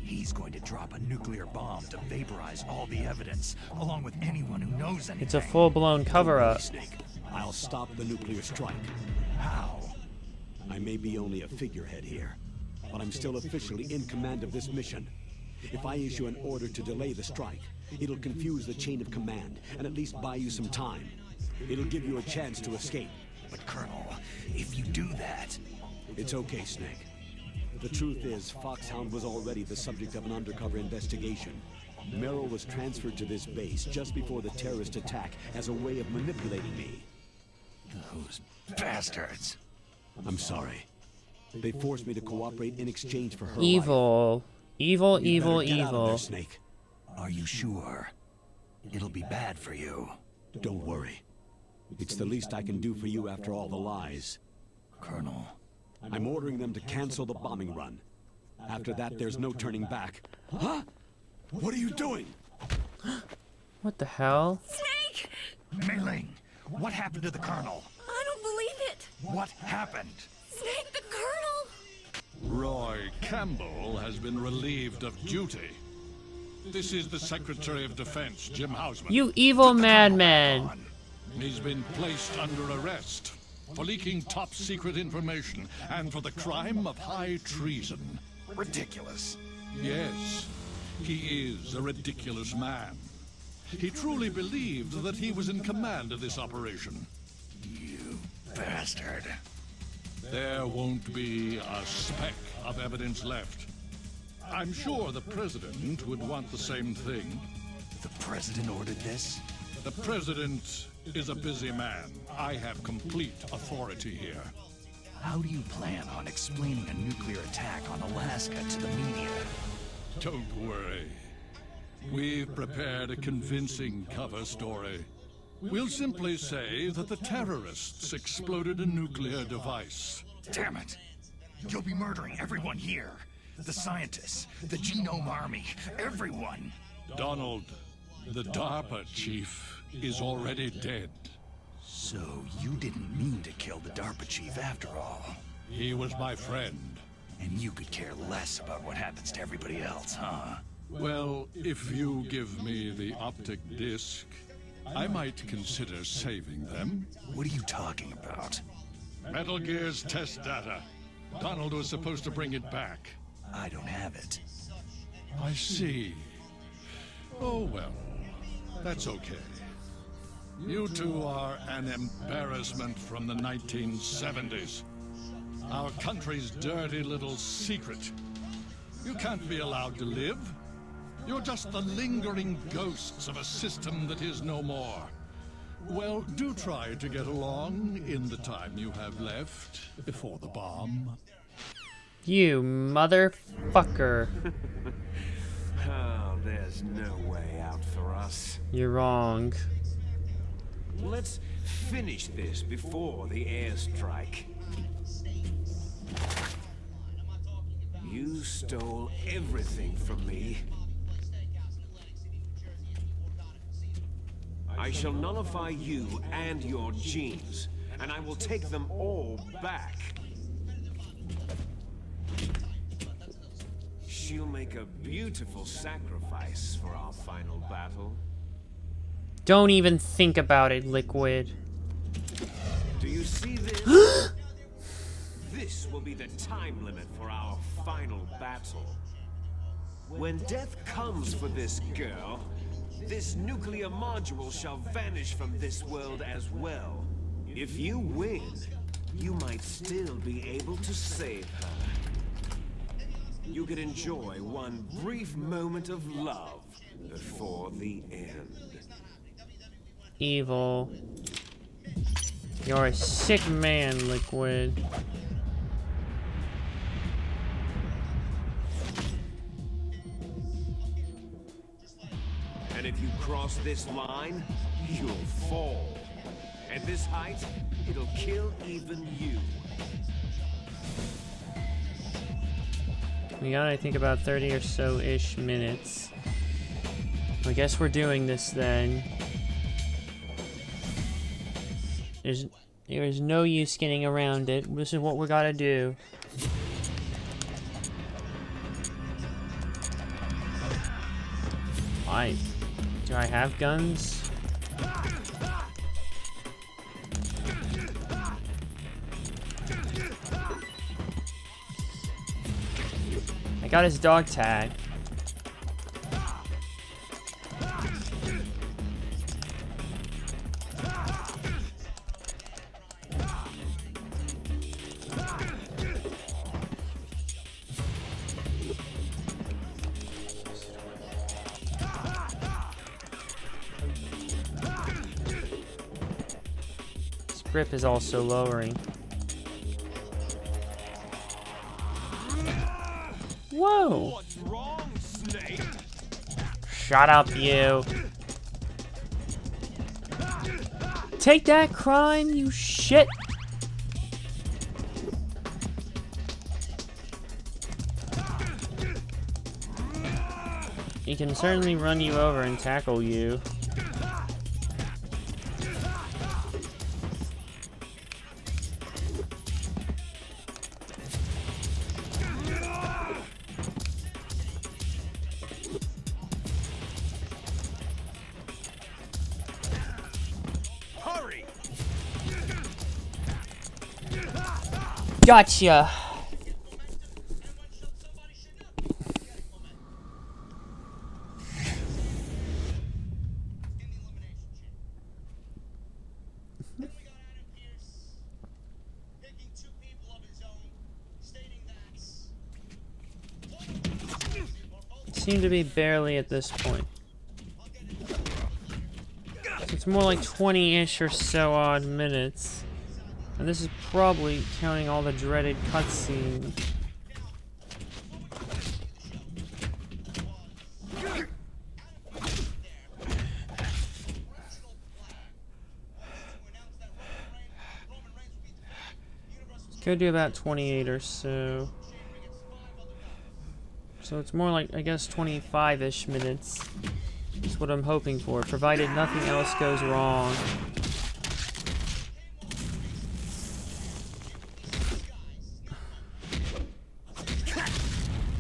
He's going to drop a nuclear bomb to vaporize all the evidence, along with anyone who knows anything. It's a full-blown cover-up. Snake, I'll stop the nuclear strike. How? I may be only a figurehead here, but I'm still officially in command of this mission. If I issue an order to delay the strike, it'll confuse the chain of command and at least buy you some time. It'll give you a chance to escape. But Colonel, if you do that... It's okay, Snake. The truth is, Foxhound was already the subject of an undercover investigation. Merrill was transferred to this base just before the terrorist attack as a way of manipulating me. Those bastards. I'm sorry. They forced me to cooperate in exchange for her Evil. life. Evil, You evil, better get out of evil. there, Snake. Are you sure? It'll be bad for you. Don't worry. It's the least I can do for you after all the lies. Colonel. I'm ordering them to cancel the bombing run. After that, there's no turning back. Huh? What are you doing? What the hell? Snake! Mei Ling, what happened to the Colonel? I don't believe it! What happened? Snake, the Colonel! Roy Campbell has been relieved of duty. This is the Secretary of Defense, Jim Hausman. You evil madman! He's been placed under arrest for leaking top-secret information and for the crime of high treason. Ridiculous. Yes, he is a ridiculous man. He truly believed that he was in command of this operation. You bastard. There won't be a speck of evidence left. I'm sure the President would want the same thing. The President ordered this? The President is a busy man. I have complete authority here. How do you plan on explaining a nuclear attack on Alaska to the media? Don't worry. We've prepared a convincing cover story. We'll simply say that the terrorists exploded a nuclear device. Damn it! You'll be murdering everyone here. The scientists, the Genome Army, everyone. Donald, the DARPA chief, is already dead. So you didn't mean to kill the DARPA chief after all. He was my friend. And you could care less about what happens to everybody else, huh? Well, if you give me the optic disc, I might consider saving them. What are you talking about? Metal Gear's test data. Donald was supposed to bring it back. I don't have it. I see. Oh, well, that's okay. You two are an embarrassment from the 1970s. Our country's dirty little secret. You can't be allowed to live. You're just the lingering ghosts of a system that is no more. Well, do try to get along in the time you have left before the bomb. You motherfucker. Oh, there's no way out for us. You're wrong. Let's finish this before the airstrike. You stole everything from me. I shall nullify you and your genes, and I will take them all back. She'll make a beautiful sacrifice for our final battle. Don't even think about it, Liquid. Do you see this? This will be the time limit for our final battle. When death comes for this girl, this nuclear module shall vanish from this world as well. If you win, you might still be able to save her. You could enjoy one brief moment of love before the end. Evil. You're a sick man, Liquid. And if you cross this line, you'll fall. At this height, it'll kill even you. We got, I think, about 30 or so-ish minutes. I guess we're doing this then. There's no use getting around it. This is what we gotta do. Do I have guns? I got his dog tag. grip is also lowering. Whoa! What's wrong, Snake? Shut up, you. Take that, crime, you shit! He can certainly run you over and tackle you. Hurry! Gotcha! Seem to be barely at this point. So it's more like 20-ish or so odd minutes. And this is probably counting all the dreaded cutscene. Could do about 28 or so. So it's more like, I guess, 25-ish minutes. That's what I'm hoping for, provided nothing else goes wrong.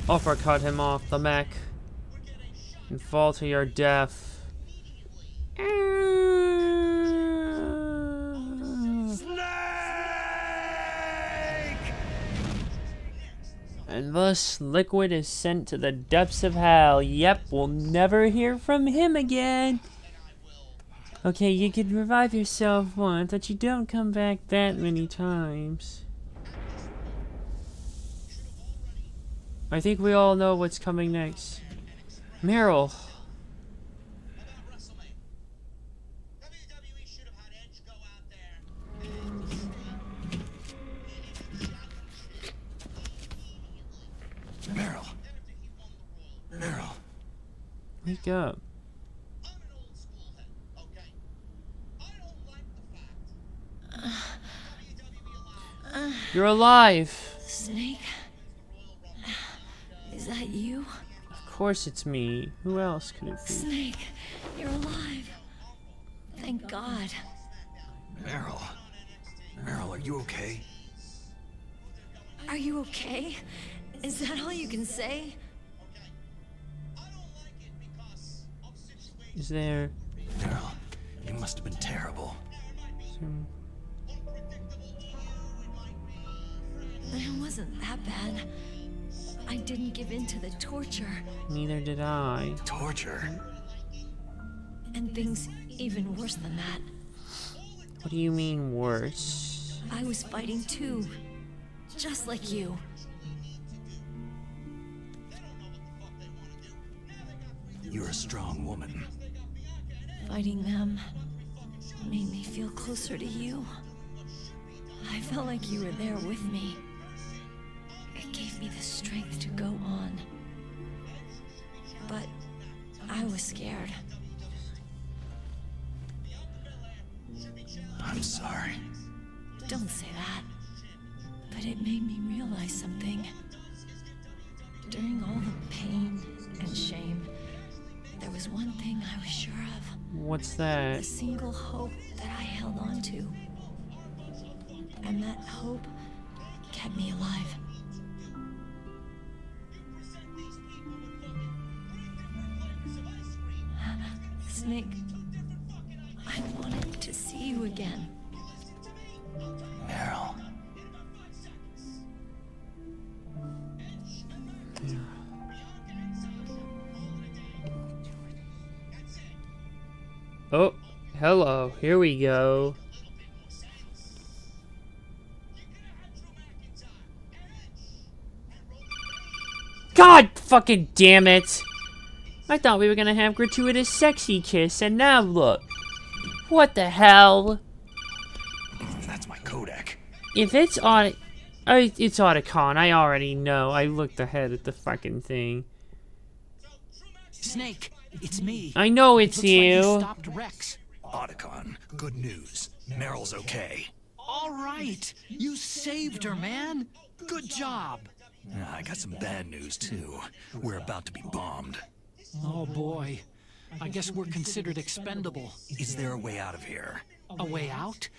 Uppercut him off the mech and fall to your death. And thus, Liquid is sent to the depths of hell. Yep, we'll never hear from him again. Okay, you can revive yourself once, but you don't come back that many times. I think we all know what's coming next. Meryl. Meryl. Meryl. Wake up. You're alive. Snake? Is that you? Of course it's me. Who else could it be? Snake, you're alive. Thank God. Meryl. Meryl, are you okay? Are you okay? Is that all you can say? Is there... Meryl, you must have been terrible. It wasn't that bad. I didn't give in to the torture. Neither did I. Torture? And things even worse than that. What do you mean worse? I was fighting too. Just like you. You're a strong woman. Fighting them made me feel closer to you. I felt like you were there with me. It gave me the strength to go on. But I was scared. I'm sorry. Don't say that. But it made me realize something. During all the pain and shame, there was one thing I was sure of. What's that? A single hope that I held on to. And that hope kept me alive. Snake, I wanted to see you again. Meryl. Oh, hello. Here we go. God fucking damn it! I thought we were gonna have gratuitous sexy kiss, and now look. What the hell? If it's it's Otacon. I already know. I looked ahead at the fucking thing. Snake, it's me. I know it's Looks like you. you stopped Rex. Otacon, good news. Meryl's okay. All right, you saved her, man. Good job. I got some bad news, too. We're about to be bombed. Oh, boy. I guess we're considered expendable. Is there a way out of here? A way out?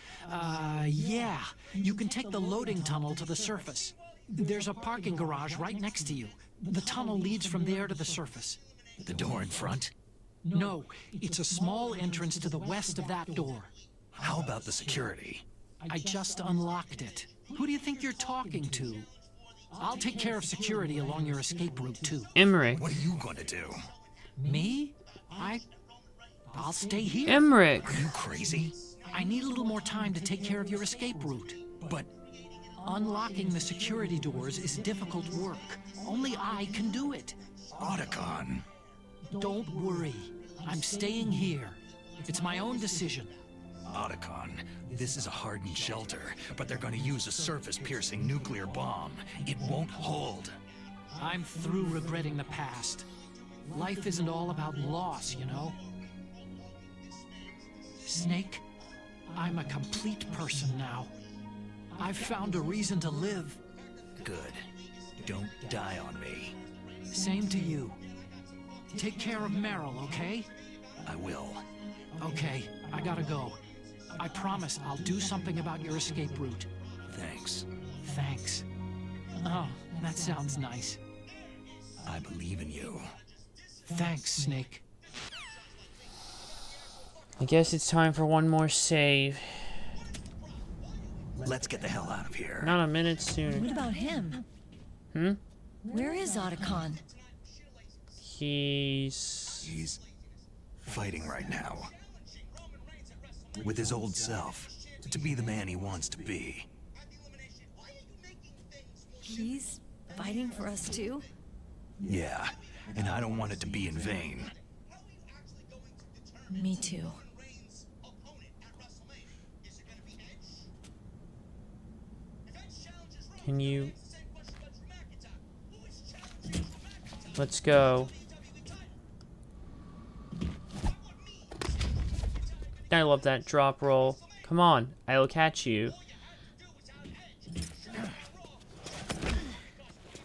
Yeah. You can take the loading tunnel to the surface. There's a parking garage right next to you. The tunnel leads from there to the surface. The door in front? No, it's a small entrance to the west of that door. How about the security? I just unlocked it. Who do you think you're talking to? I'll take care of security along your escape route, too. Emmerich. What are you going to do? Me? I'll stay here. Emmerich. Are you crazy? I need a little more time to take care of your escape route. But unlocking the security doors is difficult work. Only I can do it. Otacon. Don't worry. I'm staying here. It's my own decision. Otacon, this is a hardened shelter, but they're going to use a surface-piercing nuclear bomb. It won't hold. I'm through regretting the past. Life isn't all about loss, you know? Snake, I'm a complete person now. I've found a reason to live. Good. Don't die on me. Same to you. Take care of Meryl, okay? I will. Okay, I gotta go. I promise I'll do something about your escape route. Thanks. Thanks. Oh, that sounds nice. I believe in you. Thanks, Snake. I guess it's time for one more save. Let's get the hell out of here. Not a minute sooner. What about him? Where is Otacon? He's fighting right now. With his old self. To be the man he wants to be. He's fighting for us too? Yeah, and I don't want it to be in vain. Me too. Can you... Let's go. I love that drop roll. Come on, I'll catch you.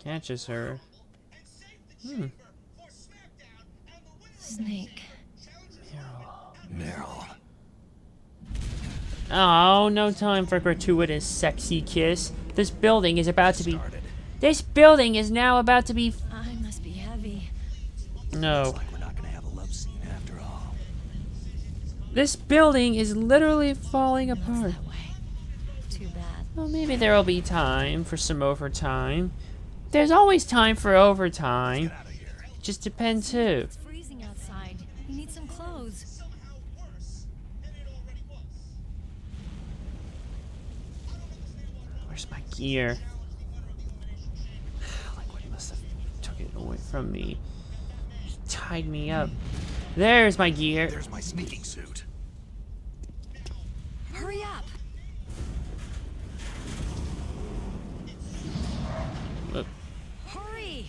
Catches her. Snake. Meryl. Oh, no time for gratuitous sexy kiss. This building is about to be... This building is now about to be... I must be heavy. No. Looks like we're not gonna have a love scene after all. This building is literally falling apart. That way. Too bad. Well, maybe there'll be time for some overtime. There's always time for overtime. Just depends who. It's freezing outside. We need some clothes. Where's my gear? Like, what must have took it away from me? He tied me up. There's my gear. There's my sneaking suit. Hurry up! Look. Hurry!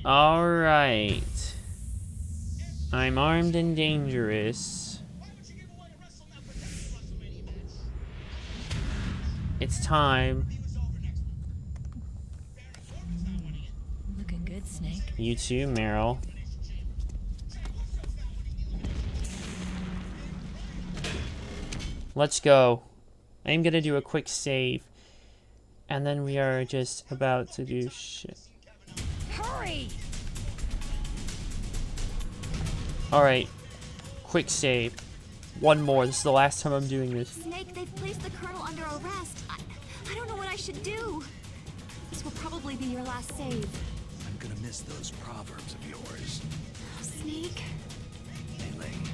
Alright. I'm armed and dangerous. It's time. Looking good, Snake. You too, Meryl. Let's go. I'm gonna do a quick save. And then we are just about to do shit. Hurry! Alright. Quick save. One more. This is the last time I'm doing this. Snake, they've placed the Colonel under arrest. I don't know what I should do. This will probably be your last save. I'm gonna miss those proverbs of yours. Snake? Hey, Ling,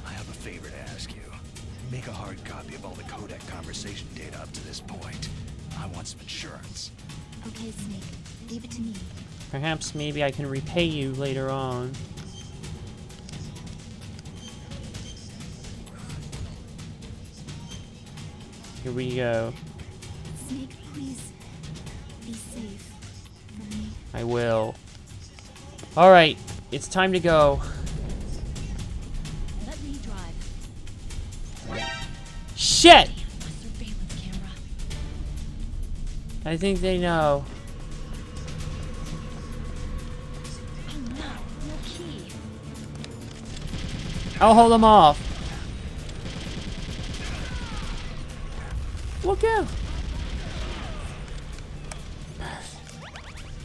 I have a favor to ask you. Make a hard copy of all the codec conversation data up to this point. I want some insurance. Okay, Snake. Leave it to me. Perhaps maybe I can repay you later on. Here we go. Snake, please. Be safe. For me. I will. Alright, it's time to go. Let me drive. Shit! My surveillance camera. I think they know. Oh no, no key. I'll hold them off. Look out!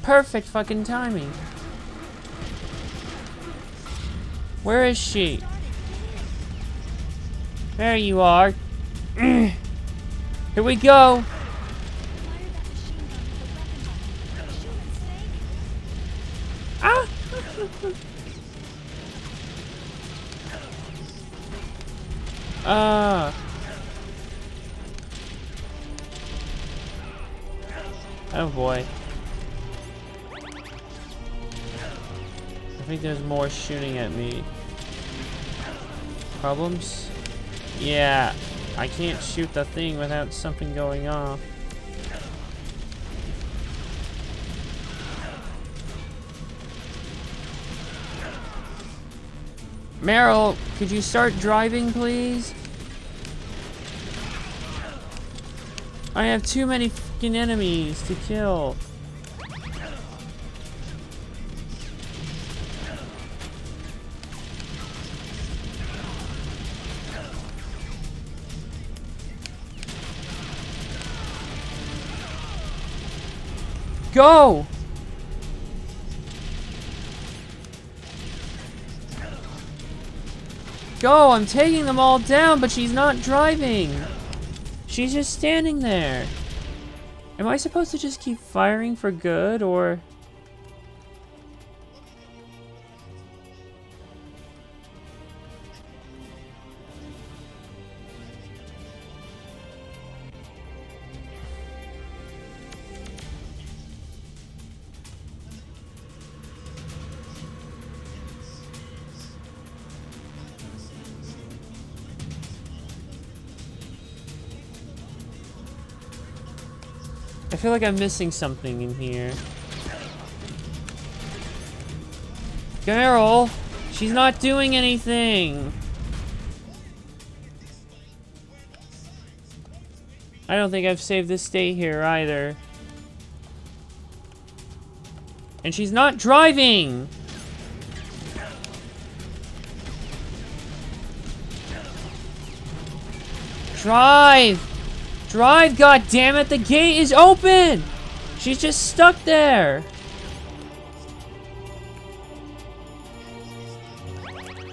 Perfect fucking timing. Where is she? There you are. Here we go. Ah! Oh boy. I think there's more shooting at me. Problems? Yeah, I can't shoot the thing without something going off. Meryl, could you start driving, please? I have too many fucking enemies to kill. Go! Go! I'm taking them all down, but she's not driving. She's just standing there. Am I supposed to just keep firing for good, or... I feel like I'm missing something in here. Carol! She's not doing anything! I don't think I've saved this state here either. And she's not driving! Drive! Drive, goddammit! The gate is open! She's just stuck there!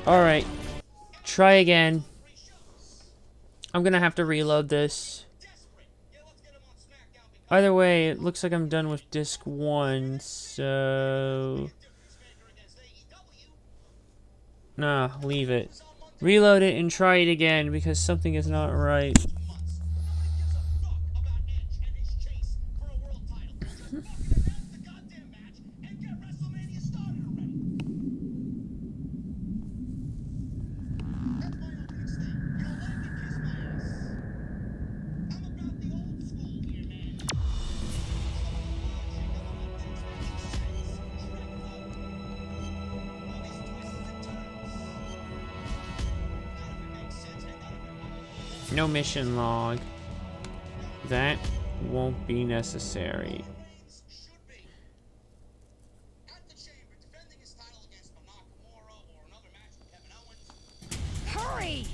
Alright. Try again. I'm gonna have to reload this. Either way, it looks like I'm done with disc 1, so... Nah, leave it. Reload it and try it again, because something is not right. No mission log. That won't be necessary. Hurry!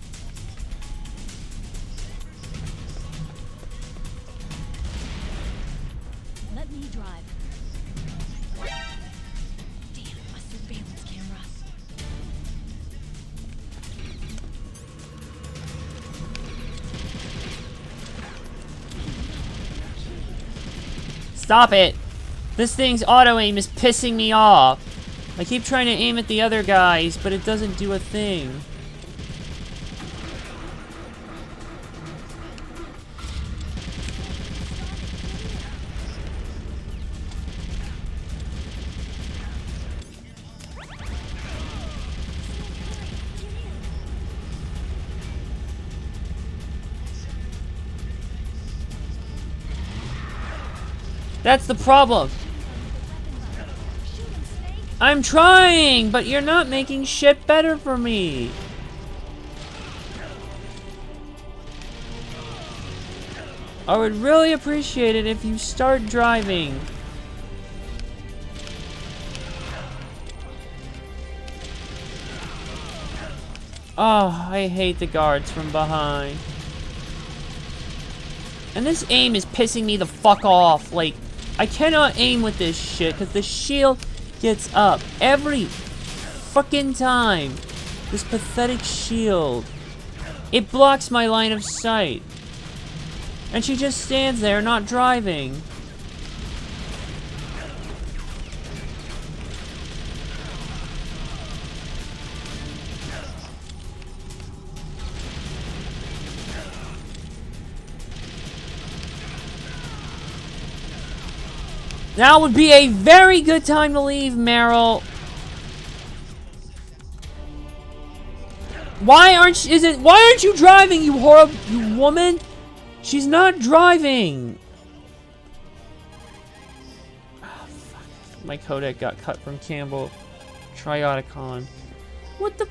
Let me drive. Damn, my surveillance camera. Stop it! This thing's auto-aim is pissing me off. I keep trying to aim at the other guys, but it doesn't do a thing. That's the problem. I'm trying, but you're not making shit better for me. I would really appreciate it if you start driving. Oh, I hate the guards from behind. And this aim is pissing me the fuck off. Like, I cannot aim with this shit because the shield gets up every fucking time. This pathetic shield. It blocks my line of sight. And she just stands there, not driving. Now would be a very good time to leave, Meryl. Why aren't you driving, you woman? She's not driving. Oh, fuck. My codec got cut from Campbell. Trioticon. What the?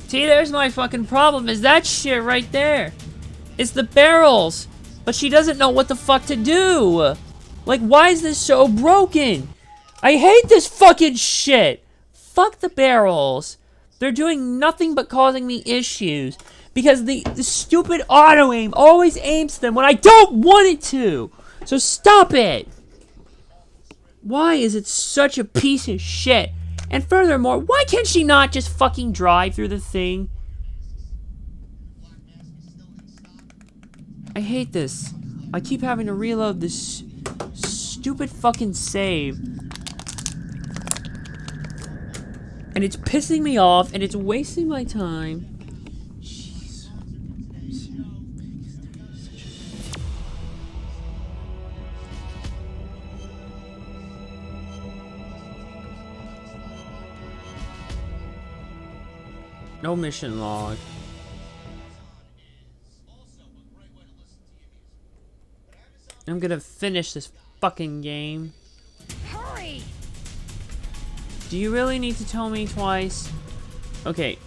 See, there's my fucking problem, is that shit right there. It's the barrels. But she doesn't know what the fuck to do. Like, why is this so broken? I hate this fucking shit. Fuck the barrels. They're doing nothing but causing me issues. Because the stupid auto-aim always aims them when I don't want it to. So stop it. Why is it such a piece of shit? And furthermore, why can she not just fucking drive through the thing? I hate this. I keep having to reload this stupid fucking save. And it's pissing me off, and it's wasting my time. Jeez. No mission log. I'm gonna finish this fucking game. Hurry! Do you really need to tell me twice? Okay.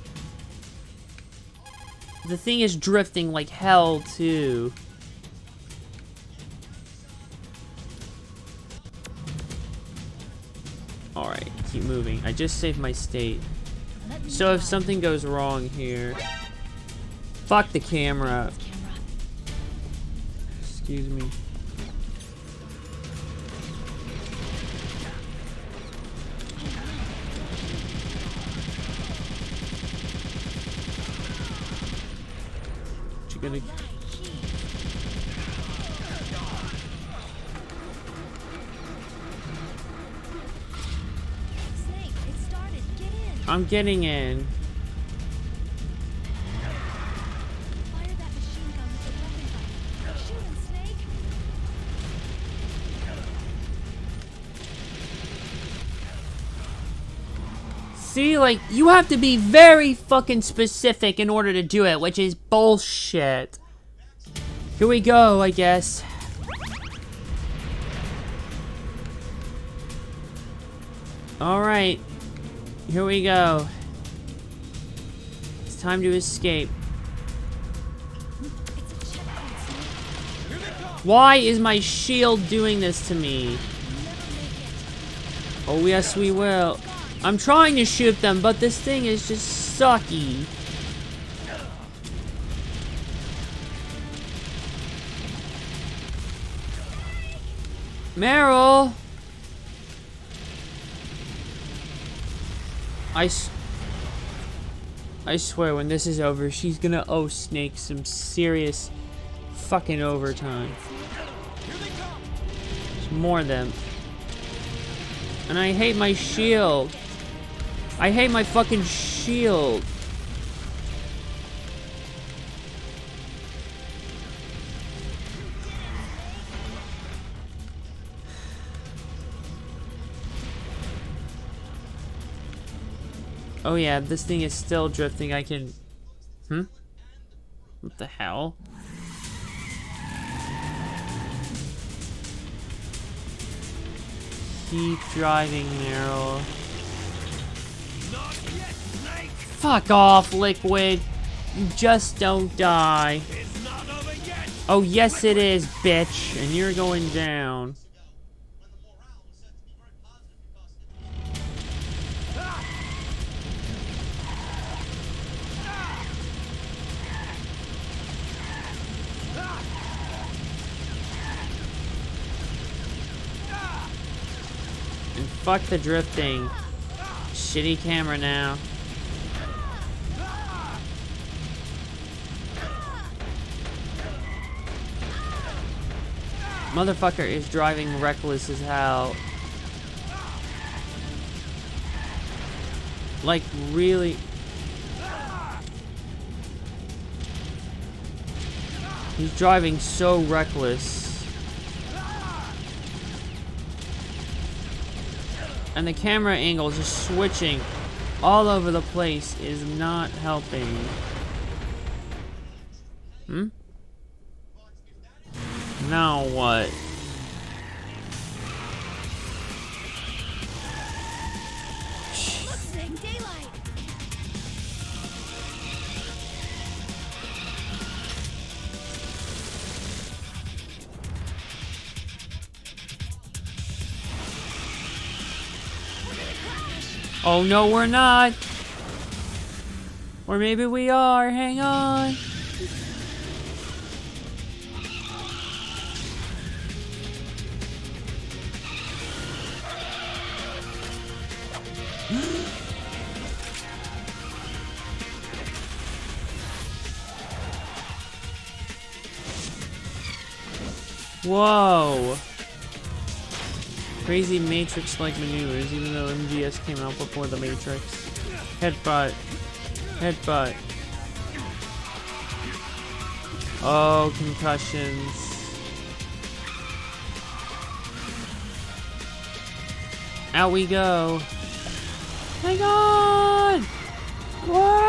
The thing is drifting like hell, too. Alright, keep moving. I just saved my state. So if something goes wrong here... Fuck the camera. Excuse me. You gonna... Snake, it started. Get in. I'm getting in. Fire that machine gun with the weapon button. Shoot him, Snake. See, like, you have to be very fucking specific in order to do it, which is bullshit. Here we go, I guess. Alright. Here we go. It's time to escape. Why is my shield doing this to me? Oh, yes, we will. I'm trying to shoot them, but this thing is just sucky. Meryl! I swear, when this is over, she's gonna owe Snake some serious fucking overtime. There's more of them. And I hate my shield. I hate my fucking shield. Oh yeah, this thing is still drifting. I can... What the hell? Keep driving, Meryl. Fuck off, Liquid. You just don't die. Oh, yes it is, bitch. And you're going down. And fuck the drifting. Shitty camera now. Motherfucker is driving reckless as hell. Like, really? He's driving so reckless. And the camera angle just switching all over the place is not helping. Now what? Looks like daylight. Oh no, we're not. Or maybe we are. Hang on. Whoa. Crazy Matrix-like maneuvers, even though MGS came out before the Matrix. Headbutt. Headbutt. Oh, concussions. Out we go. Hang on! Whoa!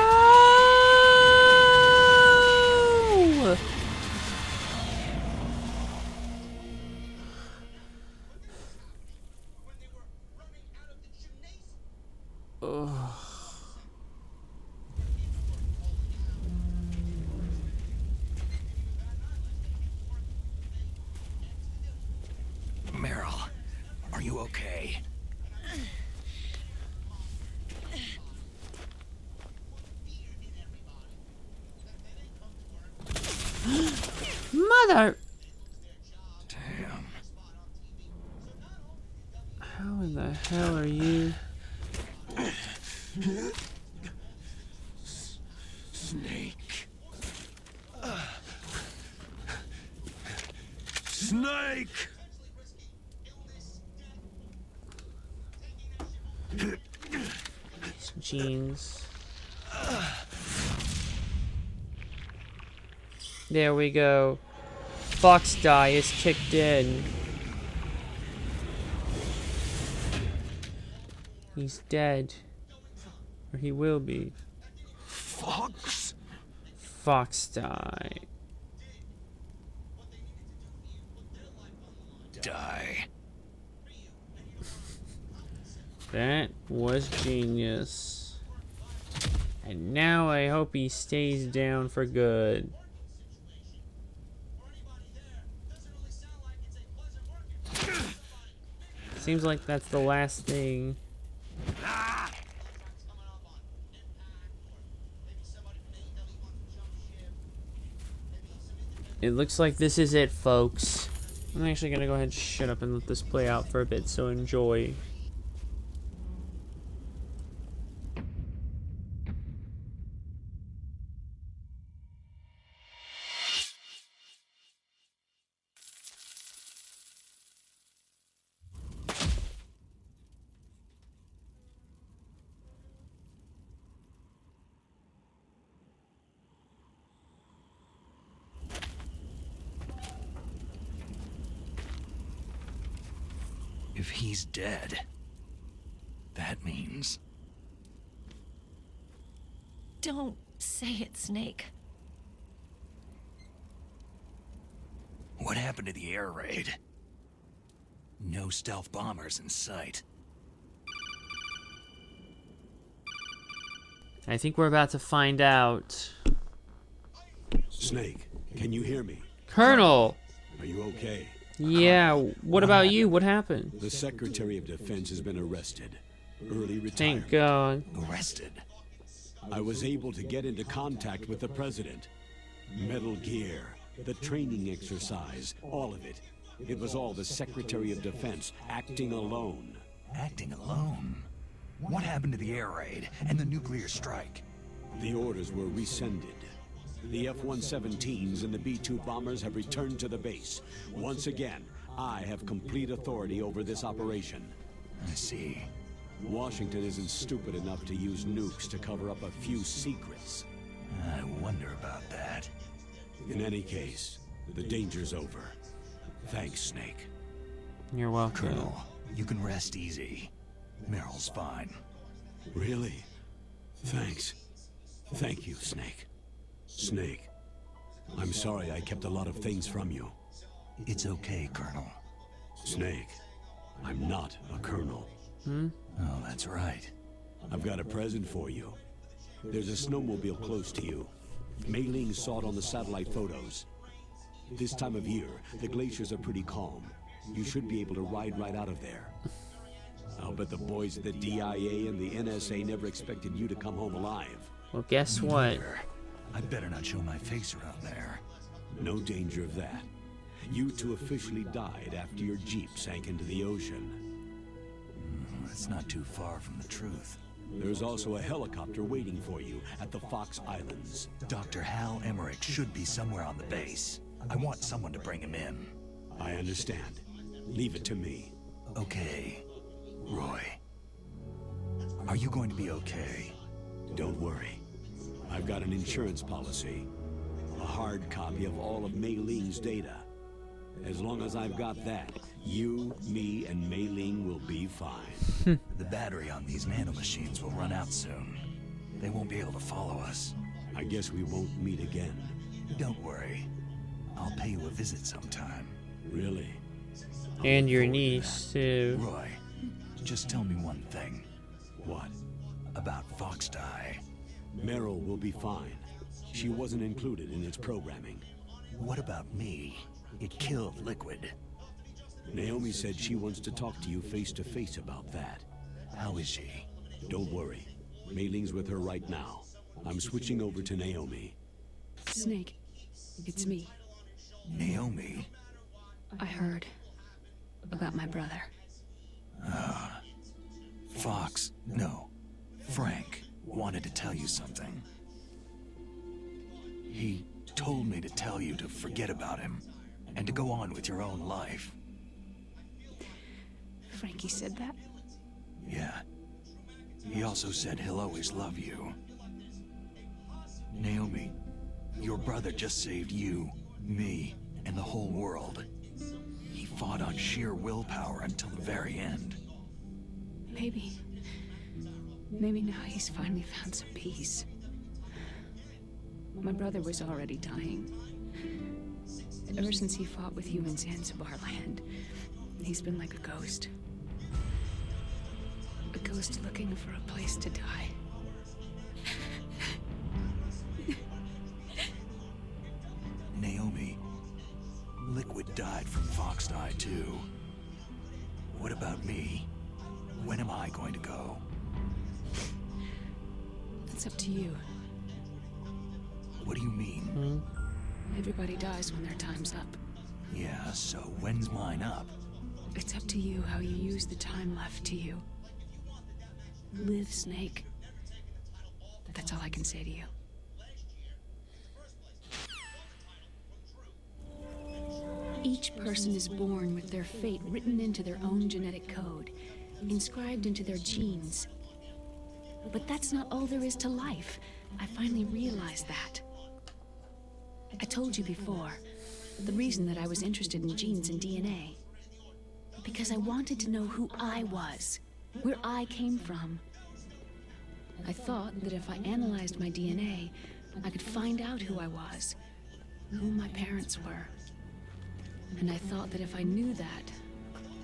Meryl, are you okay? Mother! Damn. How in the hell are you? Snake. Snake! Jeans. There we go. Fox die is kicked in. He's dead. Or he will be. Fox? Fox die. Die. That was genius. And now I hope he stays down for good. Seems like that's the last thing. It looks like this is it, folks. I'm actually gonna go ahead and shut up and let this play out for a bit, so enjoy. If he's dead, that means... Don't say it, Snake. What happened to the air raid? No stealth bombers in sight. I think we're about to find out. Snake, can you hear me? Colonel! Are you okay? Yeah, what about you? What happened? The Secretary of Defense has been arrested. Early retirement. Thank God. Arrested? I was able to get into contact with the President. Metal Gear, the training exercise, all of it. It was all the Secretary of Defense acting alone. Acting alone? What happened to the air raid and the nuclear strike? The orders were rescinded. The F-117s and the B-2 bombers have returned to the base. Once again, I have complete authority over this operation. I see. Washington isn't stupid enough to use nukes to cover up a few secrets. I wonder about that. In any case, the danger's over. Thanks, Snake. You're welcome. Colonel, you can rest easy. Meryl's fine. Really? Thanks. Thank you, Snake. Snake, I'm sorry I kept a lot of things from you. It's okay, Colonel. Snake, I'm not a colonel. Oh, that's right. I've got a present for you. There's a snowmobile close to you. Mei Ling saw it on the satellite photos. This time of year, the glaciers are pretty calm. You should be able to ride right out of there. I'll bet the boys at the DIA and the NSA never expected you to come home alive. Well, guess what? I better not show my face around there. No danger of that. You two officially died after your Jeep sank into the ocean. That's not too far from the truth. There's also a helicopter waiting for you at the Fox Islands. Dr. Hal Emmerich should be somewhere on the base. I want someone to bring him in. I understand. Leave it to me. Okay. Roy. Are you going to be okay? Don't worry. I've got an insurance policy. A hard copy of all of Mei Ling's data. As long as I've got that, you, me, and Mei Ling will be fine. The battery on these nanomachines will run out soon. They won't be able to follow us. I guess we won't meet again. Don't worry. I'll pay you a visit sometime. Really? And your niece, too. Roy, just tell me one thing. What? About Fox Die. Meryl will be fine. She wasn't included in its programming. What about me? It killed Liquid. Naomi said she wants to talk to you face to face about that. How is she? Don't worry. Mei Ling's with her right now. I'm switching over to Naomi. Snake, it's me. Naomi? I heard about my brother. Fox, no, Frank wanted to tell you something. He told me to tell you to forget about him and to go on with your own life. Frankie said that? Yeah. He also said he'll always love you. Naomi, your brother just saved you, me, and the whole world. He fought on sheer willpower until the very end. Maybe now he's finally found some peace. My brother was already dying. Ever since he fought with you in Zanzibar land, he's been like a ghost. A ghost looking for a place to die. Naomi, Liquid died from Fox Die too. What about me? When am I going to go? It's up to you. What do you mean? Everybody dies when their time's up. Yeah, so when's mine up? It's up to you how you use the time left to you. Live, Snake. That's all I can say to you. Each person is born with their fate written into their own genetic code, inscribed into their genes. But that's not all there is to life. I finally realized that. I told you before, the reason that I was interested in genes and DNA. Because I wanted to know who I was, where I came from. I thought that if I analyzed my DNA, I could find out who I was, who my parents were. And I thought that if I knew that,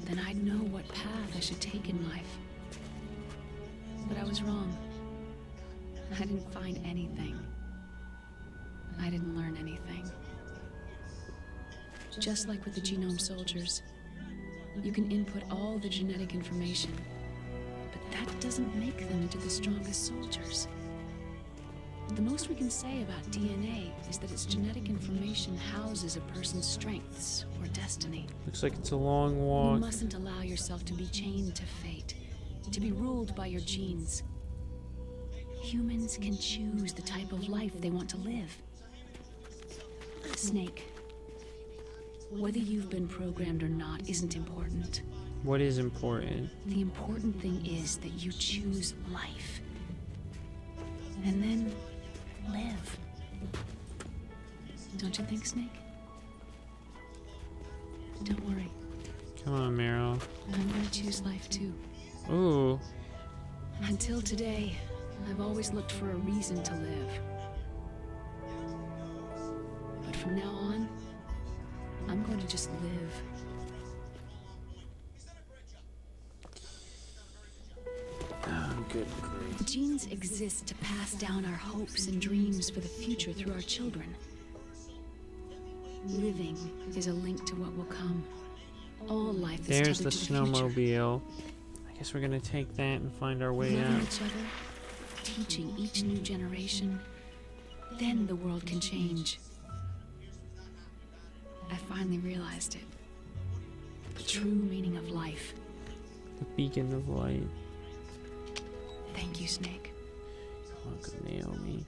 then I'd know what path I should take in life. But I was wrong. I didn't find anything. I didn't learn anything. Just like with the genome soldiers, you can input all the genetic information, but that doesn't make them into the strongest soldiers. The most we can say about DNA is that its genetic information houses a person's strengths or destiny. Looks like it's a long walk. You mustn't allow yourself to be chained to fate, to be ruled by your genes. Humans can choose the type of life they want to live. Snake, whether you've been programmed or not isn't important. What is important? The important thing is that you choose life. And then live. Don't you think, Snake? Don't worry. Come on, Meryl. I'm gonna choose life too. Ooh. Until today, I've always looked for a reason to live. But from now on, I'm going to just live. Oh, good grief. Genes exist to pass down our hopes and dreams for the future through our children. Living is a link to what will come. All life is There's tethered the to the future. snowmobile. I guess we're gonna take that and find our way Loving out. each other, teaching each new generation, then the world can change. I finally realized it. The true meaning of life. The beacon of light. Thank you, Snake. Welcome, Naomi.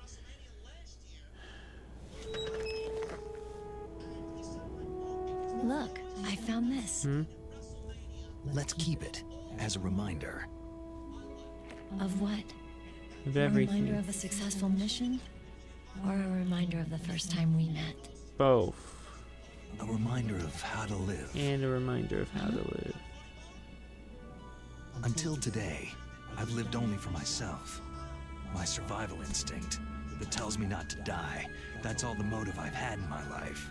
Look, I found this. Let's keep it as a reminder. Of what? Of A everything. reminder of a successful mission? Or a reminder of the first time we met? Both. A reminder of how to live. And a reminder of how to live. Until today, I've lived only for myself. My survival instinct that tells me not to die. That's all the motive I've had in my life.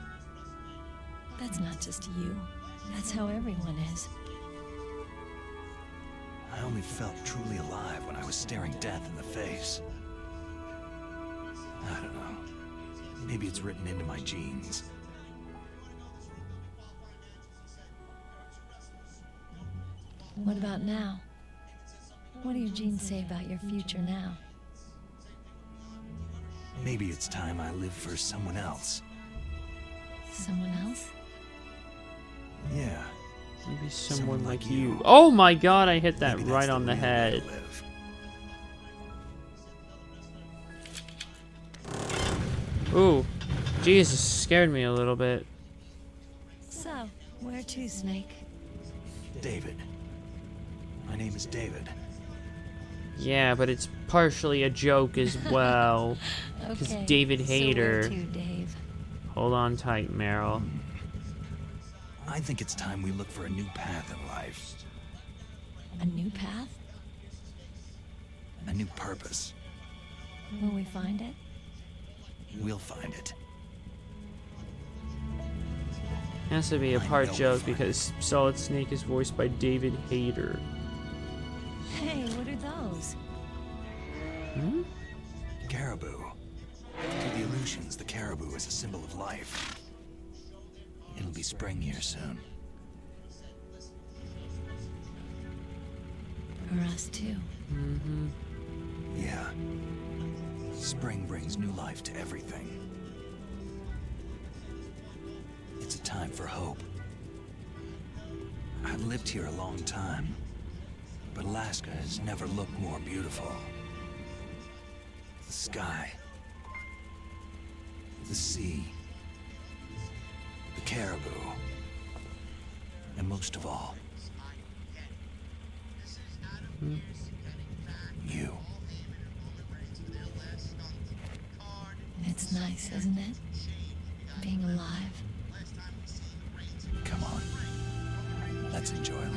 That's not just you. That's how everyone is. I only felt truly alive when I was staring death in the face. I don't know. Maybe it's written into my genes. What about now? What do your genes say about your future now? Maybe it's time I live for someone else. Someone else? Yeah. Maybe someone like you. Oh my god, I hit that right on the head. Ooh. Jesus, scared me a little bit. So, where to, Snake? David. My name is David. Yeah, but it's partially a joke as well. Because Okay, David so where Hayter. to, Dave? Hold on tight, Meryl. I think it's time we look for a new path in life. A new path? A new purpose. Will we find it? We'll find it. Has to be a I part know we'll joke find because Solid Snake is voiced by David Hayter. Hey, what are those? Caribou. To the Aleutians, the caribou is a symbol of life. It'll be spring here soon. For us too. Yeah. Spring brings new life to everything. It's a time for hope. I've lived here a long time, but Alaska has never looked more beautiful. The sky, the sea, the caribou, and most of all, you. It's nice, isn't it? Being alive. Come on, let's enjoy life.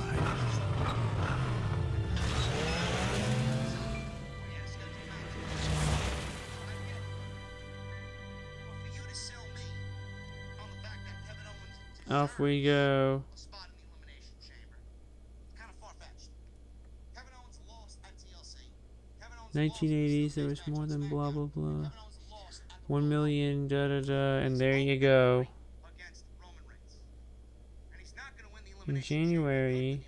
Off we go. 1980s, there was more than blah blah blah. 1 million, da da da, and there you go. In January.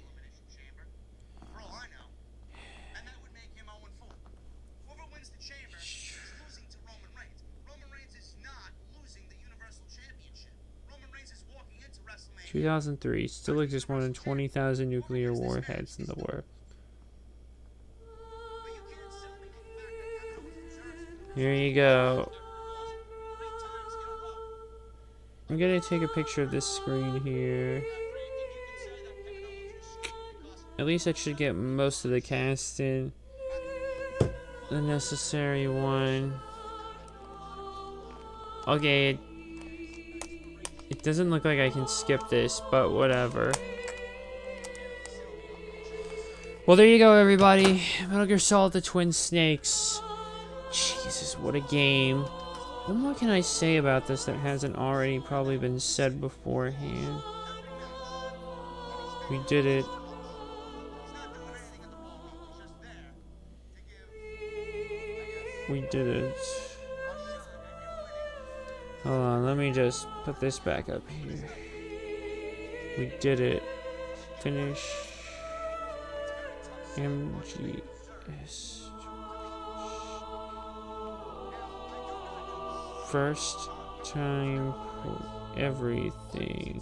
In 2003, still exists more than 20,000 nuclear warheads in the world. Here you go. I'm gonna take a picture of this screen here. At least I should get most of the cast in. The necessary one. Okay, it doesn't look like I can skip this, but whatever. Well, there you go, everybody. Metal Gear Solid: The Twin Snakes. Jesus, what a game. What more can I say about this that hasn't already probably been said beforehand? We did it. We did it. Hold on, let me just put this back up here. We did it. Finish. MGS. First time for everything.